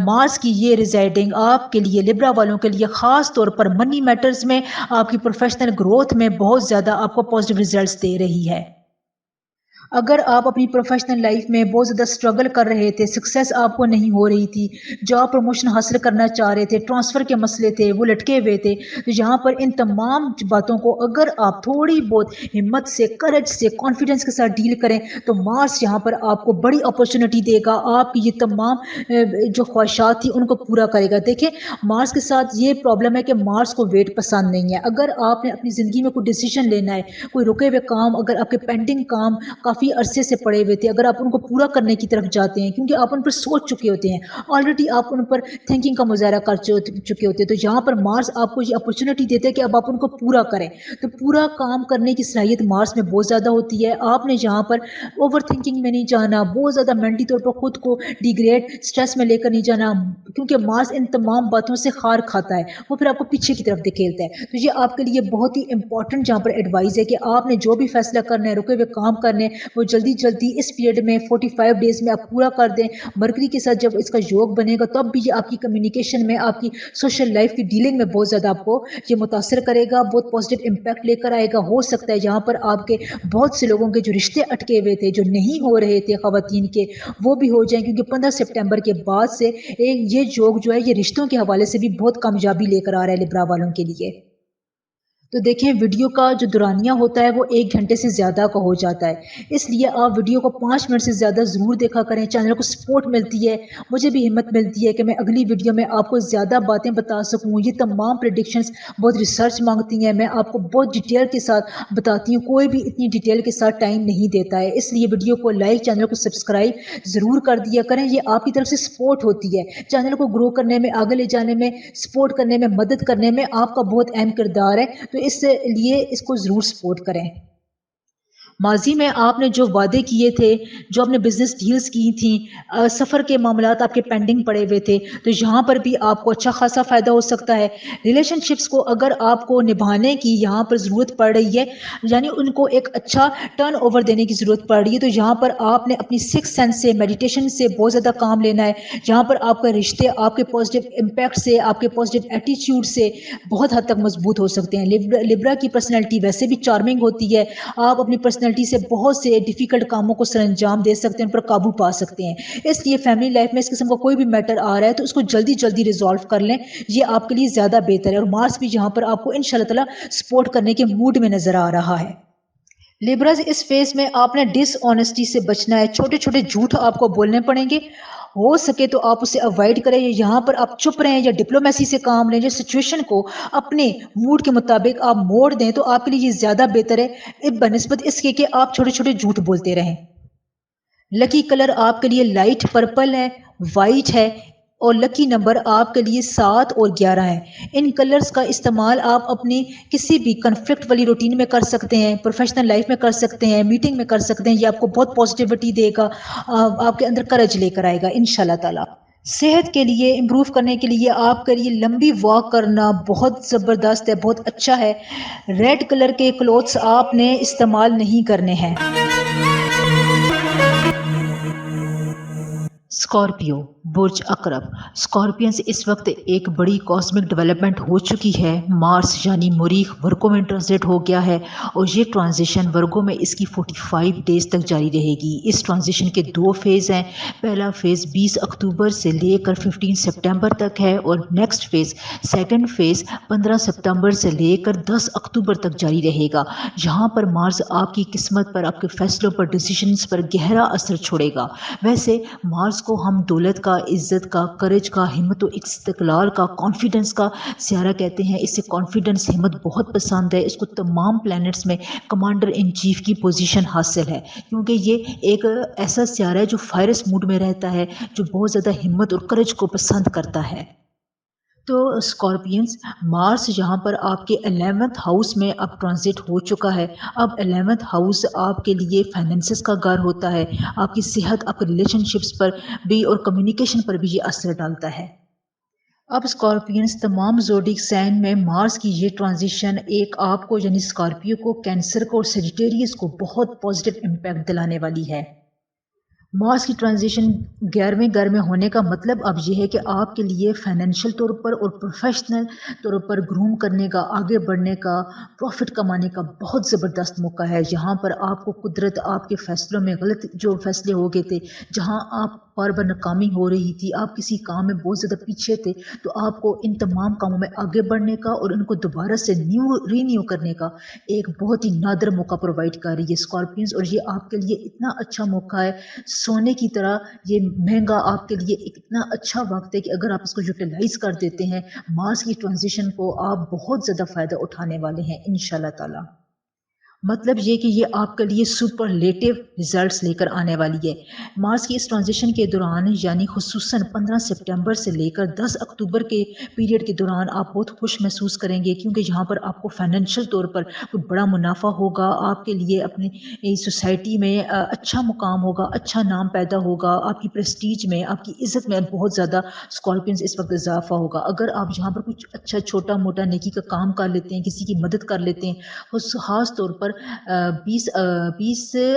मार्स की ये रिजाइडिंग आपके लिए, लिब्रा वालों के लिए ख़ास तौर पर मनी मैटर्स में, आपकी प्रोफेशनल ग्रोथ में बहुत ज़्यादा आपको पॉजिटिव रिजल्ट्स दे रही है। अगर आप अपनी प्रोफेशनल लाइफ में बहुत ज़्यादा स्ट्रगल कर रहे थे, सक्सेस आपको नहीं हो रही थी, जॉब प्रमोशन हासिल करना चाह रहे थे, ट्रांसफ़र के मसले थे, वो लटके हुए थे, तो यहाँ पर इन तमाम बातों को अगर आप थोड़ी बहुत हिम्मत से, करेज से, कॉन्फिडेंस के साथ डील करें, तो मार्स यहाँ पर आपको बड़ी अपॉर्चुनिटी देगा, आपकी ये तमाम जो ख्वाहिशात थी उनको पूरा करेगा। देखिए, मार्स के साथ ये प्रॉब्लम है कि मार्स को वेट पसंद नहीं है। अगर आपने अपनी ज़िंदगी में कोई डिसीजन लेना है, कोई रुके हुए काम, अगर आपके पेंडिंग काम काफ़ी अरसे से पड़े हुए थे, अगर आप उनको पूरा करने की तरफ जाते हैं, क्योंकि आप उन पर सोच चुके होते हैं, ऑलरेडी आप उन पर थिंकिंग का मुज़ाहरा कर चुके होते हैं, तो यहाँ पर मार्स आपको ये अपॉर्चुनिटी देता है कि अब आप उनको पूरा करें। तो पूरा काम करने की सलाहियत मार्स में बहुत ज़्यादा होती है। आपने यहाँ पर ओवर थिंकिंग में नहीं जाना, बहुत ज़्यादा मेंटली तौर पर खुद को डिग्रेड, स्ट्रेस में लेकर नहीं जाना, क्योंकि मार्स इन तमाम बातों से खार खाता है, वो फिर आपको पीछे की तरफ धकेलता है। तो ये आपके लिए बहुत ही इंपॉर्टेंट यहाँ पर एडवाइस है कि आपने जो भी फैसला करना है, रुके हुए काम करने, वो जल्दी जल्दी इस पीरियड में 45 डेज में आप पूरा कर दें। मरकरी के साथ जब इसका योग बनेगा, तब भी ये आपकी कम्युनिकेशन में, आपकी सोशल लाइफ की डीलिंग में बहुत ज़्यादा आपको ये मुतासर करेगा, बहुत पॉजिटिव इम्पैक्ट लेकर आएगा। हो सकता है यहाँ पर आपके बहुत से लोगों के जो रिश्ते अटके हुए थे, जो नहीं हो रहे थे ख़वातीन के, वो भी हो जाएं, क्योंकि 15 सितंबर के बाद से ये योग जो है, ये रिश्तों के हवाले से भी बहुत कामयाबी लेकर आ रहा है लिब्रा वालों के लिए। तो देखें, वीडियो का जो दुरानिया होता है वो 1 घंटे से ज़्यादा का हो जाता है, इसलिए आप वीडियो को 5 मिनट से ज़्यादा ज़रूर देखा करें। चैनल को सपोर्ट मिलती है, मुझे भी हिम्मत मिलती है कि मैं अगली वीडियो में आपको ज़्यादा बातें बता सकूँ। ये तमाम प्रेडिक्शंस बहुत रिसर्च मांगती हैं, मैं आपको बहुत डिटेल के साथ बताती हूँ, कोई भी इतनी डिटेल के साथ टाइम नहीं देता है। इसलिए वीडियो को लाइक, चैनल को सब्सक्राइब ज़रूर कर दिया करें, ये आपकी तरफ से सपोर्ट होती है। चैनल को ग्रो करने में, आगे ले जाने में, सपोर्ट करने में, मदद करने में आपका बहुत अहम किरदार है, तो इसलिए इसको ज़रूर सपोर्ट करें। माज़ी में आपने जो वादे किए थे, जो आपने बिज़नेस डील्स की थी, सफ़र के मामलात आपके पेंडिंग पड़े हुए थे, तो यहाँ पर भी आपको अच्छा खासा फ़ायदा हो सकता है। रिलेशनशिप्स को अगर आपको निभाने की यहाँ पर ज़रूरत पड़ रही है, यानी उनको एक अच्छा टर्नओवर देने की ज़रूरत पड़ रही है, तो यहाँ पर आपने अपनी सिक्स्थ सेंस से, मेडिटेशन से बहुत ज़्यादा काम लेना है। यहाँ पर आपके रिश्ते आपके पॉजिटिव इम्पैक्ट से, आपके पॉजिटिव एटीट्यूड से बहुत हद तक मजबूत हो सकते हैं। लिब्रा की पर्सनैलिटी वैसे भी चार्मिंग होती है, आप अपनी पर्सनैलिटी से बहुत से डिफ़िकल्ट कामों को सरअंजाम दे सकते हैं, उन पर काबू पा सकते हैं। इसलिए फैमिली लाइफ में इस किस्म का कोई भी मैटर आ रहा है, तो उसको जल्दी जल्दी रिजॉल्व कर लें, ये आपके लिए ज़्यादा बेहतर है। और मार्स भी यहाँ पर आपको इंशाल्लाह ताला सपोर्ट करने के मूड में नज़र आ रहा है। लिब्राज, इस फेज में आपने डिसऑनेस्टी से बचना है, छोटे छोटे झूठ आपको बोलने पड़ेंगे, हो सके तो आप उसे अवॉइड करें। यहाँ पर आप चुप रहें या डिप्लोमेसी से काम लें, जो सिचुएशन को अपने मूड के मुताबिक आप मोड़ दें, तो आपके लिए ये ज़्यादा बेहतर है बनिस्बत इसके कि आप छोटे छोटे झूठ बोलते रहें। लकी कलर आपके लिए लाइट पर्पल है, वाइट है, और लकी नंबर आपके लिए 7 और 11 है। इन कलर्स का इस्तेमाल आप अपनी किसी भी कन्फ्लिक्ट वाली रूटीन में कर सकते हैं, प्रोफेशनल लाइफ में कर सकते हैं, मीटिंग में कर सकते हैं। ये आपको बहुत पॉजिटिविटी देगा, आपके अंदर करेज लेकर आएगा इंशाल्लाह ताला। सेहत के लिए, इम्प्रूव करने के लिए आपके लिए लंबी वॉक करना बहुत ज़बरदस्त है, बहुत अच्छा है। रेड कलर के क्लोथ्स आपने इस्तेमाल नहीं करने हैं। स्कॉर्पियो, बुर्ज अकरब। स्कॉर्पियंस, इस वक्त एक बड़ी कॉस्मिक डेवलपमेंट हो चुकी है। मार्स यानी मरीख वर्गों में ट्रांजिट हो गया है, और ये ट्रांजिशन वर्गों में इसकी 45 डेज तक जारी रहेगी। इस ट्रांजिशन के 2 फेज़ हैं। पहला फेज़ 20 अक्टूबर से लेकर 15 सितंबर तक है, और नेक्स्ट फेज़, सेकंड फेज़ 15 सितंबर से लेकर 10 अक्टूबर तक जारी रहेगा। यहाँ पर मार्स आपकी किस्मत पर, आपके फैसलों पर, डिसीजंस पर गहरा असर छोड़ेगा। वैसे मार्स को हम दौलत का, इज़्ज़त का, करेज का, हिम्मत और इस्तिक़लाल का, कॉन्फिडेंस का सियारा कहते हैं। इससे कॉन्फिडेंस, हिम्मत बहुत पसंद है। इसको तमाम प्लैनेट्स में कमांडर इन चीफ की पोजीशन हासिल है, क्योंकि ये एक ऐसा सियारा है जो फायरस मूड में रहता है, जो बहुत ज़्यादा हिम्मत और करेज को पसंद करता है। तो स्कॉर्पियंस, मार्स यहाँ पर आपके 11th हाउस में अब ट्रांजिट हो चुका है। अब 11th हाउस आपके लिए फाइनेंसेस का घर होता है, आपकी सेहत, आपके रिलेशनशिप्स पर भी और कम्युनिकेशन पर भी ये असर डालता है। अब स्कॉर्पियंस तमाम ज़ोडिक साइन में मार्स की ये ट्रांजिशन एक आपको यानी स्कॉर्पियो को, कैंसर को और सेजिटेरियस को बहुत पॉजिटिव इम्पैक्ट दिलाने वाली है। मार्स की ट्रांजिशन 11वें घर में होने का मतलब अब ये है कि आपके लिए फाइनेंशियल तौर पर और प्रोफेशनल तौर पर ग्रूम करने का, आगे बढ़ने का, प्रॉफिट कमाने का बहुत ज़बरदस्त मौका है। यहाँ पर आपको कुदरत आपके फैसलों में गलत जो फैसले हो गए थे, जहाँ आप बार बार नाकामी हो रही थी, आप किसी काम में बहुत ज़्यादा पीछे थे, तो आपको इन तमाम कामों में आगे बढ़ने का और उनको दोबारा से रीन्यू करने का एक बहुत ही नादर मौका प्रोवाइड कर रही है स्कॉर्पियंस। और ये आपके लिए इतना अच्छा मौका है, सोने की तरह ये महंगा आपके लिए एक इतना अच्छा वक्त है कि अगर आप इसको यूटिलाइज कर देते हैं, मार्स की ट्रांजिशन को, आप बहुत ज़्यादा फ़ायदा उठाने वाले हैं इंशाल्लाह ताला। मतलब ये कि ये आपके लिए सुपरलेटिव रिजल्ट्स लेकर आने वाली है। मार्स की इस ट्रांजिशन के दौरान यानी खुसूसन 15 सितंबर से लेकर 10 अक्टूबर के पीरियड के दौरान आप बहुत खुश महसूस करेंगे, क्योंकि यहाँ पर आपको फाइनेंशियल तौर पर कोई बड़ा मुनाफा होगा, आपके लिए अपनी सोसाइटी में अच्छा मुकाम होगा, अच्छा नाम पैदा होगा, आपकी प्रेस्टीज में, आपकी इज्जत में बहुत ज़्यादा स्कॉर्पियंस इस वक्त इजाफा होगा। अगर आप यहाँ पर कुछ अच्छा छोटा मोटा नेकी का काम कर लेते हैं, किसी की मदद कर लेते हैं, खास तौर पर 20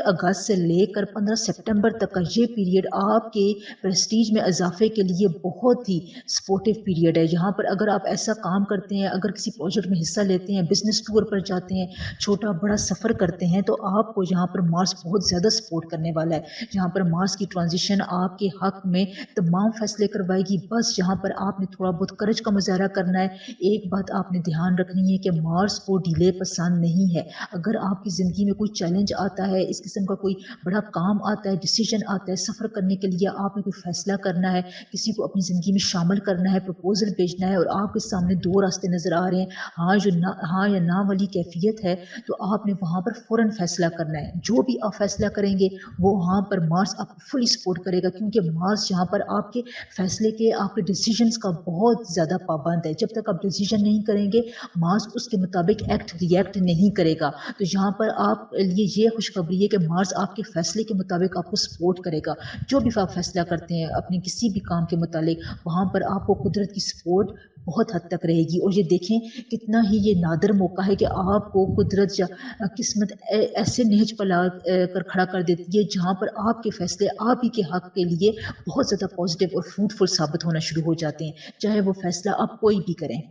अगस्त से लेकर 15 सितंबर तक का ये पीरियड आपके प्रेस्टीज में इजाफे के लिए बहुत ही सपोर्टिव पीरियड है। यहाँ पर अगर आप ऐसा काम करते हैं, अगर किसी प्रोजेक्ट में हिस्सा लेते हैं, बिजनेस टूर पर जाते हैं, छोटा बड़ा सफ़र करते हैं, तो आपको यहाँ पर मार्स बहुत ज़्यादा सपोर्ट करने वाला है। यहाँ पर मार्स की ट्रांजिशन आपके हक में तमाम फैसले करवाएगी। बस यहाँ पर आपने थोड़ा बहुत करज का मुजाहरा करना है। एक बात आपने ध्यान रखनी है कि मार्स को डिले पसंद नहीं है। अगर आपकी ज़िंदगी में कोई चैलेंज आता है, इस किस्म का कोई बड़ा काम आता है, डिसीजन आता है, सफ़र करने के लिए आपने कोई फ़ैसला करना है, किसी को अपनी ज़िंदगी में शामिल करना है, प्रपोज़ल भेजना है और आपके सामने 2 रास्ते नज़र आ रहे हैं, हाँ या ना वाली कैफ़ियत है, तो आपने वहाँ पर फ़ौरन फ़ैसला करना है। जो भी आप फ़ैसला करेंगे, वो वहाँ पर मार्स आपको फुली सपोर्ट करेगा, क्योंकि मार्स यहाँ पर आपके फ़ैसले के, आपके डिसीजंस का बहुत ज़्यादा पाबंद है। जब तक आप डिसीजन नहीं करेंगे, मार्स उसके मुताबिक रिएक्ट नहीं करेगा। तो यहाँ पर आप लिए ये खुशखबरी है कि मार्स आपके फैसले के मुताबिक आपको सपोर्ट करेगा। जो भी आप फैसला करते हैं अपने किसी भी काम के मुतालिक, वहाँ पर आपको कुदरत की सपोर्ट बहुत हद तक रहेगी। और ये देखें कितना ही ये नादर मौका है कि आपको कुदरत या किस्मत ऐसे नहज पर ला कर खड़ा कर देती है, जहाँ पर आपके फैसले आप ही के हक के लिए बहुत ज़्यादा पॉजिटिव और फ्रूटफुल साबित होना शुरू हो जाते हैं, चाहे वो फैसला आप कोई भी करें।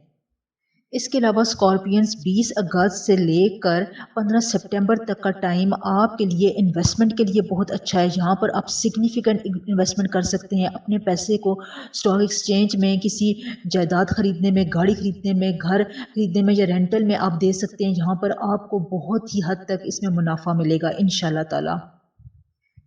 इसके अलावा स्कॉर्पियंस 20 अगस्त से लेकर 15 सितंबर तक का टाइम आपके लिए इन्वेस्टमेंट के लिए बहुत अच्छा है। यहाँ पर आप सिग्निफिकेंट इन्वेस्टमेंट कर सकते हैं। अपने पैसे को स्टॉक एक्सचेंज में, किसी जायदाद खरीदने में, गाड़ी खरीदने में, घर खरीदने में या रेंटल में आप दे सकते हैं। यहाँ पर आपको बहुत ही हद तक इसमें मुनाफा मिलेगा इंशाल्लाह ताला।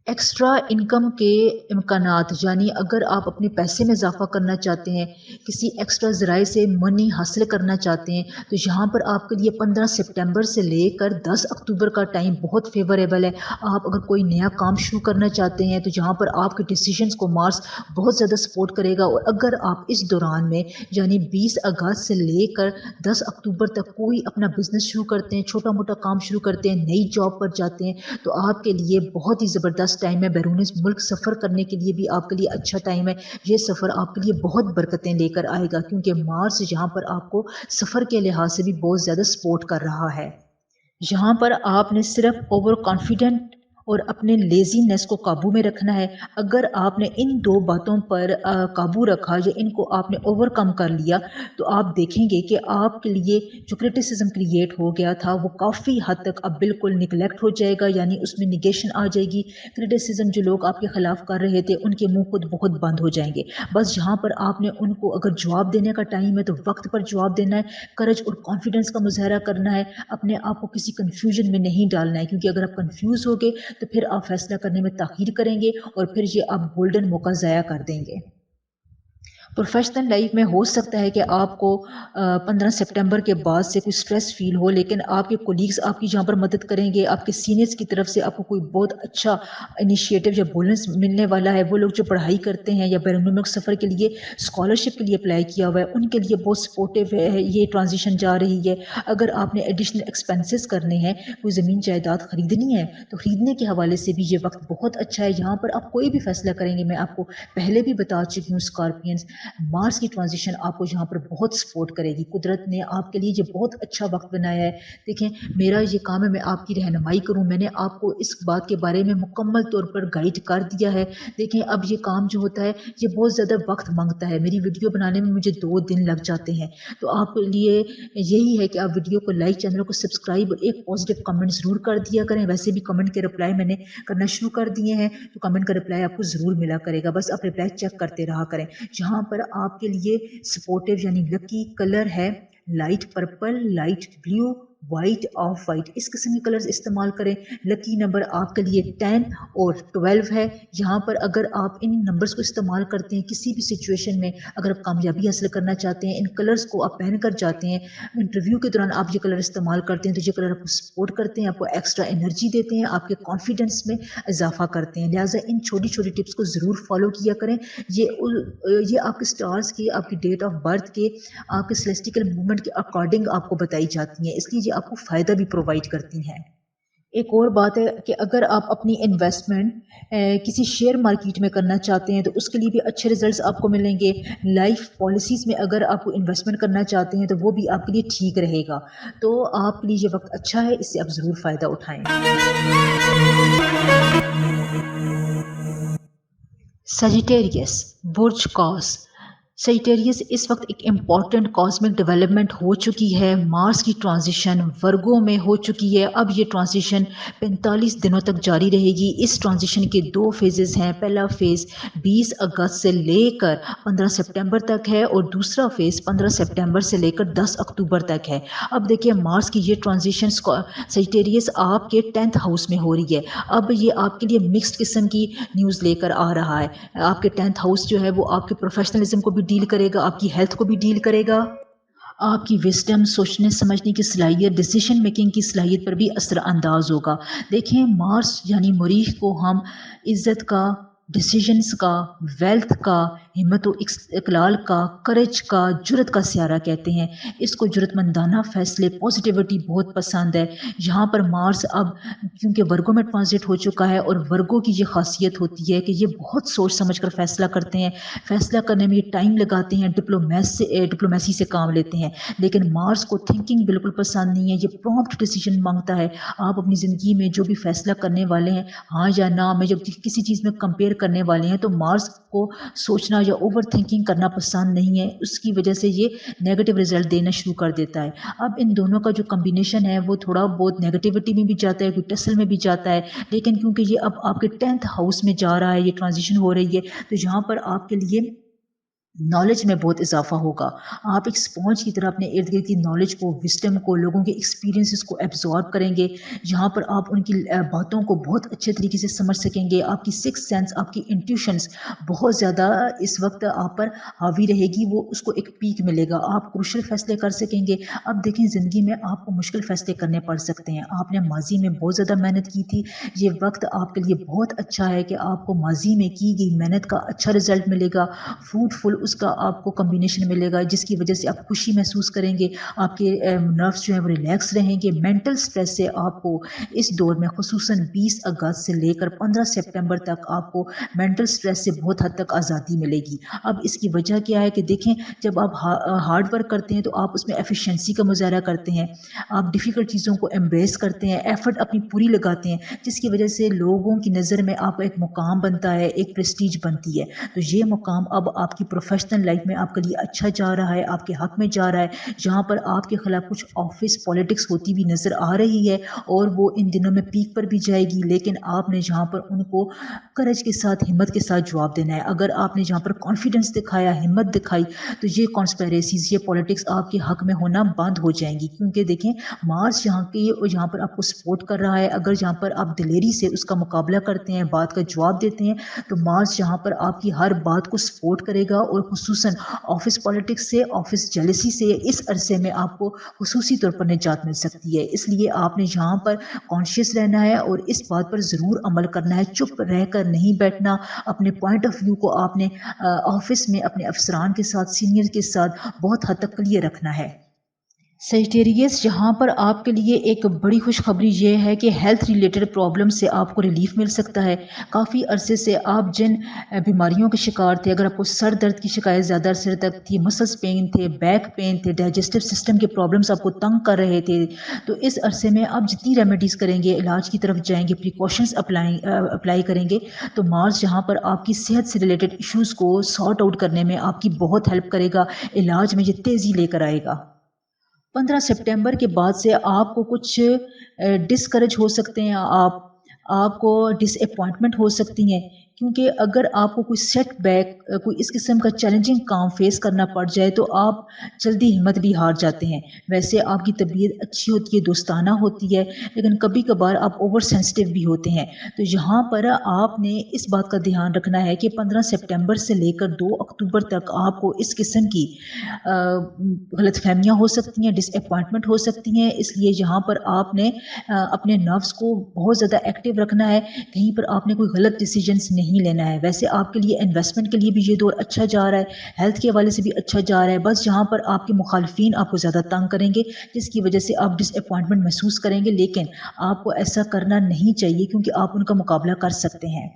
एक्स्ट्रा इनकम के इम्कानात यानी अगर आप अपने पैसे में इजाफा करना चाहते हैं, किसी एक्स्ट्रा ज़राए से मनी हासिल करना चाहते हैं, तो यहाँ पर आपके लिए 15 सितंबर से लेकर 10 अक्टूबर का टाइम बहुत फेवरेबल है। आप अगर कोई नया काम शुरू करना चाहते हैं, तो यहाँ पर आपके डिसीजंस को मार्स बहुत ज़्यादा सपोर्ट करेगा। और अगर आप इस दौरान में यानी 20 अगस्त से लेकर 10 अक्टूबर तक कोई अपना बिजनेस शुरू करते हैं, छोटा मोटा काम शुरू करते हैं, नई जॉब पर जाते हैं, तो आपके लिए बहुत ही ज़बरदस्त टाइम है। बैरून मुल्क सफ़र करने के लिए भी आपके लिए अच्छा टाइम है। ये सफ़र आपके लिए बहुत बरकतें लेकर आएगा, क्योंकि मार्स यहाँ पर आपको सफ़र के लिहाज से भी बहुत ज़्यादा सपोर्ट कर रहा है। यहाँ पर आपने सिर्फ ओवर कॉन्फिडेंट और अपने लेजीनेस को काबू में रखना है। अगर आपने इन दो बातों पर काबू रखा या इनको आपने ओवरकम कर लिया, तो आप देखेंगे कि आपके लिए जो क्रिटिसिज्म क्रिएट हो गया था, वो काफ़ी हद तक अब बिल्कुल निगलेक्ट हो जाएगा, यानी उसमें निगेशन आ जाएगी। क्रिटिसिज्म जो लोग आपके खिलाफ कर रहे थे, उनके मुंह खुद बहुत बंद हो जाएंगे। बस यहाँ पर आपने उनको अगर जवाब देने का टाइम है, तो वक्त पर जवाब देना है, करज और कॉन्फिडेंस का मुजाहरा करना है, अपने आप को किसी कंफ्यूजन में नहीं डालना है, क्योंकि अगर आप कंफ्यूज हो गए, तो फिर आप फैसला करने में ताखीर करेंगे और फिर ये आप गोल्डन मौका ज़ाया कर देंगे। प्रोफेशनल लाइफ में हो सकता है कि आपको 15 सितंबर के बाद से कोई स्ट्रेस फील हो, लेकिन आपके कोलीग्स आपकी जहाँ पर मदद करेंगे, आपके सीनियर्स की तरफ से आपको कोई बहुत अच्छा इनिशिएटिव या बोनस मिलने वाला है। वो लोग जो पढ़ाई करते हैं या बैरून मुल्क सफ़र के लिए स्कॉलरशिप के लिए अप्लाई किया हुआ है, उनके लिए बहुत सपोर्टिव है ये ट्रांजिशन जा रही है। अगर आपने एडिशनल एक्सपेंसेस करने हैं, कोई ज़मीन जायदाद खरीदनी है, तो खरीदने के हवाले से भी ये वक्त बहुत अच्छा है। यहाँ पर आप कोई भी फैसला करेंगे, मैं आपको पहले भी बता चुकी हूँ स्कॉर्पियंस, मार्स की ट्रांजिशन आपको यहाँ पर बहुत सपोर्ट करेगी। कुदरत ने आपके लिए ये बहुत अच्छा वक्त बनाया है। देखें, मेरा ये काम है मैं आपकी रहनुमाई करूँ, मैंने आपको इस बात के बारे में मुकम्मल तौर पर गाइड कर दिया है। देखें, अब ये काम जो होता है ये बहुत ज़्यादा वक्त मांगता है, मेरी वीडियो बनाने में मुझे 2 दिन लग जाते हैं। तो आपके लिए यही है कि आप वीडियो को लाइक, चैनल को सब्सक्राइब और एक पॉजिटिव कमेंट ज़रूर कर दिया करें। वैसे भी कमेंट के रिप्लाई मैंने करना शुरू कर दिए हैं, तो कमेंट का रिप्लाई आपको ज़रूर मिला करेगा, बस आप रिप्लाई चेक करते रहा करें। यहाँ पर आपके लिए सपोर्टिव यानी लकी कलर है light purple, light blue, white, of white, इस किस्म के कलर्स इस्तेमाल करें। लकी नंबर आपके लिए 10 और 12 है। यहाँ पर अगर आप इन नंबर्स को इस्तेमाल करते हैं किसी भी सिचुएशन में, अगर आप कामयाबी हासिल करना चाहते हैं, इन कलर्स को आप पहन कर जाते हैं, इंटरव्यू के दौरान आप ये कलर इस्तेमाल करते हैं, तो ये कलर आपको सपोर्ट करते हैं, आपको एक्स्ट्रा एनर्जी देते हैं, आपके कॉन्फिडेंस में इजाफा करते हैं। लिहाजा इन छोटी छोटी टिप्स को ज़रूर फॉलो किया करें। ये आपके स्टार्स के, आपकी डेट ऑफ बर्थ के, आपके सेलेस्टिकल मूवमेंट के अकॉर्डिंग आपको बताई जाती हैं, इसलिए ये आपको फ़ायदा भी प्रोवाइड करती हैं। एक और बात है कि अगर आप अपनी इन्वेस्टमेंट किसी शेयर मार्केट में करना चाहते हैं तो उसके लिए भी अच्छे रिजल्ट्स आपको मिलेंगे। लाइफ पॉलिसीज़ में अगर आप इन्वेस्टमेंट करना चाहते हैं तो वो भी आपके लिए ठीक रहेगा। तो आपके लिए ये वक्त अच्छा है, इससे आप ज़रूर फ़ायदा उठाएं। सजिटेरियस बुर्ज कॉस। सजिटेरियस इस वक्त एक इम्पॉर्टेंट कॉस्मिक डेवलपमेंट हो चुकी है। मार्स की ट्रांजिशन वर्गों में हो चुकी है। अब ये ट्रांजिशन 45 दिनों तक जारी रहेगी। इस ट्रांजिशन के 2 फेजेस हैं। पहला फेज़ 20 अगस्त से लेकर 15 सितंबर तक है और दूसरा फेज़ 15 सितंबर से लेकर 10 अक्टूबर तक है। अब देखिए, मार्स की ये ट्रांजिशन सजिटेरियस आपके 10th हाउस में हो रही है। अब ये आपके लिए मिक्स्ड किस्म की न्यूज़ लेकर आ रहा है। आपके 10th हाउस जो है वो आपके प्रोफेशनलिज्म को भी डील करेगा, आपकी हेल्थ को भी डील करेगा, आपकी विजडम, सोचने समझने की सलाहियत, डिसीजन मेकिंग की सलाहियत पर भी असर अंदाज होगा। देखें, मार्स यानी मरीख को हम इज़्ज़त का, डिसीजंस का, वेल्थ का, हिम्मत व इकलाल का, करेज का, जुरत का सियारा कहते हैं। इसको जुरतमंदाना फैसले, पॉजिटिविटी बहुत पसंद है। यहाँ पर मार्स अब क्योंकि वर्गों में ट्रांजिट हो चुका है और वर्गों की ये खासियत होती है कि ये बहुत सोच समझ कर फैसला करते हैं, फैसला करने में ये टाइम लगाते हैं, डिप्लोमेसी से काम लेते हैं। लेकिन मार्स को थिंकिंग बिल्कुल पसंद नहीं है, ये प्रॉम्प्ट डिसीजन मांगता है। आप अपनी ज़िंदगी में जो भी फैसला करने वाले हैं, हाँ या ना में जब किसी चीज़ में कंपेयर करने वाले हैं, तो मार्स को सोचना या ओवर थिंकिंग करना पसंद नहीं है। उसकी वजह से ये नेगेटिव रिजल्ट देना शुरू कर देता है। अब इन दोनों का जो कम्बिनेशन है वो थोड़ा बहुत नेगेटिविटी में भी जाता है, कोई टसल में भी जाता है। लेकिन क्योंकि ये अब आपके 10th हाउस में जा रहा है, ये ट्रांजिशन हो रही है, तो यहाँ पर आपके लिए नॉलेज में बहुत इजाफा होगा। आप एक स्पॉन्ज की तरह अपने इर्द गिर्द की नॉलेज को, विस्डम को, लोगों के एक्सपीरियंसेस को एब्जॉर्ब करेंगे। यहाँ पर आप उनकी बातों को बहुत अच्छे तरीके से समझ सकेंगे। आपकी सिक्स सेंस, आपकी इंट्यूशंस बहुत ज़्यादा इस वक्त आप पर हावी रहेगी, वो उसको एक पीक मिलेगा। आप क्रूशल फैसले कर सकेंगे। अब देखें, ज़िंदगी में आपको मुश्किल फैसले करने पड़ सकते हैं। आपने माजी में बहुत ज़्यादा मेहनत की थी, ये वक्त आपके लिए बहुत अच्छा है कि आपको माजी में की गई मेहनत का अच्छा रिजल्ट मिलेगा, फ्रूटफुल उसका आपको कॉम्बिनेशन मिलेगा, जिसकी वजह से आप खुशी महसूस करेंगे, आपके नर्व्स जो हैं वो रिलैक्स रहेंगे। मेंटल स्ट्रेस से आपको इस दौर में खुसूसन 20 अगस्त से लेकर 15 सितंबर तक आपको मेंटल स्ट्रेस से बहुत हद तक आज़ादी मिलेगी। अब इसकी वजह क्या है कि देखें, जब आप हार्ड वर्क करते हैं तो आप उसमें एफिशिएंसी का मुजाहरा करते हैं, आप डिफ़िकल्ट चीज़ों को एम्ब्रेस करते हैं, एफर्ट अपनी पूरी लगाते हैं, जिसकी वजह से लोगों की नज़र में आपका एक मुकाम बनता है, एक प्रेस्टीज बनती है। तो ये मुकाम अब आपकी प्रोफेशनल लाइफ में आपके लिए अच्छा जा रहा है, आपके हक में जा रहा है। जहाँ पर आपके खिलाफ कुछ ऑफिस पॉलिटिक्स होती भी नज़र आ रही है और वो इन दिनों में पीक पर भी जाएगी, लेकिन आपने जहाँ पर उनको करेज के साथ, हिम्मत के साथ जवाब देना है। अगर आपने जहाँ पर कॉन्फिडेंस दिखाया, हिम्मत दिखाई, तो ये कॉन्स्पेरेसीज, ये पॉलिटिक्स आपके हक में होना बंद हो जाएंगी। क्योंकि देखें, मार्स यहाँ पर आपको सपोर्ट कर रहा है। अगर जहाँ पर आप दिलेरी से उसका मुकाबला करते हैं, बात का जवाब देते हैं, तो मार्स यहाँ पर आपकी हर बात को सपोर्ट करेगा और खुसूसन ऑफिस पॉलिटिक्स से, ऑफिस जेलसी से इस अरसे में आपको खुसूसी तौर पर निजात मिल सकती है। इसलिए आपने यहाँ पर कॉन्शियस रहना है और इस बात पर ज़रूर अमल करना है, चुप रहकर नहीं बैठना। अपने पॉइंट ऑफ व्यू को आपने ऑफिस में अपने अफसरान के साथ, सीनियर के साथ बहुत हद तक क्लियर रखना है। سیجیٹیریس یہاں پر آپ کے لیے ایک بڑی خوشخبری یہ ہے کہ ہیلتھ ریلیٹڈ پرابلم سے آپ کو ریلیف مل سکتا ہے۔ کافی عرصے سے آپ جن بیماریوں کے شکار تھے، اگر آپ کو سر درد کی شکایت زیادہ عرصے تک تھی، مسلس پین تھے، بیک پین تھے، ڈائجسٹو سسٹم کے پرابلمس آپ کو تنگ کر رہے تھے، تو اس عرصے میں آپ جتنی ریمیڈیز کریں گے، علاج کی طرف جائیں گے، پریکاشنس اپلائی کریں گے، تو مارس یہاں پر آپ کی صحت سے ریلیٹڈ ایشوز کو سارٹ آؤٹ کرنے میں آپ کی بہت ہیلپ کرے گا، علاج میں یہ تیزی لے کر آئے گا۔ 15 سپٹمبر کے بعد سے آپ کو کچھ ڈسکریج ہو سکتے ہیں، آپ کو ڈس اپوائنٹمنٹ ہو سکتی ہیں، کیونکہ اگر آپ کو کوئی سیٹ بیک، کوئی اس قسم کا چیلنجنگ کام فیس کرنا پڑ جائے تو آپ جلدی ہمت بھی ہار جاتے ہیں۔ ویسے آپ کی طبیعت اچھی ہوتی ہے، دوستانہ ہوتی ہے، لیکن کبھی کبھار آپ اوور سینسٹیو بھی ہوتے ہیں، تو یہاں پر آپ نے اس بات کا دھیان رکھنا ہے کہ 15 سپٹمبر سے لے کر 2 اکتوبر تک آپ کو اس قسم کی غلط فہمیاں ہو سکتی ہیں، ڈس اپوائنٹمنٹ ہو سکتی ہیں، اس لیے یہاں پر آپ نے اپنے نفس کو بہت زیادہ ایکٹیو رکھنا ہے، کہیں پر آپ نے کوئی غلط ڈیسیجنس نہیں لینا ہے۔ ویسے آپ کے لیے انویسٹمنٹ کے لیے بھی یہ دور اچھا جا رہا ہے، ہیلتھ کے حوالے سے بھی اچھا جا رہا ہے، بس یہاں پر آپ کے مخالفین آپ کو زیادہ تنگ کریں گے، جس کی وجہ سے آپ ڈس اپوائنٹمنٹ محسوس کریں گے، لیکن آپ کو ایسا کرنا نہیں چاہیے کیونکہ آپ ان کا مقابلہ کر سکتے ہیں۔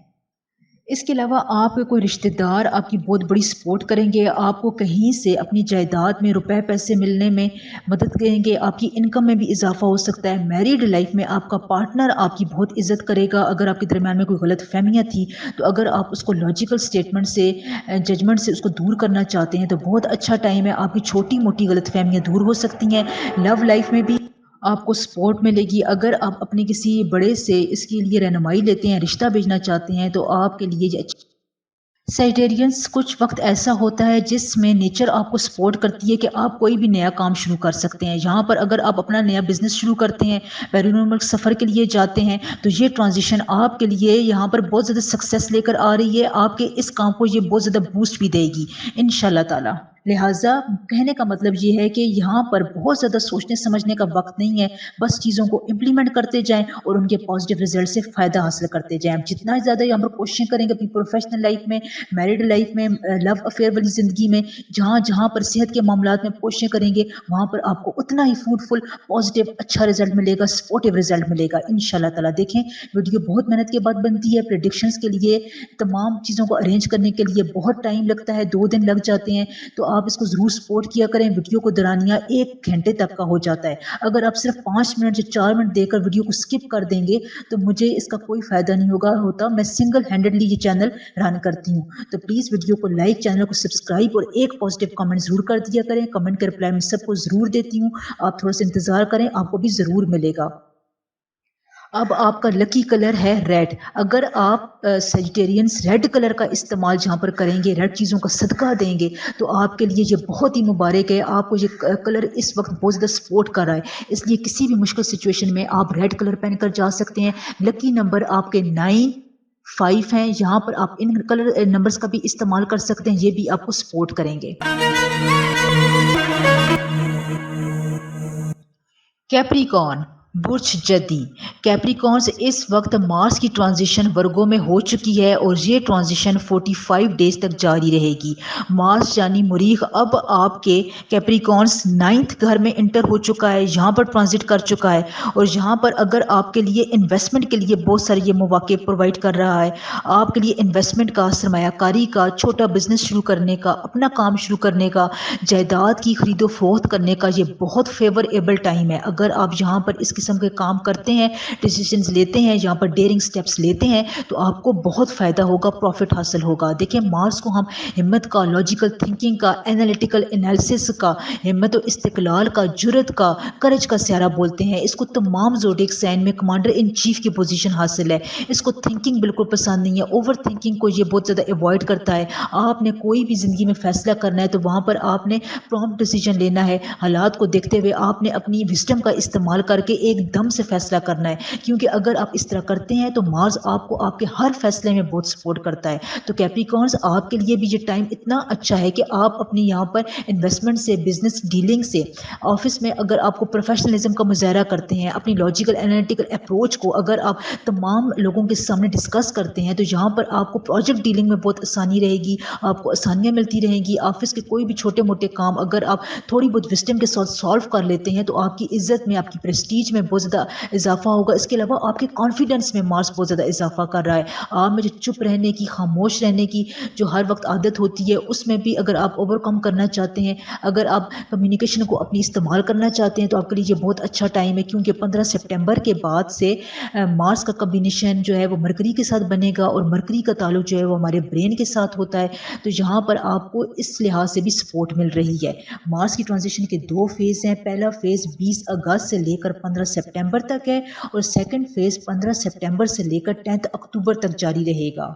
اس کے علاوہ آپ کے کوئی رشتہ دار آپ کی بہت بڑی سپورٹ کریں گے، آپ کو کہیں سے اپنی جائیداد میں روپے پیسے ملنے میں مدد کریں گے، آپ کی انکم میں بھی اضافہ ہو سکتا ہے۔ میریڈ لائف میں آپ کا پارٹنر آپ کی بہت عزت کرے گا، اگر آپ کے درمیان میں کوئی غلط فہمیاں تھی تو اگر آپ اس کو لاجیکل سٹیٹمنٹ سے، ججمنٹ سے اس کو دور کرنا چاہتے ہیں تو بہت اچھا ٹائم ہے، آپ کی چھوٹی موٹی غلط فہمیاں دور ہو سکتی ہیں۔ لو لائف میں بھی آپ کو سپورٹ ملے گی، اگر آپ اپنے کسی بڑے سے اس کے لیے رہنمائی لیتے ہیں، رشتہ بھیجنا چاہتے ہیں تو آپ کے لیے یہ اچھا۔ سیجیٹیرینس کچھ وقت ایسا ہوتا ہے جس میں نیچر آپ کو سپورٹ کرتی ہے کہ آپ کوئی بھی نیا کام شروع کر سکتے ہیں۔ یہاں پر اگر آپ اپنا نیا بزنس شروع کرتے ہیں، بیرون ملک سفر کے لیے جاتے ہیں، تو یہ ٹرانزیشن آپ کے لیے یہاں پر بہت زیادہ سکسیس لے کر آ رہی ہے، آپ کے اس کام کو یہ بہت زیادہ بوسٹ بھی دے گی انشاءاللہ تعالی۔ لہٰذا کہنے کا مطلب یہ ہے کہ یہاں پر بہت زیادہ سوچنے سمجھنے کا وقت نہیں ہے، بس چیزوں کو امپلیمنٹ کرتے جائیں اور ان کے پازیٹیو ریزلٹ سے فائدہ حاصل کرتے جائیں۔ آپ جتنا زیادہ یہاں پر کوششیں کریں گے اپنی پروفیشنل لائف میں، میرڈ لائف میں، لو افیئر والی زندگی میں، جہاں جہاں پر صحت کے معاملات میں کوششیں کریں گے، وہاں پر آپ کو اتنا ہی فروٹفل، پازیٹیو، اچھا رزلٹ ملے گا، سپورٹیو رزلٹ ملے گا انشاءاللہ تعالیٰ۔ دیکھیں ویڈیو بہت محنت کے بعد بنتی ہے، پریڈکشنز کے لیے، تمام چیزوں کو ارینج کرنے کے لیے بہت ٹائم لگتا ہے، 2 دن لگ جاتے ہیں، تو آپ اس کو ضرور سپورٹ کیا کریں۔ ویڈیو کو درانیہ 1 گھنٹے تک کا ہو جاتا ہے، اگر آپ صرف 5 منٹ یا 4 منٹ دے کر ویڈیو کو سکپ کر دیں گے تو مجھے اس کا کوئی فائدہ نہیں ہوتا، میں سنگل ہینڈڈلی یہ چینل رن کرتی ہوں، تو پلیز ویڈیو کو لائک، چینل کو سبسکرائب اور ایک پازیٹیو کمنٹ ضرور کر دیا کریں۔ کمنٹ کے رپلائی میں سب کو ضرور دیتی ہوں، آپ تھوڑا سا انتظار کریں، آپ کو بھی ضرور ملے گا۔ اب آپ کا لکی کلر ہے ریڈ، اگر آپ سیجیٹیرینس ریڈ کلر کا استعمال جہاں پر کریں گے، ریڈ چیزوں کا صدقہ دیں گے تو آپ کے لیے یہ بہت ہی مبارک ہے، آپ کو یہ کلر اس وقت بہت زیادہ سپورٹ کر رہا ہے، اس لیے کسی بھی مشکل سچویشن میں آپ ریڈ کلر پہن کر جا سکتے ہیں۔ لکی نمبر آپ کے 9، 5 ہیں، یہاں پر آپ ان کلر نمبرز کا بھی استعمال کر سکتے ہیں، یہ بھی آپ کو سپورٹ کریں گے۔ کیپریکارن برج جدی، کیپریکارنز اس وقت مارس کی ٹرانزیشن ورگوں میں ہو چکی ہے اور یہ ٹرانزیشن 45 ڈیز تک جاری رہے گی۔ مارس یعنی مریخ اب آپ کے کیپریکارنز 9th گھر میں انٹر ہو چکا ہے، یہاں پر ٹرانزٹ کر چکا ہے، اور یہاں پر اگر آپ کے لیے انویسٹمنٹ کے لیے بہت سارے یہ مواقع پرووائڈ کر رہا ہے، آپ کے لیے انویسٹمنٹ کا، سرمایہ کاری کا، چھوٹا بزنس شروع کرنے کا، اپنا کام شروع کرنے کا، جائیداد کی خرید و فروخت کرنے کا، یہ بہت فیوریبل ٹائم ہے۔ اگر آپ یہاں پر اس قسم کے کام کرتے ہیں، ڈیسیجنز لیتے ہیں، یہاں پر ڈیئرنگ سٹیپس لیتے ہیں تو آپ کو بہت فائدہ ہوگا، پروفٹ حاصل ہوگا۔ دیکھیں مارس کو ہم ہمت کا، لاجیکل تھنکنگ کا، اینالیٹیکل انالیسس کا، ہمت و استقلال کا، جرأت کا، کرج کا سیارہ بولتے ہیں۔ اس کو تمام زوڈیک سائن میں کمانڈر ان چیف کی پوزیشن حاصل ہے۔ اس کو تھنکنگ بالکل پسند نہیں ہے، اوور تھنکنگ کو یہ بہت زیادہ اوائڈ کرتا ہے۔ آپ نے کوئی بھی زندگی میں فیصلہ کرنا ہے تو وہاں پر آپ نے پرومپٹ ڈیسیجن لینا ہے، حالات کو دیکھتے ہوئے آپ نے اپنی وزڈم کا استعمال کر کے ایک دم سے فیصلہ کرنا ہے، کیونکہ اگر آپ اس طرح کرتے ہیں تو مارس آپ کو آپ کے ہر فیصلے میں بہت سپورٹ کرتا ہے۔ تو کیپریکارنز آپ کے لیے بھی یہ ٹائم اتنا اچھا ہے کہ آپ اپنی یہاں پر انویسٹمنٹ سے، بزنس ڈیلنگ سے، آفس میں اگر آپ کو پروفیشنلزم کا مظاہرہ کرتے ہیں، اپنی لاجیکل انالیٹیکل اپروچ کو اگر آپ تمام لوگوں کے سامنے ڈسکس کرتے ہیں تو یہاں پر آپ کو پروجیکٹ ڈیلنگ میں بہت آسانی رہے گی، آپ کو آسانیاں ملتی رہیں گی۔ آفس کے کوئی بھی چھوٹے موٹے کام اگر آپ تھوڑی بہت وسڈم کے ساتھ سالو کر لیتے ہیں تو آپ کی عزت میں، آپ کی پریسٹیج میں بہت زیادہ اضافہ ہوگا۔ اس کے علاوہ آپ کے کانفیڈنس میں مارس بہت زیادہ اضافہ کر رہا ہے۔ آپ میں جو چپ رہنے کی، خاموش رہنے کی جو ہر وقت عادت ہوتی ہے، اس میں بھی اگر آپ اوور کم کرنا چاہتے ہیں، اگر آپ کمیونیکیشن کو اپنی استعمال کرنا چاہتے ہیں تو آپ کے لیے یہ بہت اچھا ٹائم ہے، کیونکہ 15 سپٹمبر کے بعد سے مارس کا کمبینیشن جو ہے وہ مرکری کے ساتھ بنے گا، اور مرکری کا تعلق جو ہے وہ ہمارے برین کے ساتھ ہوتا ہے۔ تو یہاں پر آپ کو اس لحاظ سے بھی سپورٹ مل رہی ہے۔ مارس کی ٹرانزیشن کے 2 فیز ہیں۔ پہلا فیز 20 اگست سے لے کر 15 سپٹمبر تک ہے، اور سیکنڈ فیز 15 سپٹمبر سے لے کر 10 اکتوبر تک جاری رہے گا۔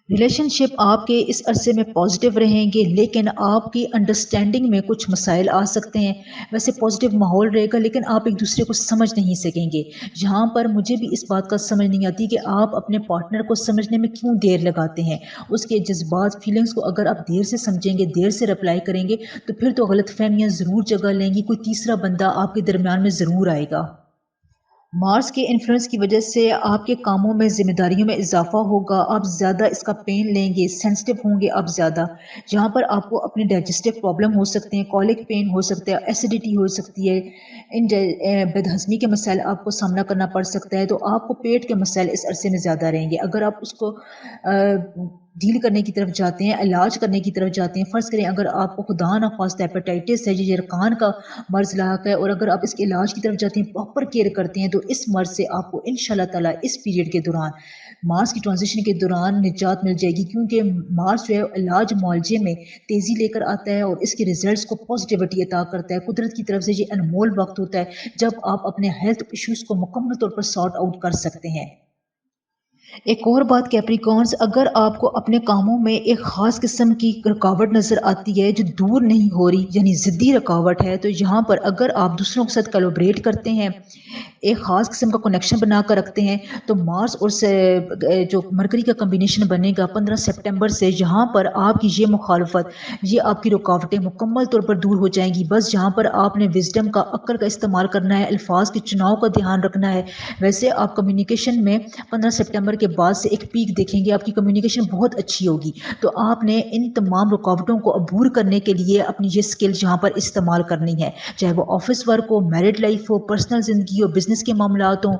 ریلیشن شپ آپ کے اس عرصے میں پازیٹیو رہیں گے، لیکن آپ کی انڈرسٹینڈنگ میں کچھ مسائل آ سکتے ہیں۔ ویسے پازیٹیو ماحول رہے گا، لیکن آپ ایک دوسرے کو سمجھ نہیں سکیں گے۔ یہاں پر مجھے بھی اس بات کا سمجھ نہیں آتی کہ آپ اپنے پارٹنر کو سمجھنے میں کیوں دیر لگاتے ہیں۔ اس کے جذبات، فیلنگس کو اگر آپ دیر سے سمجھیں گے، دیر سے رپلائی کریں گے تو پھر تو غلط فہمیاں ضرور جگہ لیں گی، کوئی تیسرا بندہ آپ کے درمیان میں ضرور آئے گا۔ مارس کے انفلوئنس کی وجہ سے آپ کے کاموں میں، ذمہ داریوں میں اضافہ ہوگا، آپ زیادہ اس کا پین لیں گے، سینسٹیو ہوں گے آپ زیادہ۔ جہاں پر آپ کو اپنے ڈائجسٹو پرابلم ہو سکتے ہیں، کولک پین ہو سکتا ہے، ایسیڈیٹی ہو سکتی ہے، بد ہضمی کے مسائل آپ کو سامنا کرنا پڑ سکتا ہے۔ تو آپ کو پیٹ کے مسائل اس عرصے میں زیادہ رہیں گے۔ اگر آپ اس کو ڈیل کرنے کی طرف جاتے ہیں، علاج کرنے کی طرف جاتے ہیں، فرض کریں اگر آپ کو خدا نخواستہ ہیپاٹائٹس ہے، یہ یرقان کا مرض لاحق ہے، اور اگر آپ اس کے علاج کی طرف جاتے ہیں، پراپر کیئر کرتے ہیں، تو اس مرض سے آپ کو انشاءاللہ تعالیٰ اس پیریڈ کے دوران، مارس کی ٹرانزیشن کے دوران نجات مل جائے گی، کیونکہ مارس جو ہے علاج معالجے میں تیزی لے کر آتا ہے، اور اس کے ریزلٹس کو پازیٹیوٹی عطا کرتا ہے۔ قدرت کی طرف سے یہ انمول وقت ہوتا ہے جب آپ اپنے ہیلتھ ایشوز کو مکمل طور پر سارٹ آؤٹ کر سکتے ہیں۔ ایک اور بات کیپریکارنز، اگر آپ کو اپنے کاموں میں ایک خاص قسم کی رکاوٹ نظر آتی ہے جو دور نہیں ہو رہی، یعنی ضدی رکاوٹ ہے، تو یہاں پر اگر آپ دوسروں کے ساتھ کولیبریٹ کرتے ہیں، ایک خاص قسم کا کنیکشن بنا کر رکھتے ہیں، تو مارس اور جو مرکری کا کمبینیشن بنے گا 15 سپٹمبر سے، یہاں پر آپ کی یہ مخالفت، یہ آپ کی رکاوٹیں مکمل طور پر دور ہو جائیں گی۔ بس یہاں پر آپ نے وزڈم کا، عقل کا استعمال کرنا ہے، الفاظ کے چناؤ کا دھیان رکھنا ہے۔ ویسے آپ کمیونیکیشن میں 15 سپٹمبر کے بعد سے ایک پیک دیکھیں گے، آپ کی کمیونیکیشن بہت اچھی ہوگی۔ تو آپ نے ان تمام رکاوٹوں کو عبور کرنے کے لیے اپنی یہ اسکل یہاں پر استعمال کرنی ہے، چاہے وہ آفس ورک ہو، میرڈ لائف ہو، پرسنل زندگی ہو، بزنس کے معاملات ہوں،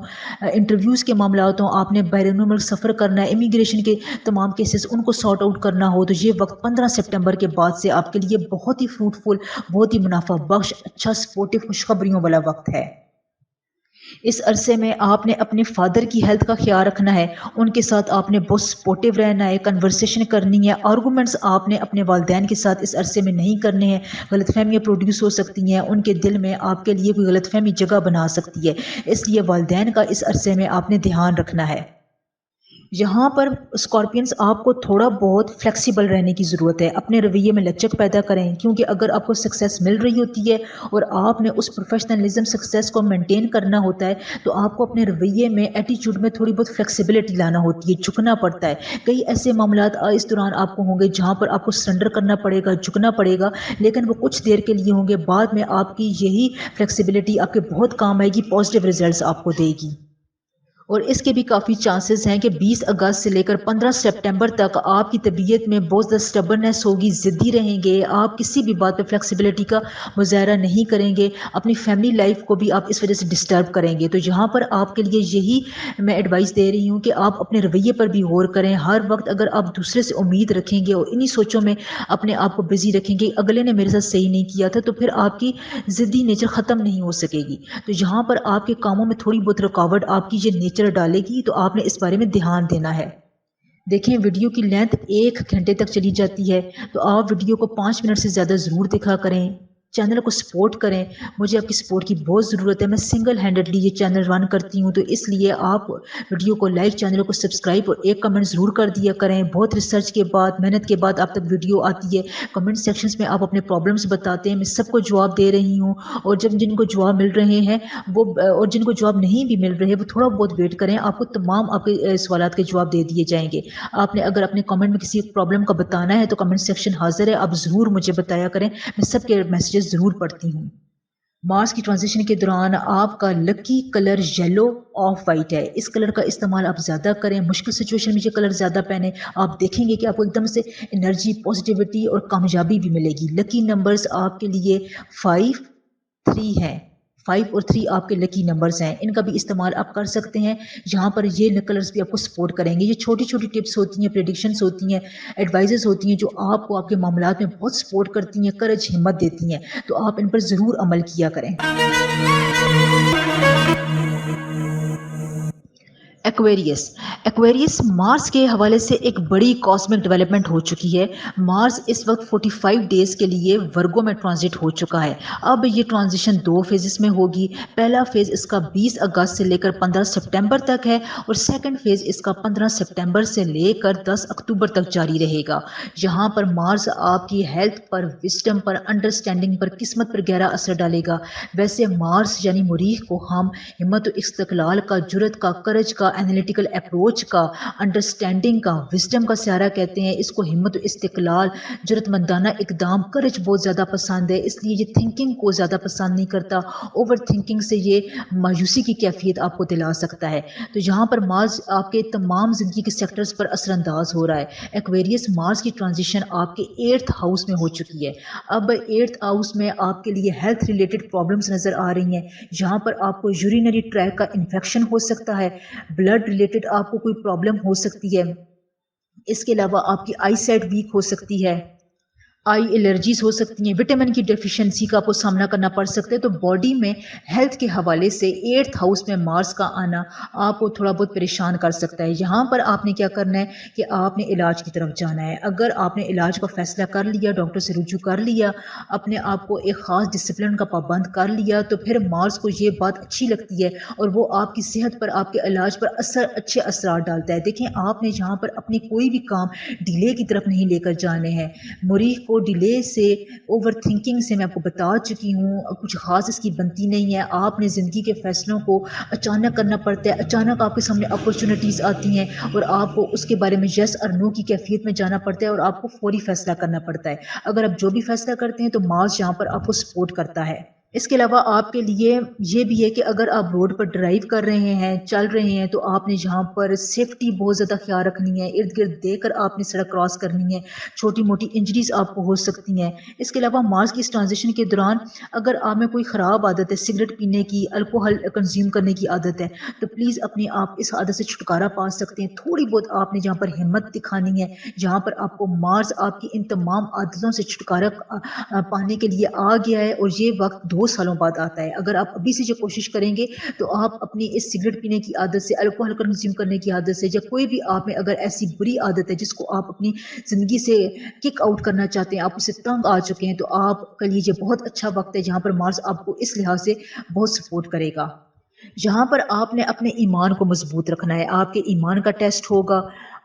انٹرویوز کے معاملات ہوں، آپ نے بیرون ملک سفر کرنا ہے، امیگریشن کے تمام کیسز ان کو سارٹ آؤٹ کرنا ہو، تو یہ وقت 15 سپٹمبر کے بعد سے آپ کے لیے بہت ہی فروٹفل، بہت ہی منافع بخش، اچھا سپورٹو، خوشخبریوں والا وقت ہے۔ اس عرصے میں آپ نے اپنے فادر کی ہیلتھ کا خیال رکھنا ہے، ان کے ساتھ آپ نے بہت سپورٹیو رہنا ہے، کنورسیشن کرنی ہے، آرگومنٹس آپ نے اپنے والدین کے ساتھ اس عرصے میں نہیں کرنے ہیں، غلط فہمیاں پروڈیوس ہو سکتی ہیں، ان کے دل میں آپ کے لیے کوئی غلط فہمی جگہ بنا سکتی ہے، اس لیے والدین کا اس عرصے میں آپ نے دھیان رکھنا ہے۔ یہاں پر اسکارپینس آپ کو تھوڑا بہت فلیکسیبل رہنے کی ضرورت ہے، اپنے رویے میں لچک پیدا کریں، کیونکہ اگر آپ کو سکسیس مل رہی ہوتی ہے اور آپ نے اس پروفیشنلزم سکسیس کو مینٹین کرنا ہوتا ہے، تو آپ کو اپنے رویے میں، ایٹیچیوڈ میں تھوڑی بہت فلیکسیبلٹی لانا ہوتی ہے، جھکنا پڑتا ہے۔ کئی ایسے معاملات اس دوران آپ کو ہوں گے جہاں پر آپ کو سرنڈر کرنا پڑے گا، جھکنا پڑے گا، لیکن وہ کچھ دیر کے لیے ہوں گے، بعد میں آپ کی یہی فلیکسیبلٹی آپ کے بہت کام آئے گی، پازیٹیو ریزلٹس آپ کو دے گی۔ اور اس کے بھی کافی چانسز ہیں کہ 20 اگست سے لے کر 15 سپٹمبر تک آپ کی طبیعت میں بہت زیادہ سٹبرنس ہوگی، ضدی رہیں گے، آپ کسی بھی بات پہ فلیکسیبلٹی کا مظاہرہ نہیں کریں گے، اپنی فیملی لائف کو بھی آپ اس وجہ سے ڈسٹرب کریں گے۔ تو یہاں پر آپ کے لیے یہی میں ایڈوائس دے رہی ہوں کہ آپ اپنے رویے پر بھی غور کریں۔ ہر وقت اگر آپ دوسرے سے امید رکھیں گے اور انہی سوچوں میں اپنے آپ کو بزی رکھیں گے، اگلے نے میرے ساتھ صحیح نہیں کیا تھا، تو پھر آپ کی ضدی نیچر ختم نہیں ہو سکے گی۔ تو یہاں پر آپ کے کاموں میں تھوڑی بہت رکاوٹ آپ کی یہ نیچر ڈالے گی، تو آپ نے اس بارے میں دھیان دینا ہے۔ دیکھیں ویڈیو کی لینتھ 1 گھنٹے تک چلی جاتی ہے، تو آپ ویڈیو کو 5 منٹ سے زیادہ ضرور دکھا کریں۔ चैनल को सपोर्ट करें। मुझे आपकी सपोर्ट की बहुत ज़रूरत है। मैं सिंगल हैंडेडली ये चैनल रन करती हूँ, तो इसलिए आप वीडियो को लाइक, चैनल को सब्सक्राइब और एक कमेंट ज़रूर कर दिया करें। बहुत रिसर्च के बाद, मेहनत के बाद आप तक वीडियो आती है। कमेंट सेक्शंस में आप अपने प्रॉब्लम्स बताते हैं, मैं सबको जवाब दे रही हूँ। और जब जिनको जवाब मिल रहे हैं वो और जिनको जवाब नहीं भी मिल रहे, वो थोड़ा बहुत वेट करें, आपको तमाम आपके सवालात के जवाब दे दिए जाएंगे। आपने अगर अपने कमेंट में किसी प्रॉब्लम का बताना है तो कमेंट सेक्शन हाजिर है, आप ज़रूर मुझे बताया करें। मैं सबके मैसेजेस ज़रूर पढ़ती हूँ। मार्स की ट्रांजिशन के दौरान आपका lucky colour yellow of white है। इस कलर का इस्तेमाल आप ज़्यादा करें। मुश्किल सिचुएशन में ये कलर ज़्यादा पहने, आप देखेंगे कि आपको एकदम से एनर्जी, पॉजिटिविटी और कामयाबी भी मिलेगी। लकी नंबर्स आपके लिए 5, 3 है। 5 और 3 आपके लकी नंबर्स हैं, इनका भी इस्तेमाल आप कर सकते हैं। यहाँ पर ये कलर्स भी आपको सपोर्ट करेंगे। ये छोटी छोटी टिप्स होती हैं, प्रेडिक्शंस होती हैं, एडवाइजेस होती हैं, जो आपको आपके मामलात में बहुत सपोर्ट करती हैं, करज, हिम्मत देती हैं। तो आप इन पर ज़रूर अमल किया करें। एक्वेरियस एक्वेरियस मार्स के हवाले से एक बड़ी कॉस्मिक डेवलपमेंट हो चुकी है। मार्स इस वक्त 45 डेज के लिए वर्गो में ट्रांजिट हो चुका है। अब ये ट्रांजिशन 2 फेजेस में होगी। पहला फेज इसका 20 अगस्त से लेकर 15 सितंबर तक है और सेकंड फेज इसका 15 सितंबर से लेकर 10 अक्टूबर तक जारी रहेगा। यहाँ पर मार्स आपकी हेल्थ पर, विस्डम पर, अंडरस्टैंडिंग पर, किस्मत पर गहरा असर डालेगा। वैसे मार्स यानी मरीख को हम हिम्मत और इस्तकलाल का, जुरत का, करज का, एनालिटिकल अप्रोच का, अंडरस्टैंडिंग का, विजडम का सहारा कहते हैं। इसको हिम्मत और इस्तकलाल, जुरतमंदाना इकदाम, करज बहुत ज़्यादा पसंद है, इसलिए ये थिंकिंग को ज़्यादा पसंद नहीं करता। ओवर थिंकिंग से ये मायूसी की कैफियत आपको दिला सकता है। तो यहाँ पर मार्स आपके तमाम ज़िंदगी के सेक्टर्स पर असरअंदाज हो रहा है। एक्वेरियस मार्स की ट्रांजिशन आपके 8th हाउस में हो चुकी है। अब 8th हाउस में आपके लिए हेल्थ रिलेटेड प्रॉब्लम्स नज़र आ रही हैं। यहाँ पर आपको यूरिनरी ट्रैक का इन्फेक्शन हो सकता है, ब्लड रिलेटेड आपको कोई प्रॉब्लम हो सकती है। इसके अलावा आपकी आई साइट वीक हो सकती है, आई एलर्जीज हो सकती हैं, विटामिन की डेफिशिएंसी का आपको सामना करना पड़ सकता है। तो बॉडी में हेल्थ के हवाले से 8th हाउस में मार्स का आना आपको थोड़ा बहुत परेशान कर सकता है। यहाँ पर आपने क्या करना है कि आपने इलाज की तरफ जाना है। अगर आपने इलाज का फैसला कर लिया, डॉक्टर से रुजू कर लिया, अपने आप को एक ख़ास डिसिप्लिन का पाबंद कर लिया, तो फिर मार्स को ये बात अच्छी लगती है और वो आपकी सेहत पर, आपके इलाज पर अच्छे असरार डालता है। देखें, आपने यहाँ पर अपनी कोई भी काम डिले की तरफ नहीं लेकर जाने हैं। मरीख को डिले से, ओवर थिंकिंग से मैं आपको बता चुकी हूँ, कुछ ख़ास इसकी बनती नहीं है। आपने ज़िंदगी के फ़ैसलों को अचानक करना पड़ता है। अचानक आपके सामने अपॉर्चुनिटीज़ आती हैं और आपको उसके बारे में यस और नो की कैफियत में जाना पड़ता है और आपको फौरी फ़ैसला करना पड़ता है। अगर आप जो भी फ़ैसला करते हैं तो मार्स यहाँ पर आपको सपोर्ट करता है। इसके अलावा आपके लिए ये भी है कि अगर आप रोड पर ड्राइव कर रहे हैं, चल रहे हैं, तो आपने यहाँ पर सेफ्टी बहुत ज़्यादा ख्याल रखनी है। इर्द गिर्द देखकर आपने सड़क क्रॉस करनी है। छोटी मोटी इंजरीज आपको हो सकती हैं। इसके अलावा मार्स की इस ट्रांजिशन के दौरान अगर आप में कोई ख़राब आदत है, सिगरेट पीने की, अल्कोहल कंज्यूम करने की आदत है, तो प्लीज़ अपने आप इस आदत से छुटकारा पा सकते हैं। थोड़ी बहुत आपने जहाँ पर हिम्मत दिखानी है, जहाँ पर आपको मार्स आपकी इन तमाम आदतों से छुटकारा पाने के लिए आ गया है और ये वक्त 2 सालों बाद आता है। अगर आप अभी से जो कोशिश करेंगे तो आप अपनी इस सिगरेट पीने की आदत से, अल्कोहल कंज्यूम करने की आदत से, या कोई भी आप में अगर ऐसी बुरी आदत है जिसको आप अपनी ज़िंदगी से किक आउट करना चाहते हैं, आप उससे तंग आ चुके हैं, तो आपके लिए ये बहुत अच्छा वक्त है जहाँ पर मार्स आपको इस लिहाज से बहुत सपोर्ट करेगा। यहाँ पर आपने अपने ईमान को मजबूत रखना है। आपके ईमान का टेस्ट होगा।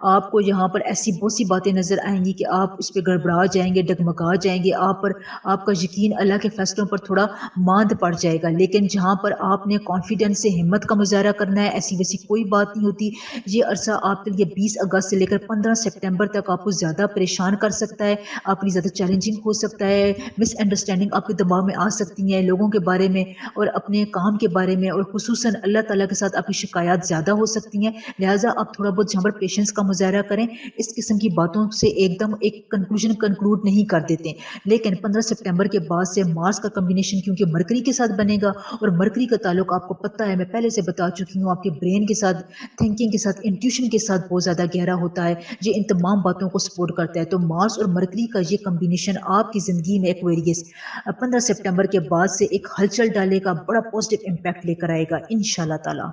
आपको यहाँ पर ऐसी बहुत सी बातें नज़र आएंगी कि आप उस पर गड़बड़ा जाएंगे, डगमगा जाएंगे। आप पर आपका यकीन अल्लाह के फैसलों पर थोड़ा मांद पड़ जाएगा। लेकिन जहाँ पर आपने कॉन्फिडेंस से हिम्मत का मुजाहरा करना है, ऐसी वैसी कोई बात नहीं होती। ये अरसा आपके लिए 20 अगस्त से लेकर 15 सितंबर तक आपको ज़्यादा परेशान कर सकता है, आपके लिए ज़्यादा चैलेंजिंग हो सकता है। मिसअंडरस्टैंडिंग आपके दिमाग में आ सकती है लोगों के बारे में और अपने काम के बारे में, और खुसूसन अल्लाह ताला के साथ आपकी शिकायत ज़्यादा हो सकती हैं। लिहाजा आप थोड़ा बहुत जहाँ पर पेशेंस का मुजाहरा करें। इस किस्म की बातों से एकदम एक कंक्लूजन कंक्लूड नहीं कर देते। लेकिन 15 सितंबर के बाद से मार्स का कम्बिनेशन क्योंकि मरकरी के साथ बनेगा, और मरकरी का ताल्लुक आपको पता है, मैं पहले से बता चुकी हूँ, आपके ब्रेन के साथ, थिंकिंग के साथ, इंट्यूशन के साथ बहुत ज़्यादा गहरा होता है। ये इन तमाम बातों को सपोर्ट करता है। तो मार्स और मरकरी का ये कम्बिनेशन आपकी ज़िंदगी में एक्वेरियस 15 सितंबर के बाद से एक हलचल डालेगा, बड़ा पॉजिटिव इम्पैक्ट लेकर आएगा इंशाल्लाह ताला।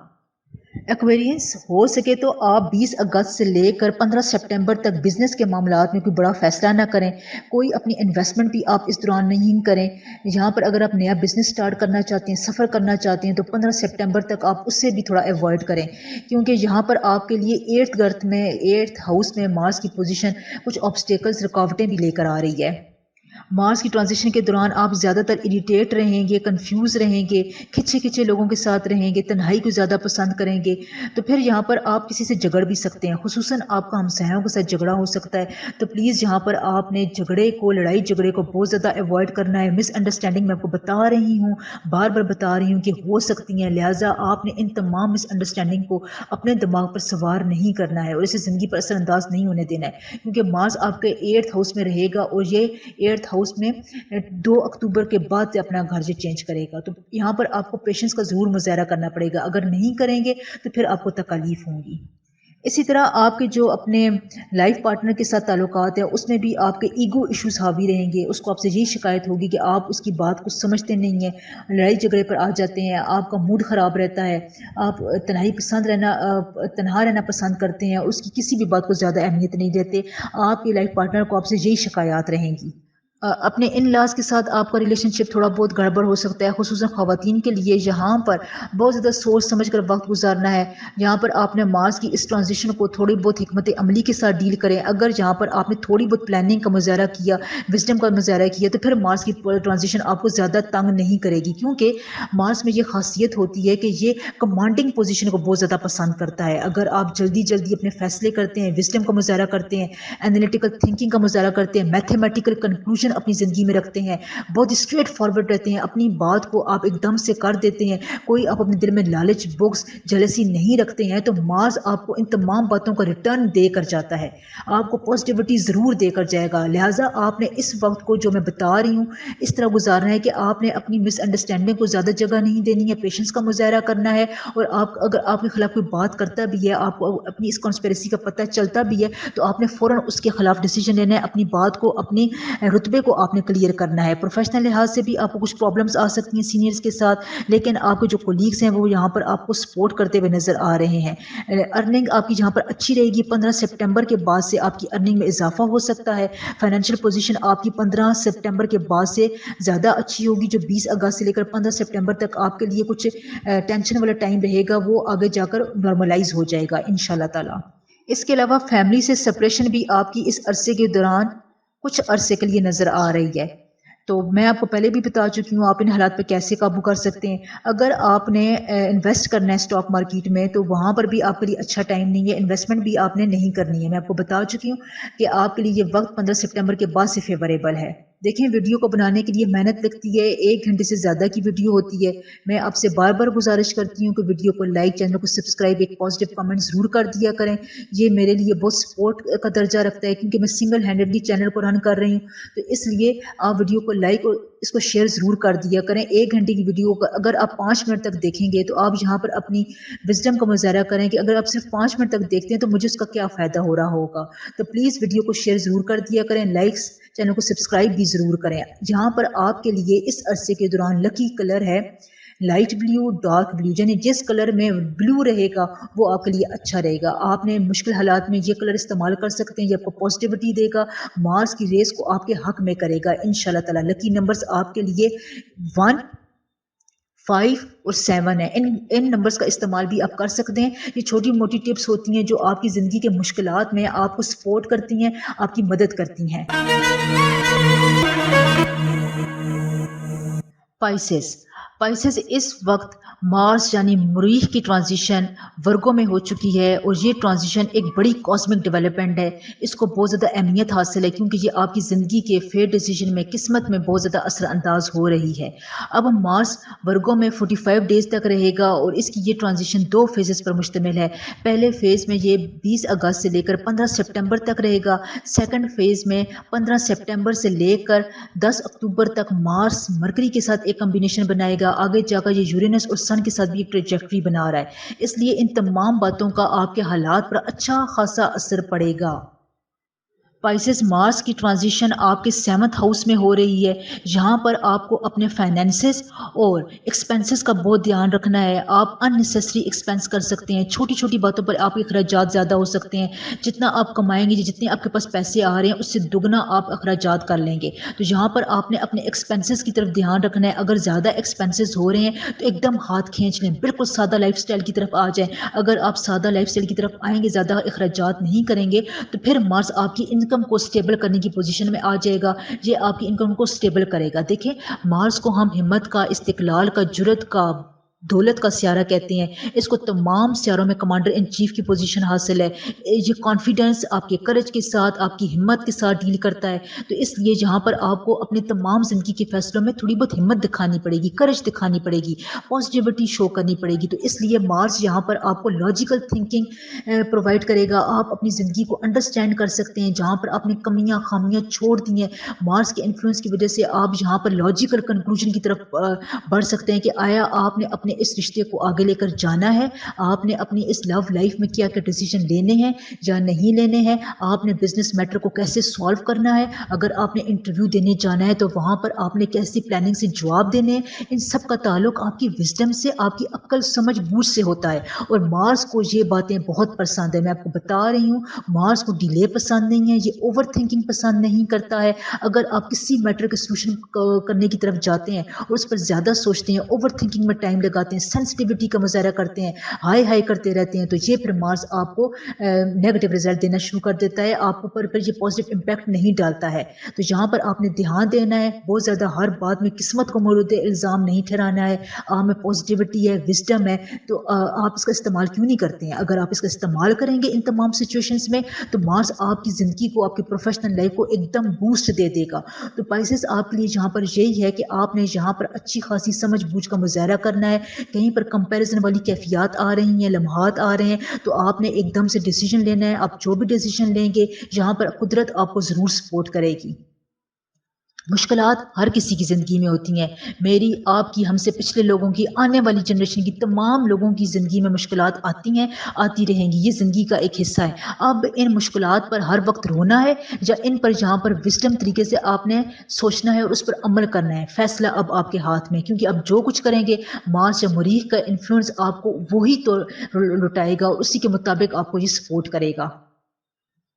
एक्वेरियंस हो सके तो आप 20 अगस्त से लेकर 15 सितंबर तक बिजनेस के मामलात में कोई बड़ा फैसला ना करें। कोई अपनी इन्वेस्टमेंट भी आप इस दौरान नहीं करें। यहाँ पर अगर आप नया बिजनेस स्टार्ट करना चाहते हैं, सफ़र करना चाहते हैं, तो 15 सितंबर तक आप उससे भी थोड़ा अवॉइड करें, क्योंकि यहाँ पर आपके लिए एट्थ हाउस में मार्स की पोजीशन कुछ ऑब्स्टेकल्स, रुकावटें भी लेकर आ रही है। मार्स की ट्रांजिशन के दौरान आप ज़्यादातर इरिटेट रहेंगे, कंफ्यूज रहेंगे, खिंचे खिंचे लोगों के साथ रहेंगे, तन्हाई को ज़्यादा पसंद करेंगे। तो फिर यहाँ पर आप किसी से झगड़ भी सकते हैं, खुसूसन आपका हमसायों के साथ झगड़ा हो सकता है। तो प्लीज़ यहाँ पर आपने लड़ाई झगड़े को बहुत ज़्यादा अवॉइड करना है। मिसअंडरस्टैंडिंग मैं आपको बता रही हूँ, बार बार बता रही हूँ कि हो सकती हैं, लिहाजा आपने इन तमाम मिसअंडरस्टैंडिंग को अपने दिमाग पर सवार नहीं करना है और इसे ज़िंदगी पर असरअंदाज नहीं होने देना है, क्योंकि मार्स आपके एट्थ हाउस में रहेगा और ये एट्थ हाउस में 2 अक्टूबर के बाद से अपना घर जो चेंज करेगा। तो यहाँ पर आपको पेशेंस का ज़रूर मुज़ाहरा करना पड़ेगा। अगर नहीं करेंगे तो फिर आपको तकलीफ होंगी। इसी तरह आपके जो अपने लाइफ पार्टनर के साथ ताल्लुकात है, उसमें भी आपके ईगो इश्यूज हावी रहेंगे। उसको आपसे यही शिकायत होगी कि आप उसकी बात को समझते नहीं हैं, लड़ाई झगड़े पर आ जाते हैं, आपका मूड ख़राब रहता है, आप तनहा रहना पसंद करते हैं, उसकी किसी भी बात को ज़्यादा अहमियत नहीं देते। आपके लाइफ पार्टनर को आपसे यही शिकायत रहेंगी। अपने इन लॉज के साथ आपका रिलेशनशिप थोड़ा बहुत गड़बड़ हो सकता है, खुसूसन ख़वातीन के लिए। यहाँ पर बहुत ज़्यादा सोच समझ कर वक्त गुजारना है। यहाँ पर आपने मार्स की इस ट्रांजिशन को थोड़ी बहुत हिकमत अमली के साथ डील करें। अगर यहाँ पर आपने थोड़ी बहुत प्लानिंग का मुजाहरा किया, विजडम का मुजाहरा किया, तो फिर मार्स की ट्रांजिशन आपको ज़्यादा तंग नहीं करेगी, क्योंकि मार्स में ये खासियत होती है कि ये कमांडिंग पोजीशन को बहुत ज़्यादा पसंद करता है। अगर आप जल्दी जल्दी अपने फैसले करते हैं, विजडम का मुजाहरा करते हैं, एनालिटिकल थिंकिंग का मुजाहरा करते हैं, मैथमेटिकल कंक्लूजन अपनी ज़िंदगी में रखते हैं, बहुत स्ट्रेट फॉरवर्ड रहते हैं, अपनी बात को आप एकदम से कर देते हैं, कोई आप अपने दिल में लालच, बुक्स, जेलसी नहीं रखते हैं, तो मार्स आपको इन तमाम बातों का रिटर्न देकर जाता है, आपको पॉजिटिविटी ज़रूर देकर जाएगा। लिहाजा आपने इस वक्त को जो मैं बता रही हूँ इस तरह गुजारना है कि आपने अपनी मिसअंडरस्टैंडिंग को ज़्यादा जगह नहीं देनी है, पेशेंस का मुजाहरा करना है। और आप अगर आपके खिलाफ कोई बात करता भी है, आपको अपनी इस कॉन्स्पिरेसी का पता चलता भी है, तो आपने फ़ौरन उसके खिलाफ डिसीजन लेना है। अपनी बात को, अपनी रुतबे को आपने क्लियर करना है। प्रोफेशनल लिहाज से भी आपको कुछ प्रॉब्लम्स आ सकती हैं सीनियर्स के साथ, लेकिन आपके जो कोलीग्स हैं वो यहाँ पर आपको सपोर्ट करते हुए नजर आ रहे हैं। अर्निंग आपकी यहाँ पर अच्छी रहेगी। 15 सितंबर के बाद से आपकी अर्निंग में इजाफा हो सकता है। फाइनेंशियल पोजीशन आपकी 15 सितंबर के बाद से ज़्यादा अच्छी होगी। जो 20 अगस्त से लेकर 15 सितंबर तक आपके लिए कुछ टेंशन वाला टाइम रहेगा, वो आगे जाकर नॉर्मलाइज हो जाएगा इंशाल्लाह ताला। इसके अलावा फैमिली से सेपरेशन भी आपकी इस अरसे के दौरान कुछ अरसे के लिए नज़र आ रही है। तो मैं आपको पहले भी बता चुकी हूँ आप इन हालात पे कैसे काबू कर सकते हैं। अगर आपने इन्वेस्ट करना है स्टॉक मार्केट में, तो वहाँ पर भी आपके लिए अच्छा टाइम नहीं है, इन्वेस्टमेंट भी आपने नहीं करनी है। मैं आपको बता चुकी हूँ कि आपके लिए ये वक्त 15 सितंबर के बाद से फेवरेबल है। देखें, वीडियो को बनाने के लिए मेहनत लगती है, 1 घंटे से ज़्यादा की वीडियो होती है। मैं आपसे बार बार गुजारिश करती हूँ कि वीडियो को लाइक, चैनल को सब्सक्राइब, एक पॉजिटिव कमेंट ज़रूर कर दिया करें। ये मेरे लिए बहुत सपोर्ट का दर्जा रखता है, क्योंकि मैं सिंगल हैंडेडली चैनल को रन कर रही हूँ। तो इसलिए आप वीडियो को लाइक और इसको शेयर ज़रूर कर दिया करें। 1 घंटे की वीडियो को अगर आप 5 मिनट तक देखेंगे, तो आप यहाँ पर अपनी विजडम का मुजाहरा करें कि अगर आप सिर्फ 5 मिनट तक देखते हैं तो मुझे उसका क्या फ़ायदा हो रहा होगा। तो प्लीज़ वीडियो को शेयर ज़रूर कर दिया करें, लाइक्स, चैनल को सब्सक्राइब भी ज़रूर करें। यहाँ पर आपके लिए इस अरसे के दौरान लकी कलर है लाइट ब्लू, डार्क ब्लू, यानी जिस कलर में ब्लू रहेगा वो आपके लिए अच्छा रहेगा। आपने मुश्किल हालात में ये कलर इस्तेमाल कर सकते हैं, ये आपको पॉजिटिविटी देगा, मार्स की रेस को आपके हक में करेगा इंशाल्लाह ताला। लकी नंबर्स आपके लिए 1, 5 और 7 है। इन नंबर्स का इस्तेमाल भी आप कर सकते हैं। ये छोटी मोटी टिप्स होती हैं जो आपकी ज़िंदगी के मुश्किलात में आपको सपोर्ट करती हैं, आपकी मदद करती हैं। पाइसेस पाइसेस इस वक्त मार्स यानी मरीख की ट्रांजिशन वर्गों में हो चुकी है, और ये ट्रांजिशन एक बड़ी कॉस्मिक डेवलपमेंट है। इसको बहुत ज़्यादा अहमियत हासिल है, क्योंकि ये आपकी ज़िंदगी के फेयर डिसीजन में, किस्मत में बहुत ज़्यादा असरअंदाज हो रही है। अब मार्स वर्गों में 45 डेज तक रहेगा, और इसकी ये ट्रांजिशन 2 फेजेस पर मुश्तमिल है। पहले फेज़ में ये 20 अगस्त से लेकर 15 सितंबर तक रहेगा। सेकंड फेज़ में 15 सितंबर से लेकर 10 अक्टूबर तक मार्स मरकरी के साथ एक कॉम्बिनेशन बनाएगा। आगे जाकर ये यूरेनस और सन के साथ भी एक ट्रेजेक्ट्री बना रहा है। इसलिए इन तमाम बातों का आपके हालात पर अच्छा खासा असर पड़ेगा। स्पाइसेस मार्स की ट्रांजिशन आपके 7th हाउस में हो रही है। यहाँ पर आपको अपने फाइनेंसेस और एक्सपेंसेस का बहुत ध्यान रखना है। आप अननेसेसरी एक्सपेंस कर सकते हैं, छोटी छोटी बातों पर आपके अखराजात ज़्यादा हो सकते हैं। जितना आप कमाएंगे, जितने आपके पास पैसे आ रहे हैं, उससे दुगना आप अखराजात कर लेंगे। तो यहाँ पर आपने अपने एक्सपेंसेस की तरफ ध्यान रखना है। अगर ज़्यादा एक्सपेंसेस हो रहे हैं तो एकदम हाथ खींच लें, बिल्कुल सादा लाइफस्टाइल की तरफ आ जाएं। अगर आप सादा लाइफस्टाइल की तरफ आएंगे, ज़्यादा अखराजात नहीं करेंगे, तो फिर मार्स आपकी इनकम को स्टेबल करने की पोजीशन में आ जाएगा। ये आपकी इनकम को स्टेबल करेगा। देखिए, मार्स को हम हिम्मत का, इस्तिकलाल का, जुर्रत का, दौलत का सियारा कहते हैं। इसको तमाम सियारों में कमांडर इन चीफ की पोजीशन हासिल है। ये कॉन्फिडेंस आपके करज के साथ, आपकी हिम्मत के साथ डील करता है। तो इसलिए जहाँ पर आपको अपने तमाम जिंदगी के फैसलों में थोड़ी बहुत हिम्मत दिखानी पड़ेगी, करज दिखानी पड़ेगी, पॉजिटिविटी शो करनी पड़ेगी। तो इसलिए मार्स यहाँ पर आपको लॉजिकल थिंकिंग प्रोवाइड करेगा। आप अपनी ज़िंदगी को अंडरस्टैंड कर सकते हैं। जहाँ पर आपने कमियां खामियां छोड़ दी हैं, मार्स के इन्फ्लुएंस की वजह से आप यहाँ पर लॉजिकल कंक्लूजन की तरफ बढ़ सकते हैं कि आया आपने अपने इस रिश्ते को आगे लेकर जाना है, आपने अपनी इस लव लाइफ में क्या क्या डिसीजन लेने हैं या नहीं लेने हैं, आपने बिजनेस मैटर को कैसे सॉल्व करना है, अगर आपने इंटरव्यू देने जाना है तो वहाँ पर आपने कैसी प्लानिंग से जवाब देने हैं। इन सब का ताल्लुक आपकी विजडम से, आपकी अक्ल समझ बूझ से होता है। और मार्स को ये बातें बहुत पसंद है। मैं आपको बता रही हूँ, मार्स को डिले पसंद नहीं है, ये ओवर थिंकिंग पसंद नहीं करता है। अगर आप किसी मैटर के सोल्यूशन करने की तरफ जाते हैं और उस पर ज़्यादा सोचते हैं, ओवर थिंकिंग में टाइम लगाते हैं, सेंसिटिविटी का मुजाहरा करते हैं, हाई हाई करते रहते हैं, तो ये फिर मार्स आपको नेगेटिव रिजल्ट देना शुरू कर देता है। आप ऊपर फिर ये पॉजिटिव इम्पैक्ट नहीं डालता है। तो यहाँ पर आपने ध्यान देना है, बहुत ज़्यादा हर बात में किस्मत को मौरूद इल्ज़ाम नहीं ठहराना है। आप में पॉजिटिविटी है, विजडम है, तो आप इसका इस्तेमाल क्यों नहीं करते हैं? अगर आप इसका इस्तेमाल करेंगे इन तमाम सिचुएशंस में, तो मार्स आपकी ज़िंदगी को, आपकी प्रोफेशनल लाइफ को एकदम बूस्ट दे देगा। तो पाइसेस आपके लिए यहाँ पर यही है कि आपने यहाँ पर अच्छी खासी समझ बूझ का मुजाहरा करना है। कहीं पर कंपैरिजन वाली कैफियत आ रही हैं, लम्हात आ रहे हैं, तो आपने एकदम से डिसीजन लेना है। आप जो भी डिसीजन लेंगे, यहाँ पर कुदरत आपको ज़रूर सपोर्ट करेगी। मुश्किलात हर किसी की ज़िंदगी में होती हैं। मेरी, आपकी, हमसे पिछले लोगों की, आने वाली जनरेशन की, तमाम लोगों की ज़िंदगी में मुश्किलात आती हैं, आती रहेंगी। ये ज़िंदगी का एक हिस्सा है। अब इन मुश्किलात पर हर वक्त रोना है या इन पर यहाँ पर विजडम तरीके से आपने सोचना है और उस पर अमल करना है। फैसला अब आपके हाथ में, क्योंकि अब जो कुछ करेंगे, मार्स या मरीख का इन्फ्लुएंस आपको वही तो लुटाएगा और उसी के मुताबिक आपको ये सपोर्ट करेगा।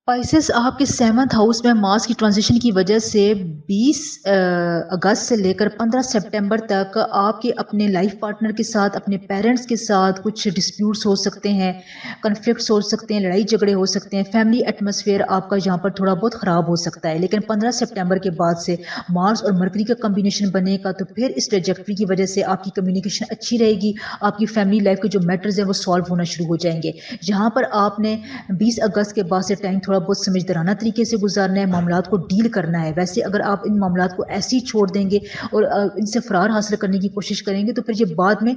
स्पाइसेस आपके 7th हाउस में मार्स की ट्रांजिशन की वजह से 20 अगस्त से लेकर 15 सितंबर तक आपके अपने लाइफ पार्टनर के साथ, अपने पेरेंट्स के साथ कुछ डिस्प्यूट्स हो सकते हैं, कन्फ्लिक्ट्स हो सकते हैं, लड़ाई झगड़े हो सकते हैं, फैमिली एटमॉस्फेयर आपका यहाँ पर थोड़ा बहुत ख़राब हो सकता है। लेकिन 15 सितंबर के बाद से मार्स और मरकरी का कम्बिनेशन बनेगा, तो फिर इस ट्रेजेक्ट्री की वजह से आपकी कम्युनिकेशन अच्छी रहेगी। आपकी फैमिली लाइफ के जो मैटर्स हैं वो सॉल्व होना शुरू हो जाएंगे। यहाँ पर आपने 20 अगस्त के बाद से टाइम थोड़ा बहुत समझदाराना तरीके से गुजारना है, मामलात को डील करना है। वैसे अगर आप इन मामलात को ऐसे ही छोड़ देंगे और इनसे फरार हासिल करने की कोशिश करेंगे, तो फिर ये बाद में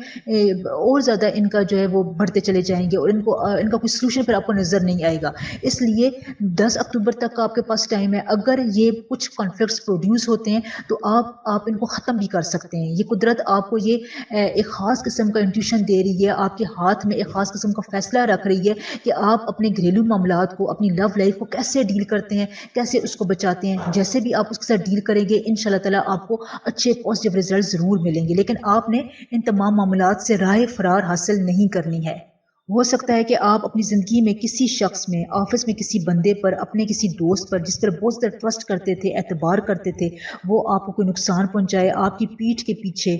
और ज़्यादा इनका जो है वो बढ़ते चले जाएंगे और इनका कोई सोल्यूशन फिर आपको नज़र नहीं आएगा। इसलिए 10 अक्टूबर तक का आपके पास टाइम है। अगर ये कुछ कॉन्फ्लिक्ट्स प्रोड्यूस होते हैं तो आप इनको ख़त्म भी कर सकते हैं। ये कुदरत आपको ये एक ख़ास किस्म का इंट्यूशन दे रही है, आपके हाथ में एक ख़ास किस्म का फैसला रख रही है कि आप अपने घरेलू मामलात को, अपनी लव लाइफ को कैसे डील करते हैं, कैसे उसको बचाते हैं। जैसे भी आप उसके साथ डील करेंगे, इंशाल्लाह ताला आपको अच्छे पॉजिटिव रिजल्ट ज़रूर मिलेंगे। लेकिन आपने इन तमाम मामलात से राह फरार हासिल नहीं करनी है। हो सकता है कि आप अपनी ज़िंदगी में किसी शख्स में, ऑफिस में किसी बंदे पर, अपने किसी दोस्त पर, जिस पर बहुत ज़्यादा ट्रस्ट करते थे, एतबार करते थे, वो आपको कोई नुकसान पहुंचाए, आपकी पीठ के पीछे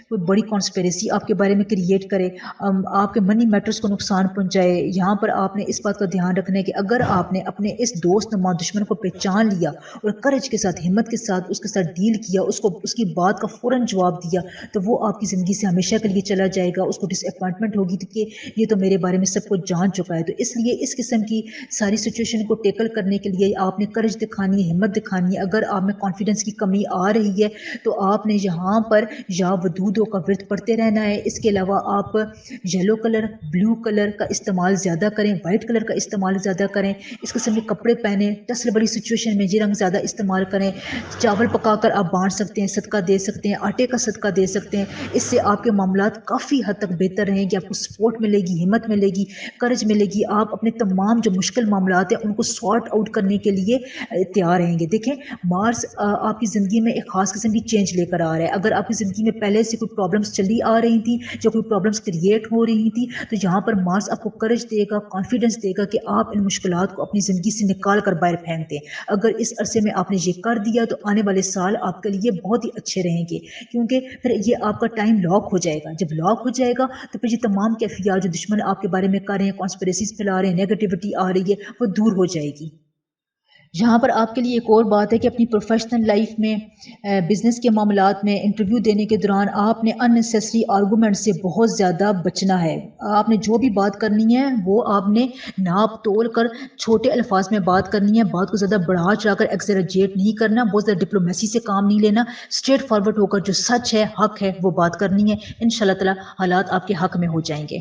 कोई बड़ी कॉन्स्पिरेसी आपके बारे में क्रिएट करे, आपके मनी मैटर्स को नुकसान पहुंचाए। यहाँ पर आपने इस बात का ध्यान रखना है कि अगर आपने अपने इस दोस्त नुमा दुश्मन को पहचान लिया और करज के साथ, हिम्मत के साथ उसके साथ डील किया, उसको उसकी बात का फ़ौरन जवाब दिया, तो वो आपकी ज़िंदगी से हमेशा के लिए चला जाएगा। उसको डिसअपॉइंटमेंट होगी कि ये तो मेरे बारे में सब कुछ जान चुका है। तो इसलिए इस किस्म की सारी सिचुएशन को टेकल करने के लिए आपने करज दिखानी है, हिम्मत दिखानी है। अगर आप में कॉन्फिडेंस की कमी आ रही है तो आपने यहाँ पर या حدودوں کا ورد پڑھتے رہنا ہے۔ اس کے علاوہ آپ یلو کلر، بلو کلر کا استعمال زیادہ کریں، وائٹ کلر کا استعمال زیادہ کریں، اس قسم کے کپڑے پہنیں، ٹسل بڑی سچویشن میں یہ رنگ زیادہ استعمال کریں۔ چاول پکا کر آپ بانٹ سکتے ہیں، صدقہ دے سکتے ہیں، آٹے کا صدقہ دے سکتے ہیں۔ اس سے آپ کے معاملات کافی حد تک بہتر رہیں گے، آپ کو سپورٹ ملے گی، ہمت ملے گی، کرج ملے گی، آپ اپنے تمام جو مشکل معاملات ہیں ان کو سارٹ آؤٹ کرنے کے لیے تیار رہیں گے۔ دیکھیں مارس آپ کی زندگی میں ایک خاص قسم کی چینج لے کر آ رہا ہے۔ اگر آپ کی زندگی میں پہلے سے کوئی پرابلمس چلی آ رہی تھیں، جو کوئی پرابلمس کریٹ ہو رہی تھیں، تو یہاں پر مارس آپ کو کرج دے گا، کانفیڈنس دے گا کہ آپ ان مشکلات کو اپنی زندگی سے نکال کر باہر پھینک دیں۔ اگر اس عرصے میں آپ نے یہ کر دیا تو آنے والے سال آپ کے لیے بہت ہی اچھے رہیں گے، کیونکہ پھر یہ آپ کا ٹائم لاک ہو جائے گا۔ جب لاک ہو جائے گا تو پھر یہ تمام کیفیات جو دشمن آپ کے بارے میں کر رہے ہیں، کانسپریسیز پھیلا رہے ہیں، نیگیٹیوٹی آ رہی ہے، وہ دور ہو جائے گی۔ یہاں پر آپ کے لیے ایک اور بات ہے کہ اپنی پروفیشنل لائف میں، بزنس کے معاملات میں، انٹرویو دینے کے دوران آپ نے ان نیسیسری آرگومنٹ سے بہت زیادہ بچنا ہے۔ آپ نے جو بھی بات کرنی ہے وہ آپ نے ناپ تول کر چھوٹے الفاظ میں بات کرنی ہے، بات کو زیادہ بڑھا چڑھا کر ایگزیجریٹ نہیں کرنا، بہت زیادہ ڈپلومیسی سے کام نہیں لینا، اسٹریٹ فارورڈ ہو کر جو سچ ہے، حق ہے، وہ بات کرنی ہے۔ انشاءاللہ تعالی حالات آپ کے حق میں ہو جائیں گے۔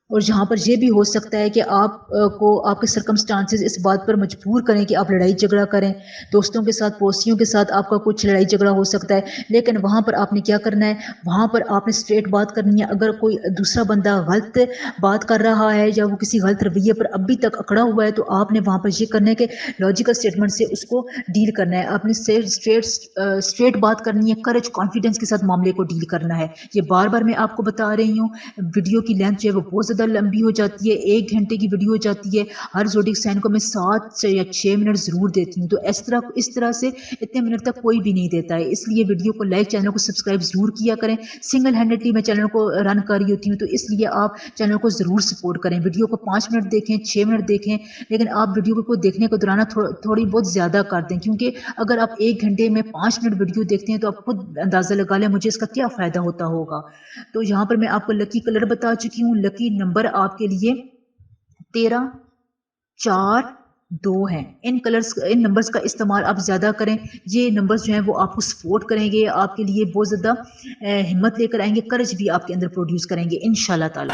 اور جہاں پر یہ بھی ہو سکتا ہے کہ آپ کو آپ کے سرکمسٹانسز اس بات پر مجبور کریں کہ آپ لڑائی جھگڑا کریں، دوستوں کے ساتھ، پڑوسیوں کے ساتھ آپ کا کچھ لڑائی جھگڑا ہو سکتا ہے، لیکن وہاں پر آپ نے کیا کرنا ہے، وہاں پر آپ نے اسٹریٹ بات کرنی ہے۔ اگر کوئی دوسرا بندہ غلط بات کر رہا ہے یا وہ کسی غلط رویے پر ابھی تک اکڑا ہوا ہے، تو آپ نے وہاں پر یہ کرنا ہے کہ لاجیکل اسٹیٹمنٹ سے اس کو ڈیل کرنا ہے۔ آپ نے اسٹریٹ بات کرنی ہے، کرج کانفیڈنس کے ساتھ معاملے کو ڈیل کرنا ہے۔ یہ بار بار میں آپ کو بتا رہی ہوں، ویڈیو کی لینتھ جو ہے وہ بہت زیادہ لمبی ہو جاتی ہے، 1 گھنٹے کی ویڈیو ہو جاتی ہے۔ ہر زوڈک سائن کو میں 7 یا 6 منٹ ضرور دیتی ہوں، تو اس طرح سے اتنے منٹ تک کوئی بھی نہیں دیتا ہے۔ اس لیے ویڈیو کو لائک، چینل کو سبسکرائب ضرور کیا کریں۔ سنگل ہینڈڈلی میں چینل کو رن کر رہی ہوتی ہوں، تو اس لیے آپ چینل کو ضرور سپورٹ کریں۔ ویڈیو کو 5 منٹ دیکھیں، 6 منٹ دیکھیں، لیکن آپ ویڈیو کو دیکھنے کو دوران تھوڑی بہت زیادہ کر دیں، کیونکہ اگر آپ 1 گھنٹے میں 5 منٹ ویڈیو دیکھتے ہیں تو آپ خود اندازہ لگا لیں مجھے اس کا کیا فائدہ ہوتا ہوگا۔ تو یہاں پر میں آپ کو لکی کلر بتا چکی ہوں، لکی نمبر آپ کے لیے 13، 4، 2 ہیں۔ ان نمبرز کا استعمال آپ زیادہ کریں۔ یہ نمبرز جو ہیں وہ آپ کو سپورٹ کریں گے، آپ کے لیے بہت زیادہ ہمت لے کر آئیں گے، کرج بھی آپ کے اندر پروڈیوس کریں گے انشاءاللہ تعالی۔